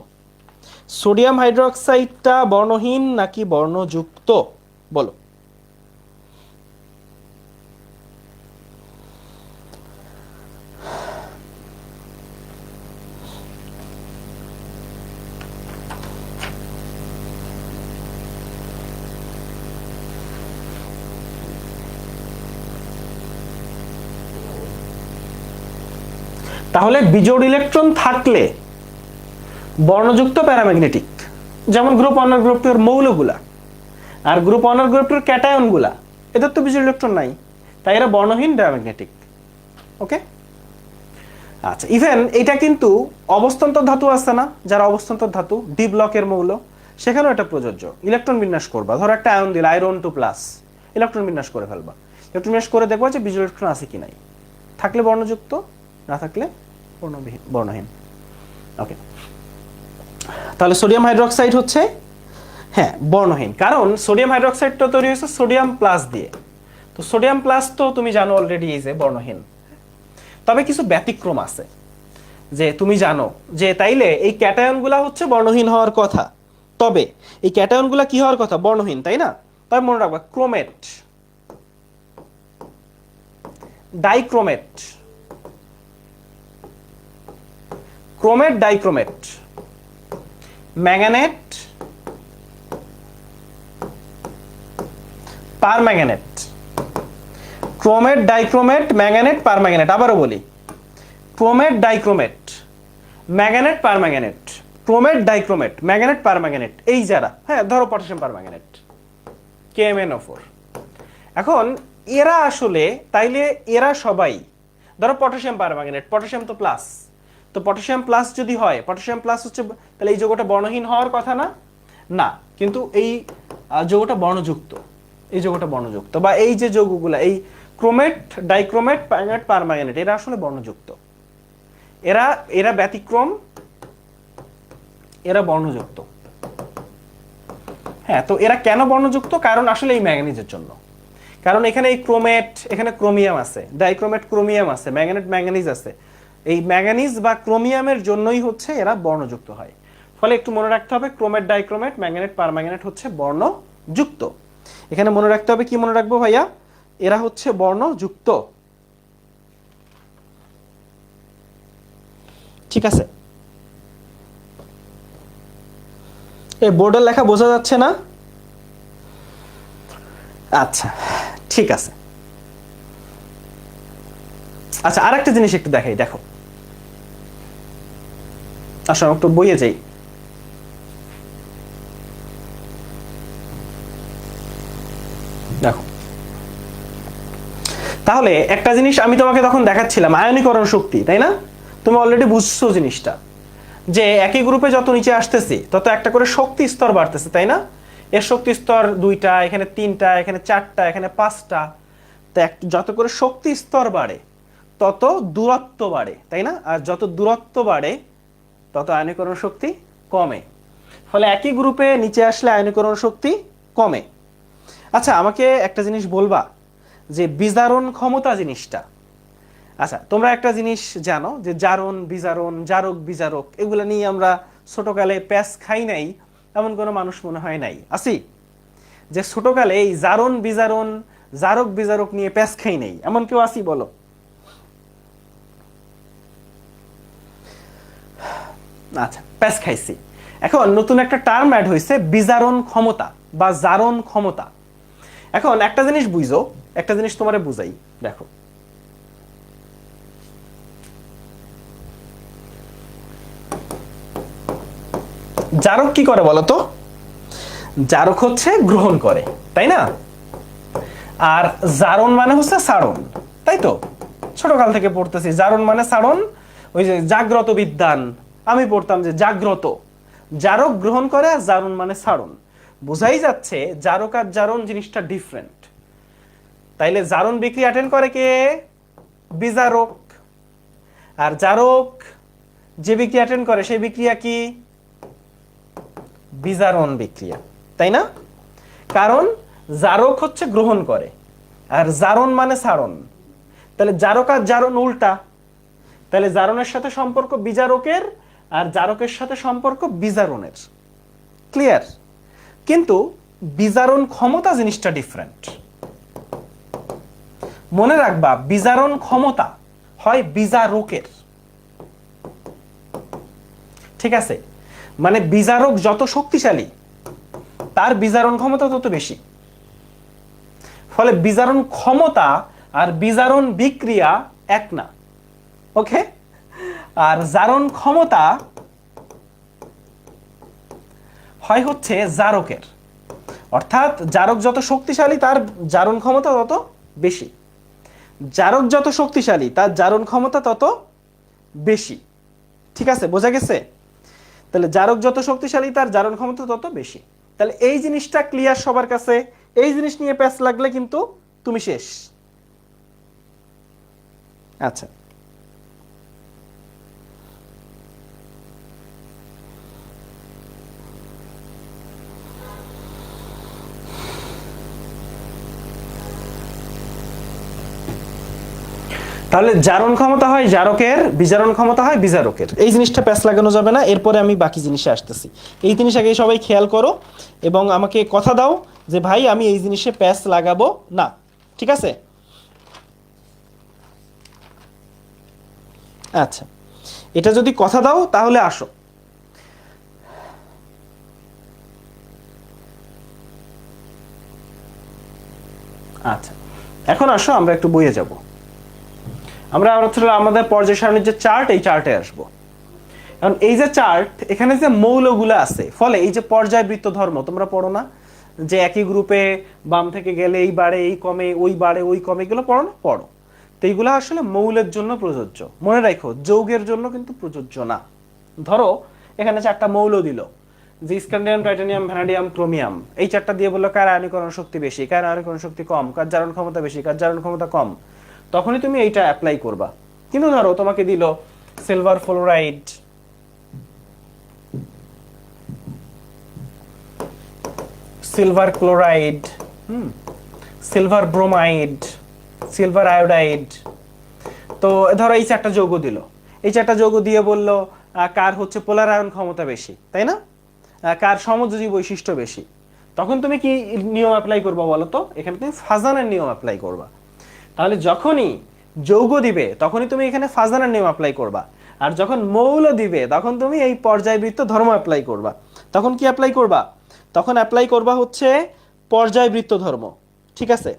সোডিয়াম হাইড্রোক্সাইডটা বর্ণহীন নাকি বর্ণযুক্ত বলো? তাহলে বিজোড় ইলেকট্রন থাকলে বর্ণযুক্ত প্যারাম্যাগনেটিক, যেমন গ্রুপ 1 আর গ্রুপ 2 এর মৌলগুলা, আর গ্রুপ 1 আর গ্রুপ 2 এর ক্যাটায়নগুলা, এদের তো বিজোড় ইলেকট্রন নাই, তাই এরা বর্ণহীন ডায়াম্যাগনেটিক। ওকে, আচ্ছা। ইভেন এটা কিন্তু অবস্থান্তর ধাতু আছে না, যারা অবস্থান্তর ধাতু ডি ব্লকের মৌল, সেখানেও এটা প্রযোজ্য। ইলেকট্রন বিন্যাস করবা, ধরো একটা আয়ন দিলা আয়রন 2 প্লাস, ইলেকট্রন বিন্যাস করে ফেলবা, ইলেকট্রন বিন্যাস করে দেখবা যে বিজোড় ইলেকট্রন আছে কি নাই, থাকলে বর্ণযুক্ত, না থাকলে বর্ণহীন। ওকে, তাহলে সোডিয়াম হাইড্রোক্সাইড হচ্ছে হ্যাঁ বর্ণহীন, কারণ সোডিয়াম হাইড্রোক্সাইডটা তৈরি হয়েছে সোডিয়াম প্লাস দিয়ে, তো সোডিয়াম প্লাস তো তুমি জানো অলরেডি এই যে বর্ণহীন। তবে কিছু ব্যতিক্রম আছে, যে তুমি জানো যে তাইলে এই ক্যাটায়নগুলা হচ্ছে বর্ণহীন হওয়ার কথা, তবে এই ক্যাটায়নগুলা কি হওয়ার কথা? বর্ণহীন, তাই না? তবে মনে রাখবা chromate, dichromate, chromate dichromate, manganate permanganate, chromate dichromate manganate permanganate. আবারও বলি, chromate dichromate manganate permanganate, chromate dichromate manganate permanganate, এই যারা, হ্যাঁ ধরো পটাশিয়াম পারম্যাঙ্গানেট KMnO4। এখন এরা আসলে তাইলে এরা সবাই ধরো পটাশিয়াম পারম্যাঙ্গানেট, পটাশিয়াম তো প্লাস, তো পটাশিয়াম প্লাস যদি হয়, পটাশিয়াম প্লাস হচ্ছে, তাহলে এই যৌগটা বর্ণহীন হওয়ার কথা না? না, কিন্তু এই যৌগটা বর্ণযুক্ত, এই যৌগটা বর্ণযুক্ত, বা এই যে যৌগগুলা এই ক্রোমেট ডাইক্রোমেট ম্যাঙ্গানেট পারম্যাঙ্গানেট এরা আসলে বর্ণযুক্ত, এরা এরা ব্যতিক্রম, এরা বর্ণযুক্ত। হ্যাঁ, তো এরা কেন বর্ণযুক্ত? কারণ আসলে এই ম্যাঙ্গানিজের জন্য, কারণ এখানে এই ক্রোমেট, এখানে ক্রোমিয়াম আছে, ডাইক্রোমেট ক্রোমিয়াম আছে, ম্যাঙ্গানেট ম্যাঙ্গানিজ আছে, এই ম্যাঙ্গানিজ বা ক্রোমিয়ামের জন্যই হচ্ছে এরা বর্ণযুক্ত হয়। ফলে একটু মনে রাখতে হবে ক্রোমেট ডাইক্রোমেট ম্যাঙ্গানেট পারম্যাঙ্গানেট হচ্ছে বর্ণযুক্ত। এখানে মনে রাখতে হবে, কি মনে রাখবো ভাইয়া? এরা হচ্ছে বর্ণযুক্ত, ঠিক আছে? এই বোর্ডের লেখা বোঝা যাচ্ছে না? আচ্ছা ঠিক আছে। আচ্ছা আরেকটা জিনিস একটু দেখাই, দেখো আসলে একটু বইয়ে যাই। দেখো তাহলে একটা জিনিস আমি তোমাকে তখন দেখাচ্ছিলাম, আয়নীকরণ শক্তি, তাই না? তুমি অলরেডি বুঝছো জিনিসটা, যে একই গ্রুপে যত নিচে আসতেছি তত একটা করে শক্তি স্তর বাড়তেছে, তাই না? এর শক্তি স্তর 2টা, এখানে 3টা, এখানে 4টা, এখানে 5টা। তো যত করে শক্তি স্তর বাড়ে তত দূরত্ব বাড়ে, তাই না? আর যত দূরত্ব বাড়ে তত আয়নীকরণ শক্তি কমে। ফলে একই গ্রুপে নিচে আসলে আয়নীকরণ শক্তি কমে। আচ্ছা আমাকে একটা জিনিস বলবা, যে বিজারণ ক্ষমতা জিনিসটা, আচ্ছা তোমরা একটা জিনিস জানো যে জারণ বিজারণ, জারক বিজারক, এগুলো নিয়ে আমরা ছোটকালে প্যাস খাই নাই এমন কোনো মানুষ মনে হয় নাই, আসি? যে ছোটকালে এই জারণ বিজারণ, জারক বিজারক নিয়ে প্যাস খাই নাই এমন কেউ আসি? বলো। আচ্ছা প্যাস খাইছি। এখন নতুন একটা টার্ম অ্যাড হয়েছে, বিজারণ ক্ষমতা বা জারণ ক্ষমতা। এখন একটা জিনিস বুঝো, একটা জিনিস তোমারে বুঝাই, দেখো জারক কি করে বলো তো? জারক হচ্ছে গ্রহণ করে, তাই না? আর জারণ মানে হচ্ছে সারণ, তাই তো? ছোটকাল থেকে পড়তেছি জারণ মানে সারণ। ওই যে জাগ্রত বিদ্যান, আমি পড়তাম যে জাগ্রত, জারক গ্রহণ করে, আর জারণ মানে সারণ। বোঝাই যাচ্ছে জারক আর জারণ জিনিসটা ডিফারেন্ট। তাইলে জারণ বিক্রিয়া অ্যাটেন্ড করে কে? বিজারক। আর জারক যে বিক্রিয়া অ্যাটেন্ড করে সেই বিক্রিয়া কি? বিজারণ বিক্রিয়া, তাই না? কারণ জারক হচ্ছে গ্রহণ করে, আর জারণ মানে সারণ। তাহলে জারক আর জারণ উল্টা, তাহলে জারণের সাথে সম্পর্ক বিজারকের, আর জারকের সাথে সম্পর্ক বিজারণের। ক্লিয়ার? কিন্তু বিজারণ ক্ষমতা জিনিসটা ডিফারেন্ট। মনে রাখবা বিজারণ ক্ষমতা হয় বিজারকের, ঠিক আছে? মানে বিজারক যত শক্তিশালী তার বিজারণ ক্ষমতা তত বেশি। ফলে বিজারণ ক্ষমতা আর বিজারণ বিক্রিয়া এক না, ওকে? আর জারণ ক্ষমতা হয় হচ্ছে জারকের, অর্থাৎ জারক যত শক্তিশালী তার জারণ ক্ষমতা তত বেশি, জারক যত শক্তিশালী তার জারণ ক্ষমতা তত বেশি। ঠিক আছে, বোঝা গেছে? তাহলে জারক যত শক্তিশালী তার জারণ ক্ষমতা তত বেশি। তাহলে এই জিনিসটা ক্লিয়ার সবার কাছে? এই জিনিস নিয়ে প্যাচ লাগলে কিন্তু তুমি শেষ। আচ্ছা তাহলে জারণ ক্ষমতা হয় জারকের, বিজারণ ক্ষমতা হয় বিজারকের। এই জিনিসটা প্যাচ লাগানো যাবে না, এরপরে আমি বাকি জিনিসে আসতেছি। এই জিনিস আগে সবাই খেয়াল করো এবং আমাকে কথা দাও যে ভাই আমি এই জিনিসে প্যাচ লাগাবো না, ঠিক আছে? আচ্ছা, এটা যদি কথা দাও তাহলে আসো। আচ্ছা, এখন আসো আমরা একটু বইয়ে যাব। আমরা আমাদের পর্যায় সারণীর যে চার্ট, এই চার্টে আসবো। এখন এই যে চার্ট, এখানে যে মৌলগুলো আছে, ফলে এই যে পর্যায়বৃত্ত ধর্ম তোমরা পড়ো না, যে একই গ্রুপে বাম থেকে গেলে এই বাড়ে এই কমে, ওই বাড়ে ওই কমে, এগুলো পড়ো না? পড়ো। তো এইগুলো আসলে মৌলের জন্য প্রযোজ্য, মনে রাখো, যৌগের জন্য কিন্তু প্রযোজ্য না। ধরো এখানে চারটা মৌল দিল, যে স্ক্যান্ডিয়াম, টাইটানিয়াম, ভ্যানাডিয়াম, ক্রোমিয়াম, এই চারটা দিয়ে বললো কার আয়নীকরণ শক্তি বেশি, কার আয়নীকরণ শক্তি কম, কার জারণ ক্ষমতা বেশি, কার জারণ ক্ষমতা কম, তখনই তুমি এইটা অ্যাপ্লাই করবা। কিন্তু ধরো তোমাকে দিল silver fluoride, silver chloride, silver bromide, silver iodide, তো ধরো এই চারটা যৌগ দিল, এই চারটা যৌগ দিয়ে বলল কার হচ্ছে পোলারায়ন ক্ষমতা বেশি, তাই না? কার সমযোজী বৈশিষ্ট্য বেশি, তখন তুমি কি নিয়ম অ্যাপ্লাই করবা বলো তো? এখানে তুমি ফাজানের নিয়ম অ্যাপ্লাই করবা। তাহলে যখনই যৌগ দিবে তখনই তুমি এখানে ফাজানের নিয়ম অ্যাপ্লাই করবা, আর যখন মৌল দিবে তখন তুমি এই পর্যায়বৃত্ত ধর্ম অ্যাপ্লাই করবা। তখন কি অ্যাপ্লাই করবা? তখন অ্যাপ্লাই করবা হচ্ছে পর্যায়বৃত্ত ধর্ম, ঠিক আছে?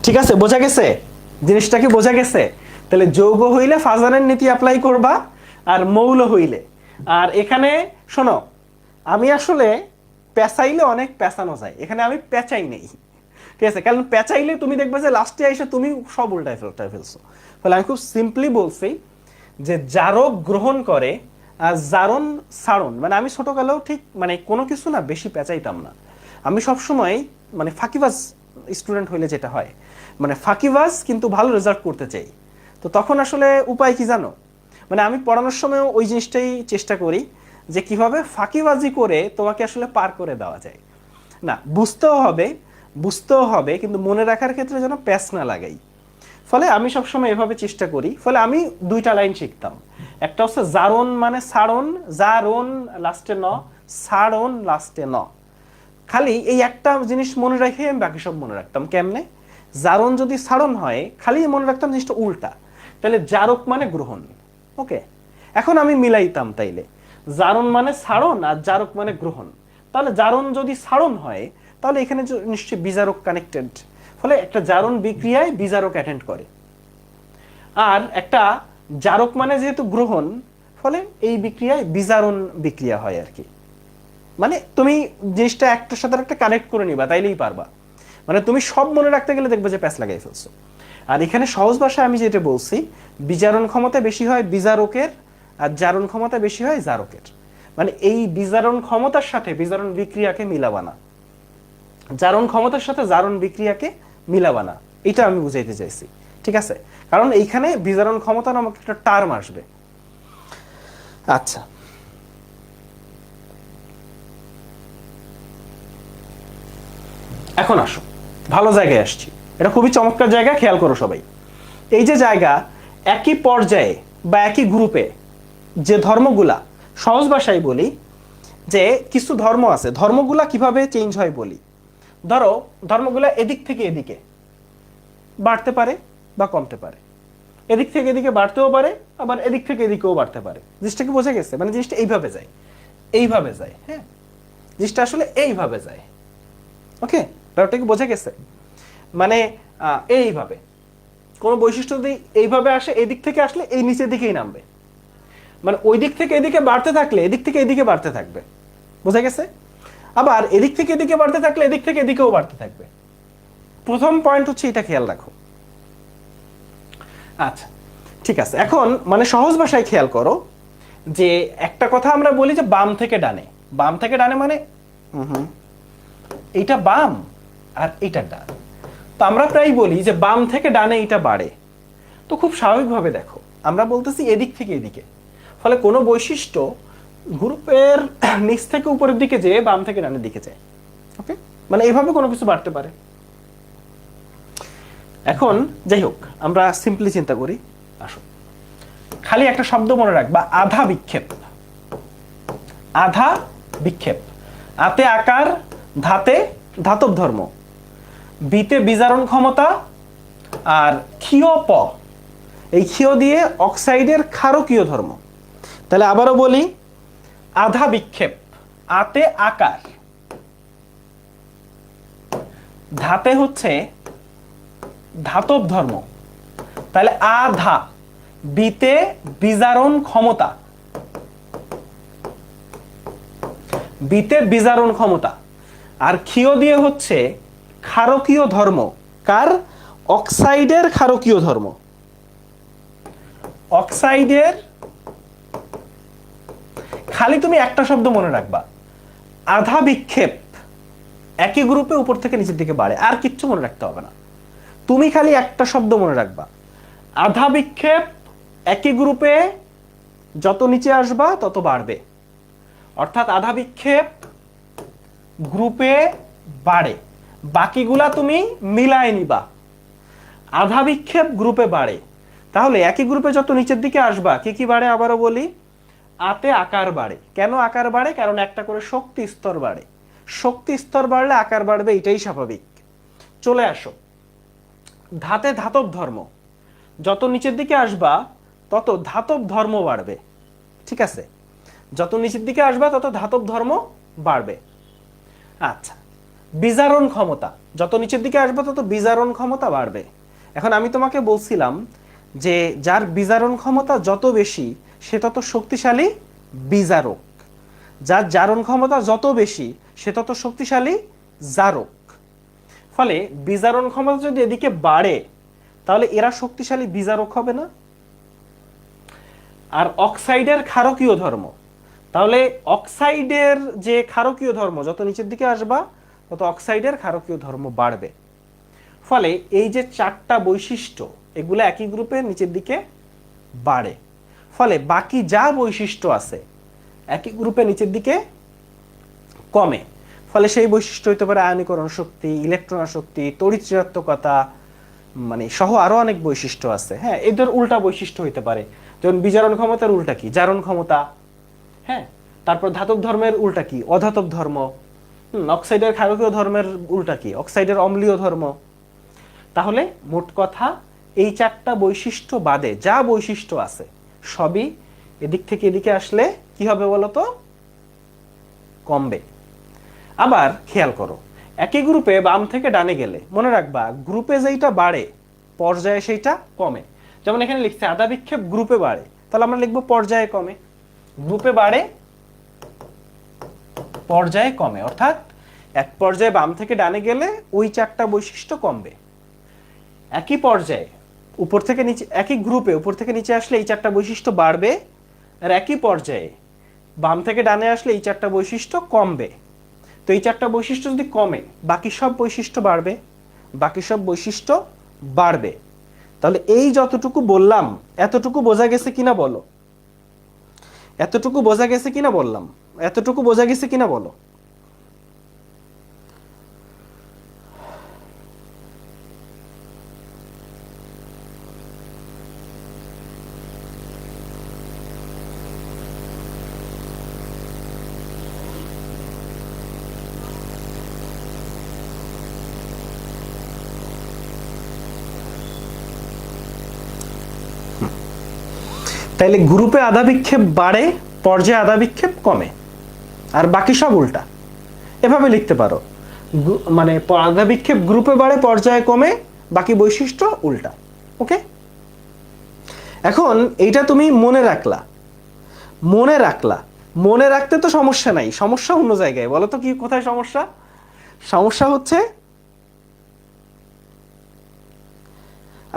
ঠিক আছে, বোঝা গেছে? জিনিসটা কি বোঝা গেছে? তাহলে যৌগ হইলে ফাজানের নীতি অ্যাপ্লাই করবা, আর মৌল হইলে। আর এখানে শোনো, আমি আসলে পেঁচাইলে অনেক পেঁচানো যায়, এখানে আমি পেঁচাই নেই, ঠিক আছে? কারণ পেঁচাইলে তুমি দেখবে যে লাস্টে এসে তুমি সব উল্টায় ফেলছো। ফলে আমি খুব সিম্পলি বলছি যে জারক গ্রহণ করে আর জারণ সারণ, মানে আমি ছোটকালেও ঠিক মানে কোনো কিছু না বেশি পেঁচাইতাম না। আমি সবসময় মানে ফাঁকিবাজ স্টুডেন্ট হইলে যেটা হয়, মানে ফাঁকিবাজ কিন্তু ভালো রেজাল্ট করতে চাই। তো তখন আসলে উপায় কি জানো? মানে আমি পড়ানোর সময় ওই জিনিসটাই চেষ্টা করি যে কিভাবে ফাঁকিবাজি করে তোমাকে আসলে পার করে দেওয়া যায়। না, বুঝতেও হবে কিন্তু মনে রাখার ক্ষেত্রে যেন প্যাচ না লাগাই। ফলে আমি সবসময় এভাবে চেষ্টা করি। ফলে আমি দুইটা লাইন শিখতাম, একটা হচ্ছে জারণ মানে সারণ, জারণ লাস্টে ন, সারণ লাস্টে ন। খালি এই একটা জিনিস মনে রেখে আমি বাকি সব মনে রাখতাম। কেমনে? জারণ যদি সারণ হয় খালি মনে রাখতাম জিনিসটা উল্টা, তাহলে জারক মানে গ্রহণ। ওকে, এখন আমি মিলাইতাম, তাইলে জারণ মানে সারণ আর জারক মানে গ্রহণ। তাহলে জারণ যদি সারণ হয় তাহলে এখানে নিশ্চয়ই বিজারক কানেক্টেড, ফলে একটা জারণ বিক্রিয়ায় বিজারক অ্যাটেন্ড করে। আর একটা জারক মানে যেহেতু গ্রহণ, ফলে এই বিক্রিয়ায় বিজারণ বিক্রিয়া হয় আর কি। মানে তুমি জিনিসটা একটার সাথে একটা কানেক্ট করে নিবা, তাইলেই পারবা। মানে তুমি সব মনে রাখতে গেলে দেখবে যে প্যাচ লাগাই ফেলছো। আর এখানে সহজ ভাষায় আমি যেটা বলছি, বিজারণ ক্ষমতা বেশি হয় বিজারকের আর জারণ ক্ষমতা বেশি হয় জারকের। মানে এই বিজারণ ক্ষমতার সাথে বিজারণ বিক্রিয়াকে মিলাবা না, জারণ ক্ষমতার সাথে জারণ বিক্রিয়াকে মিলাবা না, এটা আমি বুঝাইতে চাইছি, ঠিক আছে? কারণ এইখানে বিজারণ ক্ষমতা নামক একটা টার্ম আসবে। আচ্ছা, এখন আসো, ভালো জায়গায় আসছি, এটা খুবই চমৎকার জায়গা, খেয়াল করো সবাই। এই যে জায়গা, একই পর্যায়ে বা একই গ্রুপে যে ধর্মগুলা, সহজ ভাষায় বলি যে কিছু ধর্ম আছে, ধর্মগুলা কিভাবে চেঞ্জ হয় বলি। ধরো ধর্মগুলা এদিক থেকে এদিকে বাড়তে পারে বা কমতে পারে, এদিক থেকে এদিকে বাড়তেও পারে, আবার এদিক থেকে এদিকেও বাড়তে পারে। জিনিসটা কি বোঝা গেছে? মানে জিনিসটা এইভাবে যায়, এইভাবে যায়, হ্যাঁ, জিনিসটা আসলে এইভাবে যায়। ওকে, ব্যাপারটা কি বোঝা গেছে? মানে এইভাবে কোন বৈশিষ্ট্য যদি এইভাবে আসে, এদিক থেকে আসলে এই নিচের দিকেই নামবে, মানে ওই দিক থেকে এদিকে বাড়তে থাকলে এদিক থেকে এদিকে বাড়তে থাকবে। বোঝা গেছে? আবার এদিক থেকে এদিকে বাড়তে থাকলে এদিক থেকে এদিকেও বাড়তে থাকবে। প্রথম পয়েন্ট হচ্ছে এটা, খেয়াল রাখো। আচ্ছা, ঠিক আছে। এখন মানে সহজ ভাষায় খেয়াল করো যে একটা কথা আমরা বলি যে বাম থেকে ডানে, বাম থেকে ডানে মানে এইটা বাম আর এইটা ডান। তো আমরা প্রায় বলি যে বাম থেকে ডানে এটা বাড়ে। তো খুব স্বাভাবিকভাবে দেখো, আমরা বলতেছি এদিক থেকে এদিকে, ফলে কোনো বৈশিষ্ট্য গ্রুপের নিচ থেকে উপরের দিকে যেয়ে বাম থেকে ডানের দিকে যায়। ওকে, মানে এইভাবে কোনো কিছু বাড়তে পারে। এখন যাই হোক, আমরা সিম্পলি চিন্তা করি। আসো, খালি একটা শব্দ মনে রাখবা, আধা বিক্ষেপ। আধা বিক্ষেপ, আতে আকার, ধাতে ধাতব ধর্ম, বিতে বিজারণ ক্ষমতা, আর ক্ষীয় প, এই ক্ষীয় দিয়ে অক্সাইডের ক্ষারকীয় ধর্ম। তাহলে আবারও বলি, আধা বিক্ষেপ, আতে আকার, ধাতে হচ্ছে ধাতব ধর্ম, তাহলে আধা, বিতে বিজারণ ক্ষমতা, বিতে বিজারণ ক্ষমতা, আর ক্ষীয় দিয়ে হচ্ছে ক্ষারকীয় ধর্ম। কার? অক্সাইডের ক্ষারকীয় ধর্ম। অক্সাইডের, খালি তুমি একটা শব্দ মনে রাখবা, আধা বিক্ষেপ একই গ্রুপে উপর থেকে নিচের দিকে বাড়ে, আর কিচ্ছু মনে রাখতে হবে না। তুমি খালি একটা শব্দ মনে রাখবা, আধা বিক্ষেপ একই গ্রুপে যত নিচে আসবা তত বাড়বে। অর্থাৎ আধা বিক্ষেপ গ্রুপে বাড়ে, বাকিগুলা তুমি মিলায় নিবা। আধা বিক্ষেপ গ্রুপে বাড়ে, তাহলে একই গ্রুপে যত নিচের দিকে আসবা কি কি বাড়ে? আবারও বলি, আতে আকার বাড়ে। কেন আকার বাড়ে? কারণ একটা করে শক্তি স্তর বাড়ে। শক্তি স্তর বাড়লে আকার বাড়বে, এটাই স্বাভাবিক। চলে আসো, ধাতে ধাতব ধর্ম, যত নিচের দিকে আসবা তত ধাতব ধর্ম বাড়বে। ঠিক আছে, যত নিচের দিকে আসবা তত ধাতব ধর্ম বাড়বে। আচ্ছা, বিজারণ ক্ষমতা, যত নিচের দিকে আসবা তত বিজারণ ক্ষমতা বাড়বে। এখন আমি তোমাকে বলছিলাম যে যার বিজারণ ক্ষমতা যত বেশি সে তত শক্তিশালী বিজারক, যার জারণ ক্ষমতা যত বেশি সে তত শক্তিশালী জারক। ফলে বিজারণ ক্ষমতা যদি এদিকে বাড়ে তাহলে এরা শক্তিশালী বিজারক হবে না? আর অক্সাইডের ক্ষারকীয় ধর্ম, তাহলে অক্সাইডের যে ক্ষারকীয় ধর্ম যত নিচের দিকে আসবা তত অক্সাইডের ক্ষারকীয় ধর্ম বাড়বে। ফলে এই যে চারটা বৈশিষ্ট্য এগুলো একই গ্রুপের নিচের দিকে বাড়ে, ফলে বাকি যা বৈশিষ্ট্য আছে একই গ্রুপে নিচের দিকে কমে। ফলে সেই বৈশিষ্ট্য হতে পারে আয়নীকরণ শক্তি, ইলেকট্রন আসক্তি, তড়িৎ ঋণাত্মকতা, মানে সহ আরো অনেক বৈশিষ্ট্য আছে। হ্যাঁ, এদের উল্টা বৈশিষ্ট্য হতে পারে, যেমন বিজারণ ক্ষমতার উল্টা কি? জারণ ক্ষমতা। হ্যাঁ, তারপর ধাতব ধর্মের উল্টা কি? অধাতব ধর্ম। অক্সাইডের ক্ষারকীয় ধর্মের উল্টা কি? অক্সাইডের অম্লীয় ধর্ম। তাহলে মোট কথা এই চারটা বৈশিষ্ট্য বাদে যা বৈশিষ্ট্য আছে সবই এদিক থেকে এদিকে আসলে কি হবে বলতো? কমবে। আবার খেয়াল করো, একই গ্রুপে বাম থেকে ডানে গেলে মনে রাখবা গ্রুপে যেইটা বাড়ে পর্যায়ে সেইটা কমে। যেমন এখানে লিখছে আধা বিক্ষেপ গ্রুপে বাড়ে, তাহলে আমরা লিখবো পর্যায়ে কমে। গ্রুপে বাড়ে, পর্যায়ে কমে, অর্থাৎ এক পর্যায়ে বাম থেকে ডানে গেলে ওই চারটা বৈশিষ্ট্য কমবে। একই পর্যায়ে উপর থেকে নিচে, একই গ্রুপে উপর থেকে নিচে আসলে এই চারটা বৈশিষ্ট্য বাড়বে, আর একই পর্যায়ে বাম থেকে ডানে আসলে এই চারটা বৈশিষ্ট্য কমবে। তো এই চারটা বৈশিষ্ট্য যদি কমে বাকি সব বৈশিষ্ট্য বাড়বে, বাকি সব বৈশিষ্ট্য বাড়বে। তাহলে এই যতটুকু বললাম এতটুকু বোঝা গেছে কিনা বলো? এতটুকু বোঝা গেছে কিনা বললাম? এতটুকু বোঝা গেছে কিনা বলো? তাইলে গ্রুপে আধা বিক্ষেপ বাড়ে, পর্যায়ে আধা বিক্ষেপ কমে, আর বাকি সব উল্টা। এভাবে লিখতে পারো, মানে আধা বিক্ষেপ গ্রুপে বাড়ে, পর্যায়ে কমে, বাকি বৈশিষ্ট্য উল্টা। ওকে, এখন এইটা তুমি মনে রাখলা, মনে রাখতে তো সমস্যা নাই, সমস্যা অন্য জায়গায়। বলো তো কি, কোথায় সমস্যা? সমস্যা হচ্ছে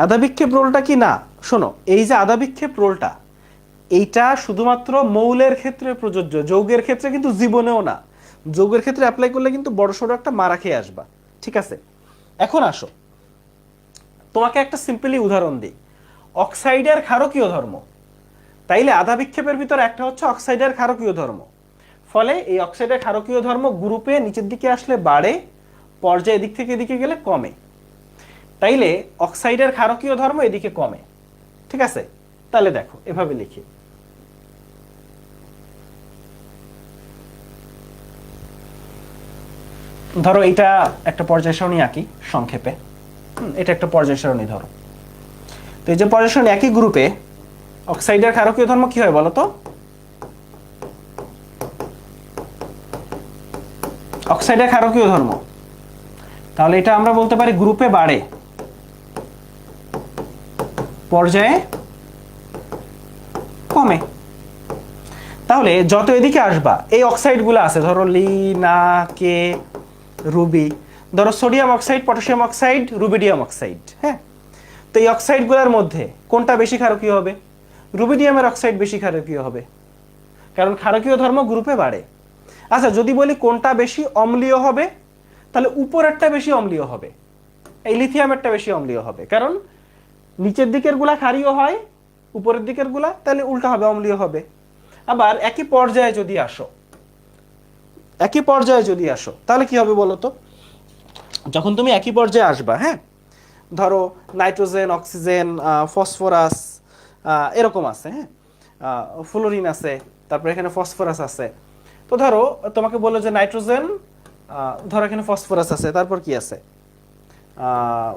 আধা বিক্ষেপ রোলটা কি না। শোনো, এই যে আধা বিক্ষেপ রোলটা এইটা শুধুমাত্র মৌলের ক্ষেত্রে প্রযোজ্য, যৌগের ক্ষেত্রে কিন্তু জীবনেও না। যৌগের ক্ষেত্রে অ্যাপ্লাই করলে কিন্তু বড়সড় একটা মারা খেয়ে আসবা। ঠিক আছে, এখন আসো তোমাকে একটা সিম্পলি উদাহরণ দিই। অক্সাইডের ক্ষারকীয় ধর্ম, তাইলে আধা বিক্ষেপের ভিতর একটা হচ্ছে অক্সাইডের ক্ষারকীয় ধর্ম, ফলে এই অক্সাইডের ক্ষারকীয় ধর্ম গ্রুপে নিচের দিকে আসলে বাড়ে, পর্যায়ে এদিক থেকে এদিকে গেলে কমে। তাইলে অক্সাইডের ক্ষারকীয় ধর্ম এদিকে কমে, ঠিক আছে? তাহলে দেখো এভাবে লিখি, ধরো এটা একটা পর্যায় সারণী আঁকি সংক্ষেপে, এটা একটা পর্যায় সারণী ধরো। তো এই যে পর্যায় সারণী একই গ্রুপে অক্সাইডের ক্ষারকীয় ধর্ম কি হয় বলো তো? অক্সাইডের ক্ষারকীয় ধর্ম, তাহলে এটা আমরা বলতে পারি গ্রুপে বাড়ে, পর্যায়ে কমে। তাহলে যত এদিকে আসবা এই অক্সাইডগুলো আছে, ধরো লি, না, কে, রুবি, ধরো sodium oxide, potassium oxide, rubidium oxide, হ্যাঁ? তো এই অক্সাইডগুলোর মধ্যে কোনটা বেশি ক্ষারকীয় হবে? রুবিডিয়ামের অক্সাইড বেশি ক্ষারকীয় হবে, কারণ ক্ষারকীয় ধর্ম গ্রুপে বাড়ে। আচ্ছা, যদি বলি কোনটা বেশি অম্লীয় হবে, তাহলে উপরেরটা বেশি অম্লীয় হবে, এই লিথিয়ামেরটা বেশি অম্লীয় হবে, কারণ নিচের দিকের গুলা ক্ষারীয় হয়, উপরের দিকের গুলা তাহলে উল্টা হবে, অম্লীয় হবে। আবার একই পর্যায়ে যদি আসো, তাহলে কি হবে বলো তো? যখন তুমি একই পর্যায়ে আসবা, হ্যাঁ, ধরো নাইট্রোজেন, অক্সিজেন, ফসফরাস এরকম আছে, হ্যাঁ, ফ্লোরিন আছে, তারপর এখানে ফসফরাস আছে। তো ধরো তোমাকে বললো যে নাইট্রোজেন, ধরো এখানে ফসফরাস আছে, তারপর কি আছে?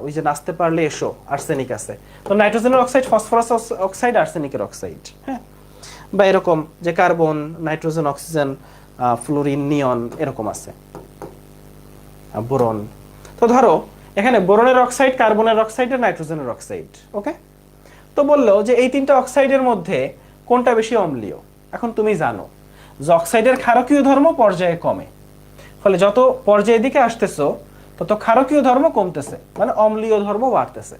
ওই যে নাচতে পারলে এসো, আর্সেনিক আছে। তো নাইট্রোজেনের অক্সাইড, ফসফরাস অক্সাইড, আর্সেনিকের অক্সাইড, হ্যাঁ, বা এরকম যে কার্বন, নাইট্রোজেন, অক্সিজেন, ফ্লোরিন, নিয়ন এরকম আছে, বোরন। তো ধরো এখানে বোরনের অক্সাইড, কার্বনের অক্সাইড আর নাইট্রোজেনের অক্সাইড, ওকে? তো বললো যে এই তিনটা অক্সাইডের মধ্যে কোনটা বেশি অম্লীয়। এখন তুমি জানো যে অক্সাইডের ক্ষারকীয় ধর্ম পর্যায়ে কমে, ফলে যত পর্যায়ের দিকে আসতেছো তত ক্ষারকীয় ধর্ম কমতেছে, মানে অম্লীয় ধর্ম বাড়তেছে।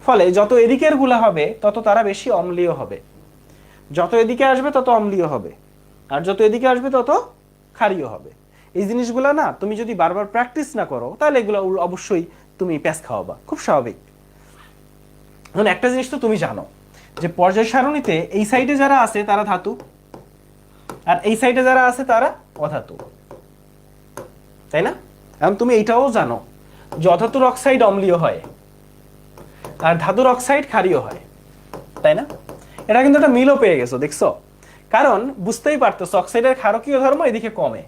ফলে যত এদিকের গুলা হবে তত তারা বেশি অম্লীয় হবে, যত এদিকে আসবে তত অম্লীয় হবে, আর যত এদিকে আসবে তত ক্ষারীয় হবে। এই জিনিসগুলো না তুমি যদি বারবার প্র্যাকটিস না করো তাহলে এগুলো অবশ্যই তুমি প্যাচ খাওয়াবা, খুব স্বাভাবিক। এখন একটা জিনিস তো তুমি জানো যে পর্যায় সারণীতে এই সাইডে যারা আছে তারা ধাতু, আর এই সাইডে যারা আছে তারা অধাতু, তাই না? এখন তুমি এইটাও জানো যে অধাতুর অক্সাইড অম্লীয় হয় আর ধাতুর অক্সাইড ক্ষারীয় হয়, তাই না? এটা কিন্তু একটা মিলও পেয়ে গেছো, দেখছো? কারণ বুঝতেই পারতেছো অক্সাইডের ক্ষারকীয় ধর্ম এদিকে কমে,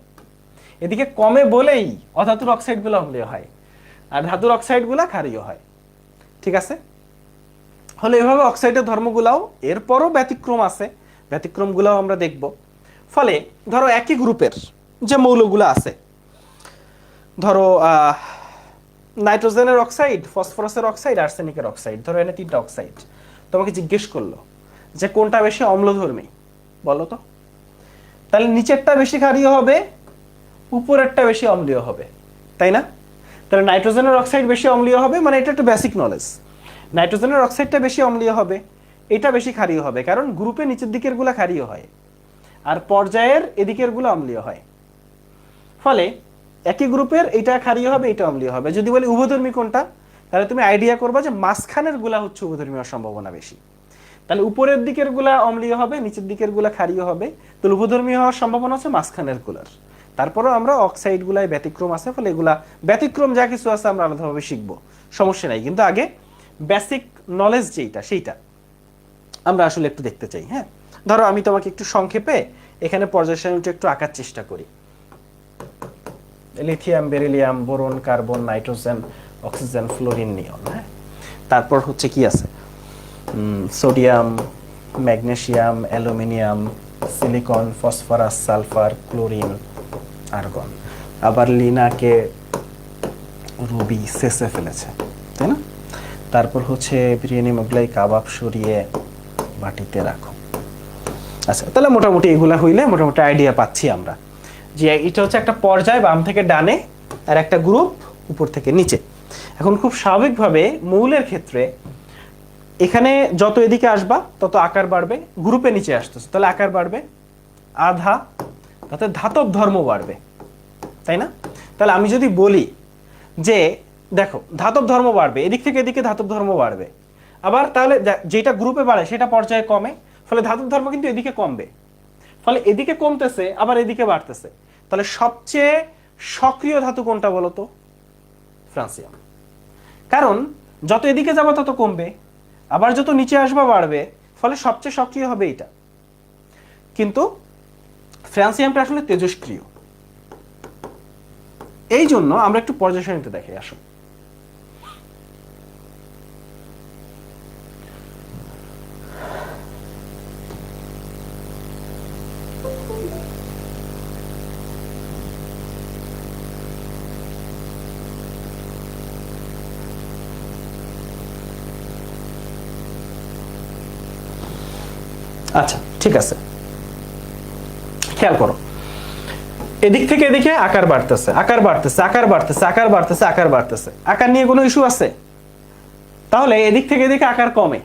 এদিকে কমে বলেই অধাতুর অক্সাইডগুলো অম্লীয় হয় আর ধাতুর অক্সাইডগুলো ক্ষারীয় হয়, ঠিক আছে? হলে এভাবে অক্সাইডের ধর্মগুলাও, এরপরও ব্যতিক্রম আছে, ব্যতিক্রমগুলাও আমরা দেখব। ফলে ধরো একই গ্রুপের যে মৌলগুলো আছে, ধরো নাইট্রোজেনের অক্সাইড, ফসফরাসের অক্সাইড, আর্সেনিকের অক্সাইড, ধরো এনে তিনটা অক্সাইড, তোমাকে জিজ্ঞেস করলো যে কোনটা বেশি অম্লধর্মী বলো তো? তাহলে নিচেরটা বেশি ক্ষারীয় হবে, উপরেরটা বেশি অম্লীয় হবে, তাই না? তাহলে নাইট্রোজেনের অক্সাইড বেশি অম্লীয় হবে, মানে এটা একটা বেসিক নলেজ। নাইট্রোজেনের অক্সাইডটা বেশি অম্লীয় হবে, এটা বেশি ক্ষারীয় হবে, কারণ গ্রুপে নিচের দিকের গুলা ক্ষারীয় হয় আর পর্যায়ের এদিকের গুলো অম্লীয় হয়। ফলে একই গ্রুপের এটা ক্ষারীয় হবে, এটা অম্লীয় হবে। যদি বলি উভধর্মী কোনটা, তাহলে তুমি আইডিয়া করবা যে মাঝখানের গুলা হচ্ছে উভধর্মী হওয়ার সম্ভাবনা বেশি। তাহলে উপরের দিকের গুলা অম্লীয় হবে, নিচের দিকের গুলা ক্ষারীয় হবে, তাহলে উভধর্মী হওয়ার সম্ভাবনা হচ্ছে মাঝখানের গুলার। তারপরও আমরা অক্সাইড গুলায় ব্যতিক্রম আছে, ফলে এগুলা ব্যতিক্রম যা কিছু আছে আমরা আলাদাভাবে শিখবো, সমস্যা নাই। কিন্তু আগে বেসিক নলেজ যেটা সেইটা আমরা আসলে একটু দেখতে চাই। হ্যাঁ, ধরো আমি তোমাকে একটু সংক্ষেপে এখানে পর্যায় সারণীটা একটু আঁকার চেষ্টা করি। Lithium, beryllium, boron, carbon, nitrogen, oxygen, fluorine, neon. হ্যাঁ, তারপর হচ্ছে কি আছে? Sodium, magnesium, aluminium, silicon, phosphorus, sulphur, chlorine, argon. আবার লিনাকে রুবি শেষে ফেলেছে, তাই না? তারপর হচ্ছে বিরিয়ানি মোগলাই কাবাব সরিয়ে বাটিতে রাখো। আচ্ছা, তাহলে মোটামুটি এগুলা হইলে মোটামুটি আইডিয়া পাচ্ছি আমরা যে এটা হচ্ছে একটা পর্যায় বাম থেকে ডানে আর একটা গ্রুপ উপর থেকে নিচে। এখন খুব স্বাভাবিকভাবে মৌলের ক্ষেত্রে এখানে যত এদিকে আসবা তত আকার বাড়বে, গ্রুপে নিচে আসতেছে তাহলে আকার বাড়বে আধা, তাতে ধাতব ধর্ম বাড়বে, তাই না? তাহলে আমি যদি বলি যে দেখো ধাতব ধর্ম বাড়বে, এদিক থেকে এদিকে ধাতব ধর্ম বাড়বে, আবার তাহলে যেটা গ্রুপে বাড়ে সেটা পর্যায়ে কমে, ফলে ধাতুর ধর্ম কিন্তু এদিকে কমবে, ফলে এদিকে কমতেছে আবার এদিকে বাড়তেছে। তাহলে সবচেয়ে সক্রিয় ধাতু কোনটা বলতো? ফ্রান্সিয়াম। কারণ যত এদিকে যাবে তত কমবে, আবার যত নিচে আসবা বাড়বে, ফলে সবচেয়ে সক্রিয় হবে এটা। কিন্তু ফ্রান্সিয়ামটা আসলে তেজস্ক্রিয়। এই জন্য আমরা একটু পর্যায় সারণীতে দেখে আসো। আচ্ছা ঠিক আছে, খেয়াল করো, এদিক থেকে এদিকে আকার বাড়তেছে, আকার বাড়তেছে, আকার বাড়তেছে, আকার বাড়তেছে, আকার বাড়তেছে। আকার নিয়ে কোনো ইস্যু আছে? তাহলে এদিক থেকে এদিকে আকার কমে,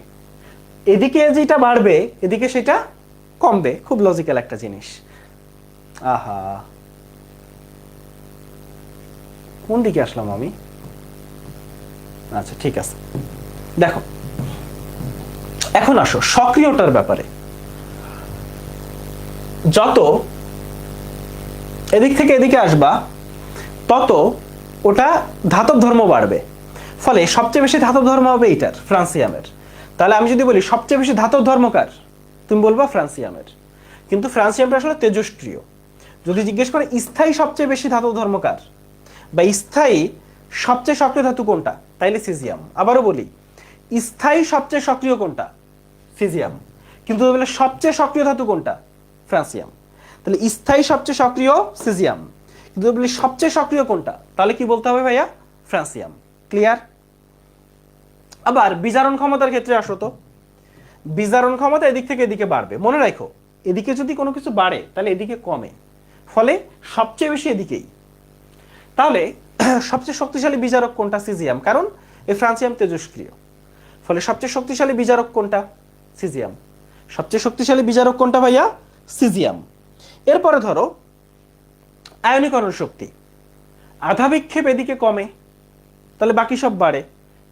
এদিকে যেটা বাড়বে এদিকে সেটা কমবে। খুব লজিক্যাল একটা জিনিস। আহা, কোন দিকে আসলাম আমি? আচ্ছা ঠিক আছে, দেখো এখন আসো সক্রিয়তার ব্যাপারে। যত এদিক থেকে এদিকে আসবা তত ওটা ধাতব ধর্ম বাড়বে, ফলে সবচেয়ে বেশি ধাতব ধর্ম হবে এইটার, ফ্রান্সিয়ামের। তাহলে আমি যদি বলি সবচেয়ে বেশি ধাতব ধর্ম কার, তুমি বলবা ফ্রান্সিয়ামের। কিন্তু ফ্রান্সিয়ামটা আসলে তেজস্ক্রিয়। যদি জিজ্ঞেস করে স্থায়ী সবচেয়ে বেশি ধাতব ধর্ম কার বা স্থায়ী সবচেয়ে সক্রিয় ধাতু কোনটা, তাইলে সিজিয়াম। আবারও বলি, স্থায়ী সবচেয়ে সক্রিয় কোনটা? সিজিয়াম। কিন্তু বলে সবচেয়ে সক্রিয় ধাতু কোনটা? ফ্রান্সিয়াম। তাহলে স্থায়ী সবচেয়ে সক্রিয় সিজিয়াম, কিন্তু বলি সবচেয়ে সক্রিয় কোনটা, তাহলে কি বলতে হবে ভাইয়া? ফ্রান্সিয়াম। ক্লিয়ার? আবার বিজারণ ক্ষমতার ক্ষেত্রে আসো তো। বিজারণ ক্ষমতা এদিক থেকে এদিকে বাড়বে, মনে রাখো এদিকে যদি কোনো কিছু বাড়ে তাহলে এদিকে কমে, ফলে সবচেয়ে বেশি এদিকেই। তাহলে সবচেয়ে শক্তিশালী বিজারক কোনটা? সিজিয়াম। কারণ এই ফ্রান্সিয়াম তেজস্ক্রিয়, ফলে সবচেয়ে শক্তিশালী বিজারক কোনটা? সিজিয়াম। সবচেয়ে শক্তিশালী বিজারক কোনটা ভাইয়া? সিজিয়াম। এরপরে ধরো আয়নীকরণ শক্তি। আধা বিক্ষেপ এদিকে কমে, তাহলে বাকি সব বাড়ে।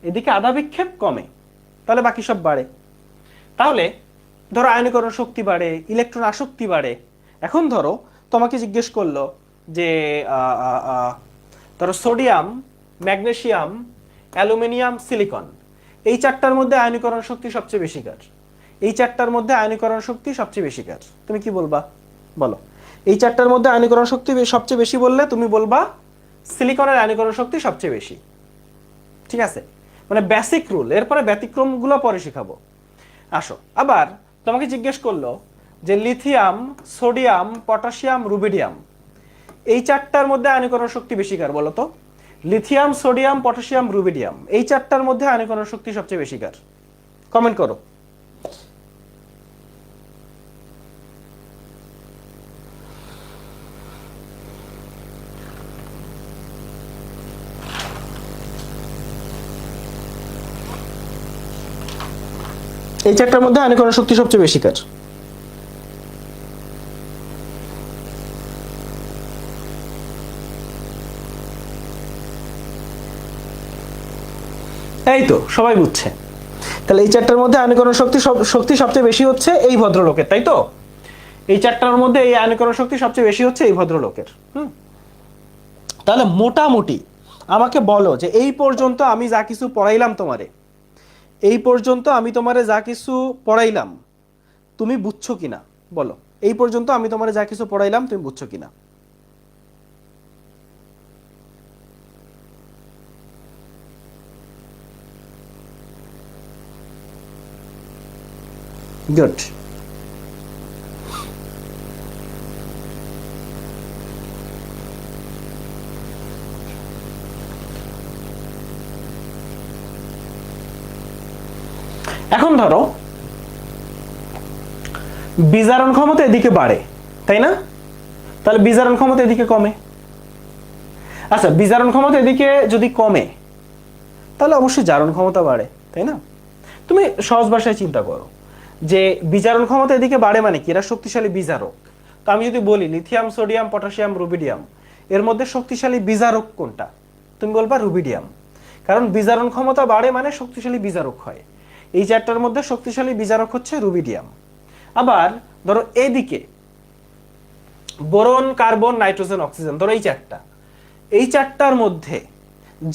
এদিকে আধা বিক্ষেপ কমে, তাহলে বাকি সব বাড়ে। তাহলে ধরো আয়নীকরণ শক্তি বাড়ে, ইলেকট্রন আসক্তি বাড়ে। এখন ধরো তোমাকে জিজ্ঞেস করলো যে ধরো সোডিয়াম, ম্যাগনেসিয়াম, অ্যালুমিনিয়াম, সিলিকন, এই চারটার মধ্যে আয়নীকরণ শক্তি সবচেয়ে বেশি কার? এই চারটার মধ্যে আয়নীকরণ শক্তি সবচেয়ে বেশি কার? তুমি কি বলবা বলো? এই চারটার মধ্যে আয়নীকরণ শক্তি সবচেয়ে বেশি বললে তুমি বলবা সিলিকনের আয়নীকরণ শক্তি সবচেয়ে বেশি। ঠিক আছে, মানে বেসিক রুল। এরপরে ব্যতিক্রমগুলো পরে শিখাবো। আসো, আবার তোমাকে জিজ্ঞেস করলো যে লিথিয়াম, সোডিয়াম, পটাশিয়াম, রুবিডিয়াম, এই চারটার মধ্যে আয়নীকরণ শক্তি বেশি কার বলো তো? লিথিয়াম, সোডিয়াম, পটাশিয়াম, রুবিডিয়াম, এই চারটার মধ্যে আয়নীকরণ শক্তি সবচেয়ে বেশি কার? কমেন্ট করো। এই চারটার মধ্যে আয়নীকরণ শক্তি সবচেয়ে বেশি কার? এই তো সবাই বুঝছে। তাহলে এই চারটার মধ্যে আয়নীকরণ শক্তি সবচেয়ে বেশি হচ্ছে এই ভদ্রলোকের, তাই তো? এই চারটার মধ্যে এই আয়নীকরণ শক্তি সবচেয়ে বেশি হচ্ছে এই ভদ্রলোকের। তাহলে মোটামুটি আমাকে বলো যে এই পর্যন্ত আমি যা কিছু পড়াইলাম তোমারে, এই পর্যন্ত আমি তোমারে যা কিছু পড়াইলাম তুমি বুঝছো কিনা বলো? এই পর্যন্ত আমি তোমারে যা কিছু পড়াইলাম তুমি বুঝছো কিনা? গুড। এখন ধরো বিজারণ ক্ষমতা এদিকে বাড়ে, তাই না? তাহলে বিজারণ ক্ষমতা এদিকে কমে। আচ্ছা, বিজারণ ক্ষমতা এদিকে যদি কমে তাহলে অবশ্যই জারণ ক্ষমতা বাড়ে, তাই না? তুমি সহজ ভাষায় চিন্তা করো যে বিজারণ ক্ষমতা এদিকে বাড়ে মানে কি? এরা শক্তিশালী বিজারক। তো আমি যদি বলি লিথিয়াম, সোডিয়াম, পটাশিয়াম, রুবিডিয়াম, এর মধ্যে শক্তিশালী বিজারক কোনটা? তুমি বলবা রুবিডিয়াম। কারণ বিজারণ ক্ষমতা বাড়ে মানে শক্তিশালী বিজারক হয়। এই চারটার মধ্যে শক্তিশালী বিজারক হচ্ছে রুবিডিয়াম। আবার ধরো এদিকে বোরন, কার্বন, নাইট্রোজেন, অক্সিজেন, ধরো এই চারটার মধ্যে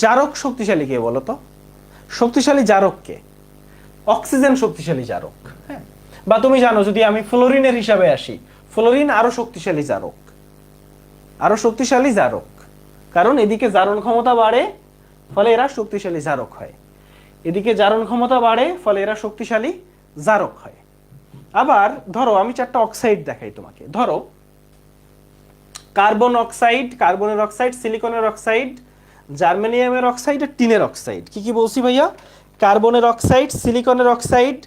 জারক শক্তিশালী কে বলো তো? শক্তিশালী জারক কে? অক্সিজেন শক্তিশালী জারক। হ্যাঁ, বা তুমি জানো যদি আমি ফ্লোরিনের হিসাবে আসি, ফ্লোরিন আরো শক্তিশালী জারক, আরো শক্তিশালী জারক, কারণ এদিকে জারণ ক্ষমতা বাড়ে, ফলে এরা শক্তিশালী জারক হয়। এদিকে জারণ ক্ষমতা বাড়ে, ফলে এরা শক্তিশালী জারক হয়। আবার ধরো আমি চারটা অক্সাইড দেখাই তোমাকে। ধরো কার্বন অক্সাইড, কার্বনের অক্সাইড, সিলিকনের অক্সাইড, জার্মেনিয়ামের অক্সাইড আর টিনের অক্সাইড। কি কি বলছি ভাইয়া? কার্বনের অক্সাইড, সিলিকনের অক্সাইড,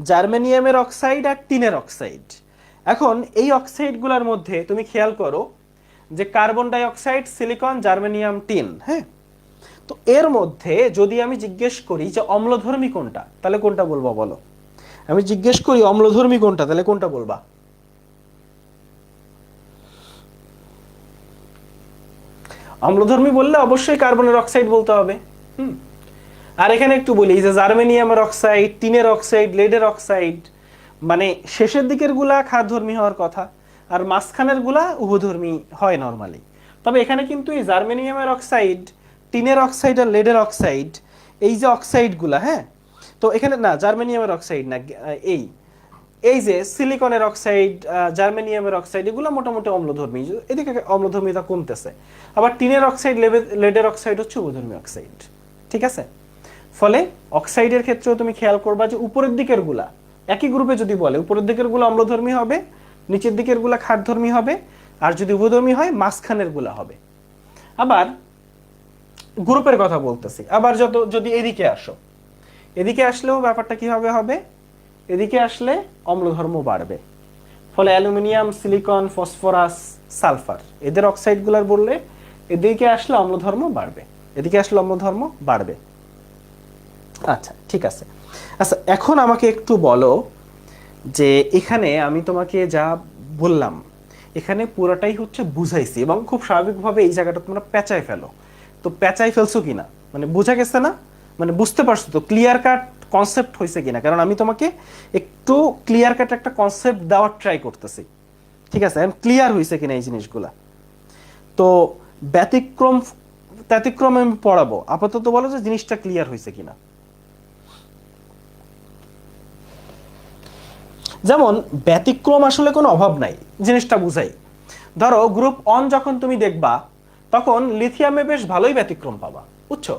জার্মেনিয়ামের অক্সাইড আর টিনের অক্সাইড। এখন এই অক্সাইডগুলোর মধ্যে তুমি খেয়াল করো যে carbon die oxide, silicon, germanium, tin. হ্যাঁ, তো এর মধ্যে যদি আমি জিজ্ঞেস করি যে অম্লধর্মী কোনটা, তাহলে কোনটা বলবো বলো? আমি জিজ্ঞেস করি অম্লধর্মী কোনটা, তাহলে কোনটা বলবা? অম্লধর্মী বললে অবশ্যই কার্বনের অক্সাইড বলতে হবে। আর এখানে একটু বলি যে জার্মেনিয়ামের অক্সাইড, টিনের অক্সাইড, লেডের অক্সাইড, মানে শেষের দিকের গুলা ক্ষারধর্মী হওয়ার কথা, আর মাঝখানের গুলা উভধর্মী হয় নরমালি। তবে এখানে কিন্তু এই জার্মেনিয়ামের অক্সাইড, টিনের অক্সাইড আর লেডের অক্সাইড, এই যে অক্সাইড গুলা, হ্যাঁ, তো এখানে না জার্মেনিয়ামের অক্সাইড না, এই এই যে সিলিকনের অক্সাইড, জার্মেনিয়ামের অক্সাইড, এগুলো মোটামুটি অম্লধর্মী, এদিকে অম্লধর্মিতা কমতেছে। আবার টিনের অক্সাইড, লেডের অক্সাইড হচ্ছে উভধর্মী অক্সাইড। ঠিক আছে? ফলে অক্সাইডের ক্ষেত্রেও তুমি খেয়াল করবা যে উপরের দিকের গুলা একই গ্রুপে যদি বলে, উপরের দিকের গুলা অম্লধর্মী হবে, নিচের দিকের গুলা ক্ষারধর্মী হবে, আর যদি উভধর্মী হয় মাঝখানের গুলা হবে। আবার গ্রুপের কথা বলতেছি, আবার যদি এদিকে আসো, এদিকে আসলেও ব্যাপারটা কিভাবে হবে? এদিকে আসলে অম্লধর্ম বাড়বে। ফলে অ্যালুমিনিয়াম, সিলিকন, ফসফরাস, সালফার, এদের অক্সাইডগুলোর বললে এদিকে আসলে অম্লধর্ম বাড়বে, এদিকে আসলে অম্লধর্ম বাড়বে। আচ্ছা, ঠিক আছে। আচ্ছা, এখন আমাকে একটু বলো যে এখানে আমি তোমাকে যা বললাম এখানে পুরোটাই হচ্ছে বুঝাইছি, এবং খুব স্বাভাবিকভাবে এই জায়গাটা তোমরা পেঁচায় ফেলো। তো পেঁচাই ফেলছো কিনা, মানে বোঝা গেছে না? মানে বুঝতে পারছো তো, ক্লিয়ার কাট কনসেপ্ট হয়েছে কিনা? কারণ আমি তোমাকে একটু ক্লিয়ার কাট একটা কনসেপ্ট দেওয়ার ট্রাই করতেছি। ঠিক আছে, ক্লিয়ার হয়েছে কিনা এই জিনিসগুলা? তো ব্যতিক্রম আমি পড়াবো, আপাতত বলো যে জিনিসটা ক্লিয়ার হয়েছে কিনা। যেমন ব্যতিক্রম আসলে কোনো অভাব নাই, জিনিসটা বুঝাই। ধরো গ্রুপ অন যখন তুমি দেখবা তখন লিথিয়ামে বেশ ভালোই ব্যতিক্রম পাবা, বুঝছো?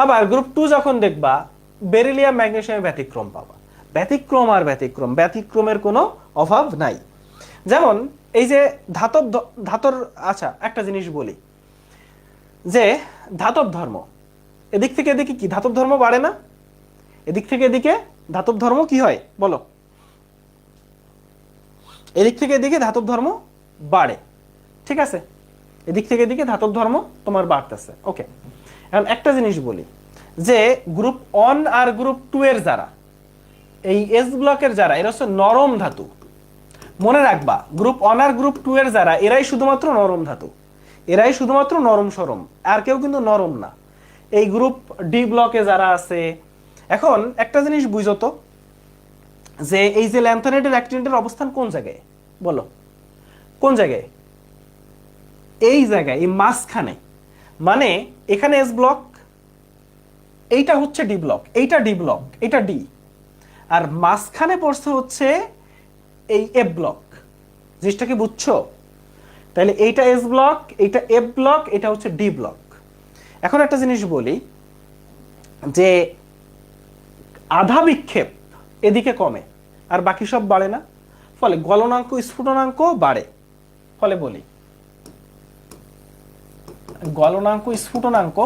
আবার গ্রুপ 2 যখন দেখবা বেরিলিয়াম, ম্যাগনেসিয়ামে ব্যতিক্রম পাবা। ব্যতিক্রম আর ব্যতিক্রম, ব্যতিক্রমের কোনো অভাব নাই। যেমন এই যে ধাতব, আচ্ছা একটা জিনিস বলি যে ধাতব ধর্ম, এদিক থেকে এদিকে কি ধাতব ধর্ম বাড়ে না? এদিক থেকে এদিকে ধাতব ধর্ম কি হয় বলো? এদিক থেকে এদিকে ধাতব ধর্ম বাড়ে। ঠিক আছে, এদিক থেকে এদিকে ধাতব ধর্ম তোমার বাড়তেছে। ওকে, এখন একটা জিনিস বলি যে গ্রুপ 1 আর গ্রুপ 2 এর যারা, এই এস ব্লকের যারা, এরা হচ্ছে নরম ধাতু। মনে রাখবা গ্রুপ 1 আর গ্রুপ 2 এর যারা, এরাই শুধুমাত্র নরম ধাতু, এরাই শুধুমাত্র নরম সরম, আর কেউ কিন্তু নরম না। এই গ্রুপ ডি ব্লকে যারা আছে, এখন একটা জিনিস বুঝো তো যে এই যে ল্যান্থোনাইটের অ্যাক্টিনিটের অবস্থান কোন জায়গায় বলো? কোন জায়গায়? এই জায়গায়, এই মাঝখানে। মানে এখানে এস ব্লক, এইটা হচ্ছে ডি ব্লক, এইটা ডি ব্লক, এটা ডি, আর মাঝখানে পড়ছে হচ্ছে এই এফ ব্লক। জিনিসটা কি বুঝছো? তাহলে এইটা এস ব্লক, এইটা এফ ব্লক, এটা হচ্ছে ডি ব্লক। এখন একটা জিনিস বলি যে আধা বিক্ষেপ এদিকে কমে আর বাকি সব বাড়ে না, ফলে গলনাঙ্ক, স্ফুটনাঙ্ক বাড়ে। ফলে বলি গলনাঙ্ক, স্ফুটনাঙ্ক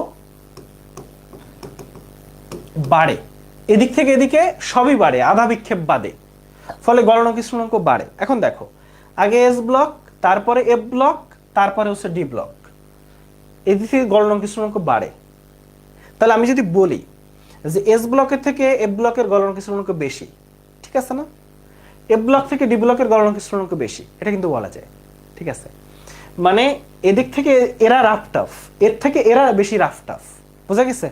বাড়ে, এদিক থেকে এদিকে সবই বাড়ে আধা বিক্ষেপ বাদে, ফলে গলনাঙ্ক, স্ফুটনাঙ্ক বাড়ে। এখন দেখো আগে এস ব্লক, তারপরে এফ ব্লক, তারপরে হচ্ছে ডি ব্লক, এদিক থেকে গলনাঙ্ক, স্ফুটনাঙ্ক বাড়ে। তাহলে আমি যদি বলি যে এস ব্লকের থেকে এফ ব্লকের গলনাঙ্ক, স্ফুটনাঙ্ক বেশি, ঠিক আছে না? এফ ব্লক থেকে ডি ব্লকের গলনাঙ্ক, স্ফুটনাঙ্ক বেশি, এটা কিন্তু বলা যায়। ঠিক আছে, মানে এদিক থেকে এরা রাফ টাফ, এর থেকে এরা বেশি রাফ টাফ, বোঝা গেছে?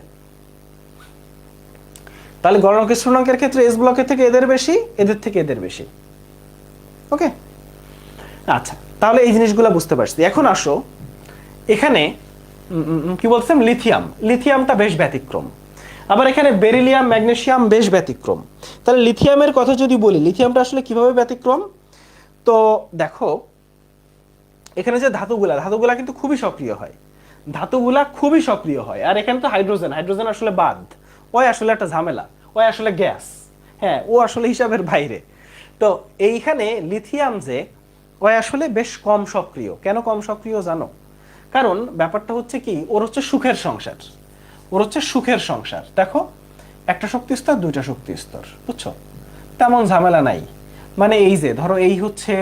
তাহলে গলনাঙ্ক, স্ফুটনাঙ্কের ক্ষেত্রে এস ব্লকের থেকে এদের বেশি, এদের থেকে এদের বেশি। ওকে, আচ্ছা তাহলে এই জিনিসগুলো বুঝতে পারছি। এখন আসো এখানে কি বলছিলাম, লিথিয়াম, লিথিয়ামটা বেশ ব্যতিক্রম। আবার এখানে বেরিলিয়াম, ম্যাগনেসিয়াম বেশ ব্যতিক্রম। তাহলে লিথিয়ামের কথা যদি বলি, লিথিয়ামটা আসলে কিভাবে ব্যতিক্রম? তো দেখো এখানে যে ধাতুগুলা, ধাতুগুলা কিন্তু খুবই সক্রিয় হয়, ধাতুগুলা খুবই সক্রিয় হয়। আর এখানে তো হাইড্রোজেন, হাইড্রোজেন আসলে বাদ, ওই আসলে একটা ঝামেলা, ওই আসলে গ্যাস, হ্যাঁ ও আসলে হিসাবের বাইরে। তো এইখানে লিথিয়াম যে ওই আসলে বেশ কম সক্রিয়। কেন কম সক্রিয় জানো? কারণ ব্যাপারটা হচ্ছে কি, ওর হচ্ছে সুখের সংসার, ওর হচ্ছে সুখের সংসার। দেখো একটা শক্তি স্তর, দুইটা শক্তি স্তর, বুঝছো, তেমন ঝামেলা নাই। মানে এই যে ধরো এই হচ্ছে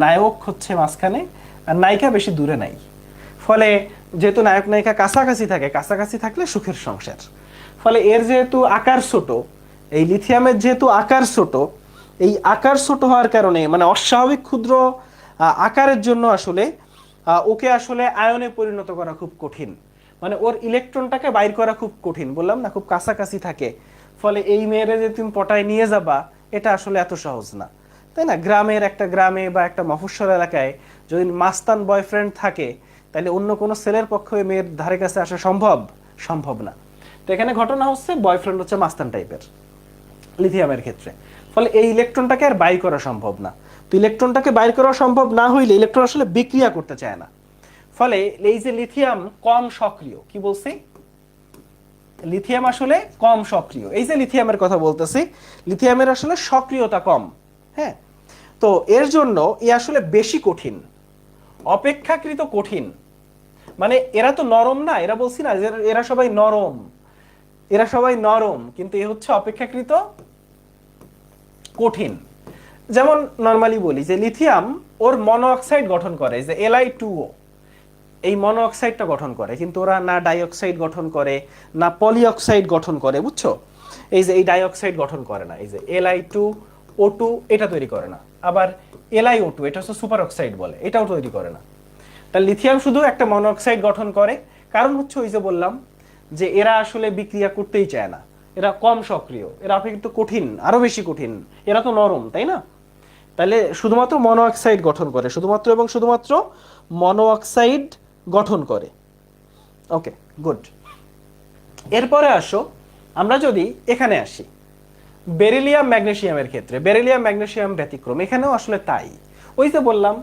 নায়ক হচ্ছে মাঝখানে, আর নায়িকা বেশি দূরে নাই। ফলে যেহেতু নায়ক নায়িকা কাছাকাছি থাকে, কাছাকাছি থাকলে সুখের সংসার। ফলে এর যেহেতু আকার ছোট, এই লিথিয়ামের যেহেতু আকার ছোট, এই আকার ছোট হওয়ার কারণে মানে অস্বাভাবিক ক্ষুদ্র আকারের জন্য আসলে ওকে আসলে আয়নে পরিণত করা খুব কঠিন। মানে ওর ইলেকট্রনটাকে বাইর করা খুব কঠিন, বললাম না খুব কাছাকাছি থাকে। ফলে এই মেয়েরে যে তুমি পটায় নিয়ে যাবা, এটা আসলে এত সহজ না, তাই না? গ্রামের একটা গ্রামে বা একটা মফস্বল এলাকায় যদি মাস্তান বয়ফ্রেন্ড থাকে, তাহলে অন্য কোনো ছেলের পক্ষে ওই মেয়ের ধারে কাছে আসা সম্ভব? সম্ভব না। তো এখানে ঘটনা হচ্ছে বয়ফ্রেন্ড হচ্ছে মাস্তান টাইপের লিথিয়ামের ক্ষেত্রে। ফলে এই ইলেকট্রনটাকে আর বাইর করা সম্ভব না। তো ইলেকট্রনটাকে বাইর করা সম্ভব না হইলে ইলেকট্রন আসলে বিক্রিয়া করতে চায় না। ফলে এই যে লিথিয়াম কম সক্রিয়, কি বলছি, লিথিয়াম আসলে কম সক্রিয়। এই যে লিথিয়ামের কথা বলতেছি, লিথিয়ামের আসলে সক্রিয়তা কম। হ্যাঁ, তো এর জন্য এ আসলে বেশি কঠিন, অপেক্ষাকৃত কঠিন। মানে এরা তো নরম না, এরা বলছি না যে এরা সবাই নরম, এরা সবাই নরম, কিন্তু এ হচ্ছে অপেক্ষাকৃত কঠিন। যেমন নরমালি বলি যে লিথিয়াম ওর মনোঅক্সাইড গঠন করে, যে Li2O, এই মনোঅক্সাইডটা গঠন করে, কিন্তু ওরা না ডাইঅক্সাইড গঠন করে না পলিঅক্সাইড গঠন করে, বুঝছো? এই যে এই ডাইঅক্সাইড গঠন করে না, এই যে Li2O2 এটা তৈরি করে না। আবার LiO2 এটা হচ্ছে সুপার অক্সাইড বলে, এটাও তৈরি করে না। তাহলে লিথিয়াম শুধু একটা মনোঅক্সাইড গঠন করে। কারণ হচ্ছে ওই যে বললাম যে এরা আসলে বিক্রিয়া করতেই চায় না, এরা কম সক্রিয়, এরা অপেক্ষাকৃত কঠিন, আরো বেশি কঠিন, এরা তো নরম, তাই না? তাহলে শুধুমাত্র মনোঅক্সাইড গঠন করে, শুধুমাত্র এবং শুধুমাত্র মনোঅক্সাইড গঠন করে। ওকে, গুড। এরপরে আসো আমরা যদি এখানে আসি বেরিলিয়াম ম্যাগনেসিয়ামের ক্ষেত্রে, বেরিলিয়াম ম্যাগনেসিয়াম ব্যতিক্রম, এখানেও আসলে তাই। ওই যে বললাম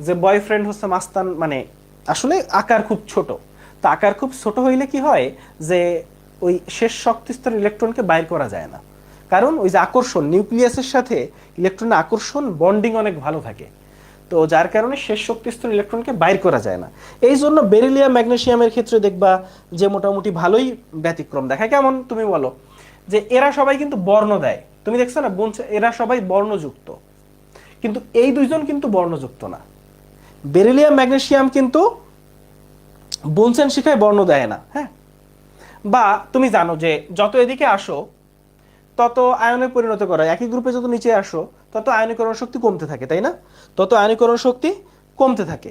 যে বয়ফ্রেন্ড হচ্ছে মাস্তান, মানে আসলে আকার খুব ছোট। তো আকার খুব ছোট হইলে কি হয় যে ওই শেষ শক্তিস্তর ইলেকট্রনকে বাইর করা যায় না। কারণ ওই যে আকর্ষণ, নিউক্লিয়াসের সাথে ইলেকট্রনের আকর্ষণ বন্ডিং অনেক ভালো থাকে, তো যার কারণে শেষ শক্তিস্তর ইলেকট্রনকে বাইর করা যায় না। এই জন্য বেরিলিয়াম ম্যাগনেসিয়ামের ক্ষেত্রে দেখবা যে মোটামুটি ভালোই ব্যতিক্রম দেখায়। কেমন তুমি বলো? যে এরা সবাই কিন্তু বর্ণ দেয়, তুমি দেখছো না এরা সবাই বর্ণযুক্ত, কিন্তু এই দুইজন কিন্তু বর্ণযুক্ত না। বেরিলিয়াম ম্যাগনেসিয়াম কিন্তু বুনসেন শিখায় বর্ণ দেয় না। হ্যাঁ, বা তুমি জানো যে যত এদিকে আসো তত আয়নে পরিণত করা, একই গ্রুপে যত নিচে আসো তত আয়নীকরণ শক্তি কমতে থাকে, তাই না? তত আয়নীকরণ শক্তি কমতে থাকে।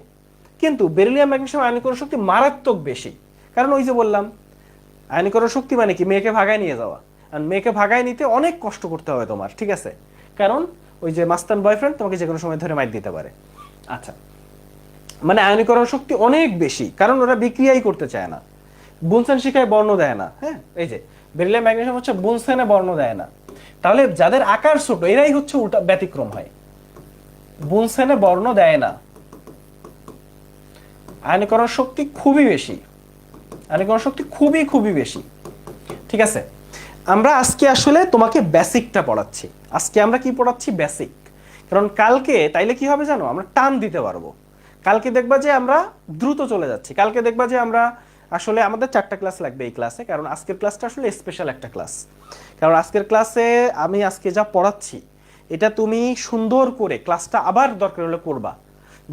কিন্তু বেরিলিয়াম ম্যাগনেসিয়াম আয়নীকরণ শক্তি মারাত্মক বেশি। কারণ ওই যে বললাম আয়নীকরণ শক্তি মানে কি, মেয়েকে ভাগায় নিয়ে যাওয়া। আর মেয়েকে ভাগায় নিতে অনেক কষ্ট করতে হবে তোমার, ঠিক আছে? কারণ ওই যে মাস্তান বয়ফ্রেন্ড তোমাকে যে কোনো সময় ধরে মাইর দিতে পারে। আচ্ছা, মানে আয়নীকরণ শক্তি অনেক বেশি, কারণ ওরা বিক্রিয়াই করতে চায় না, বুনসেন শিখায় বর্ণ দেয় না। হ্যাঁ, এই যে বেরিলিয়াম ম্যাগনেসিয়াম হচ্ছে বুনসেনে বর্ণ দেয় না। তাহলে যাদের আকার ছোট এরাই হচ্ছে উল্টা ব্যতিক্রম হয়, বুনসেনে বর্ণ দেয় না, আয়নীকরণ শক্তি খুবই বেশি, আয়নীকরণ শক্তি খুবই খুবই বেশি। ঠিক আছে, আমরা আজকে আসলে তোমাকে বেসিকটা পড়াচ্ছি। আজকে আমরা কি পড়াচ্ছি? বেসিক। কারণ কালকে তাইলে কি হবে জানো, আমরা টান দিতে পারবো। কালকে দেখবা যে আমরা দ্রুত চলে যাচ্ছি, কালকে দেখবা যে আমরা আসলে আমাদের 4টা ক্লাস লাগবে এই ক্লাসে, কারণ আজকের ক্লাসটা আসলে স্পেশাল একটা ক্লাস। কারণ আজকের ক্লাসে আমি আজকে যা পড়াচ্ছি এটা তুমি সুন্দর করে ক্লাসটা আবার দরকার হলে করবা।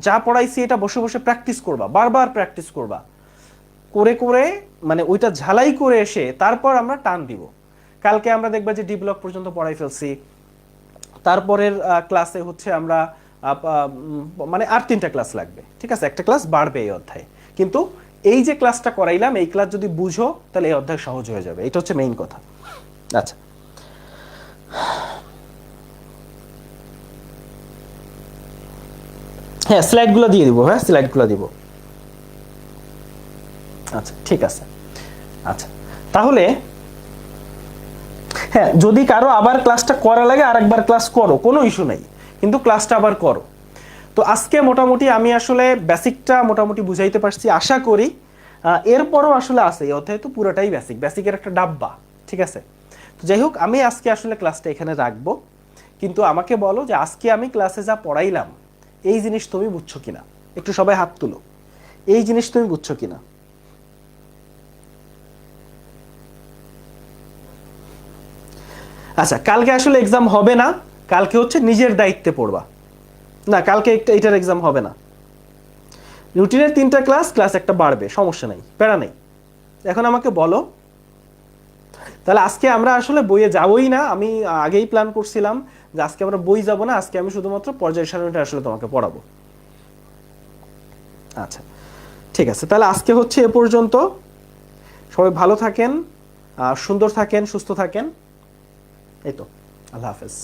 যা পড়াইছি এটা বসে বসে প্র্যাকটিস করবা, বারবার প্র্যাকটিস করবা, করে করে মানে ওইটা ঝালাই করে এসে তারপর আমরা টান দিব। কালকে আমরা দেখবা যে ডি ব্লক পর্যন্ত পড়াই ফেলছি। তারপরের ক্লাসে হচ্ছে আমরা মানে আর 3টা ক্লাস লাগবে, ঠিক আছে? একটা ক্লাস বাড়বে এই অধ্যায়ে। কিন্তু এই যে ক্লাসটা করাইলাম এই ক্লাস যদি বুঝো তাহলে এই অধ্যায় সহজ হয়ে যাবে, এটা হচ্ছে মেইন কথা। আচ্ছা, হ্যাঁ স্লাইডগুলো দিয়ে দিব, হ্যাঁ স্লাইডগুলো দিব। আচ্ছা ঠিক আছে। আচ্ছা তাহলে হ্যাঁ যদি কারো আবার ক্লাসটা করা লাগে আরেকবার ক্লাস করো, কোনো ইস্যু নাই, কিন্তু ক্লাসটা আবার করো। তো আজকে মোটামুটি আমি আসলে বেসিকটা মোটামুটি বুঝাইতে পারছি আশা করি। এরপরও আসলে আছে এই অধ্যায় তো পুরোটাই বেসিক, বেসিকের একটা ডাব্বা, ঠিক আছে। তো যাই হোক আমি আজকে আসলে ক্লাসটা এখানে রাখবো, কিন্তু আমাকে বলো যে আজকে আমি ক্লাসে যা পড়াইলাম এই জিনিস তুমি বুঝছো কিনা, একটু সবাই হাত তুলো, এই জিনিস তুমি বুঝছো কিনা। আচ্ছা কালকে আসলে এক্সাম হবে না, কালকে হচ্ছে নিজের দায়িত্বে পড়বা। না কালকে এটার এক্সাম হবে না, রুটিনের 3টা ক্লাস, ক্লাস একটা বাড়বে, সমস্যা নাই, প্যারা নেই। এখন আমাকে বলো তাহলে আজকে আমরা আসলে বইয়ে যাবোই না, আমি আগেই প্ল্যান করছিলাম যে আজকে আমরা বই যাব না, আজকে আমি শুধুমাত্র পর্যায় সারণীটা আসলে তোমাকে পড়াবো। আচ্ছা ঠিক আছে, তাহলে আজকে হচ্ছে এ পর্যন্ত। সবাই ভালো থাকেন, সুন্দর থাকেন, সুস্থ থাকেন, এই তো, আল্লাহ হাফেজ।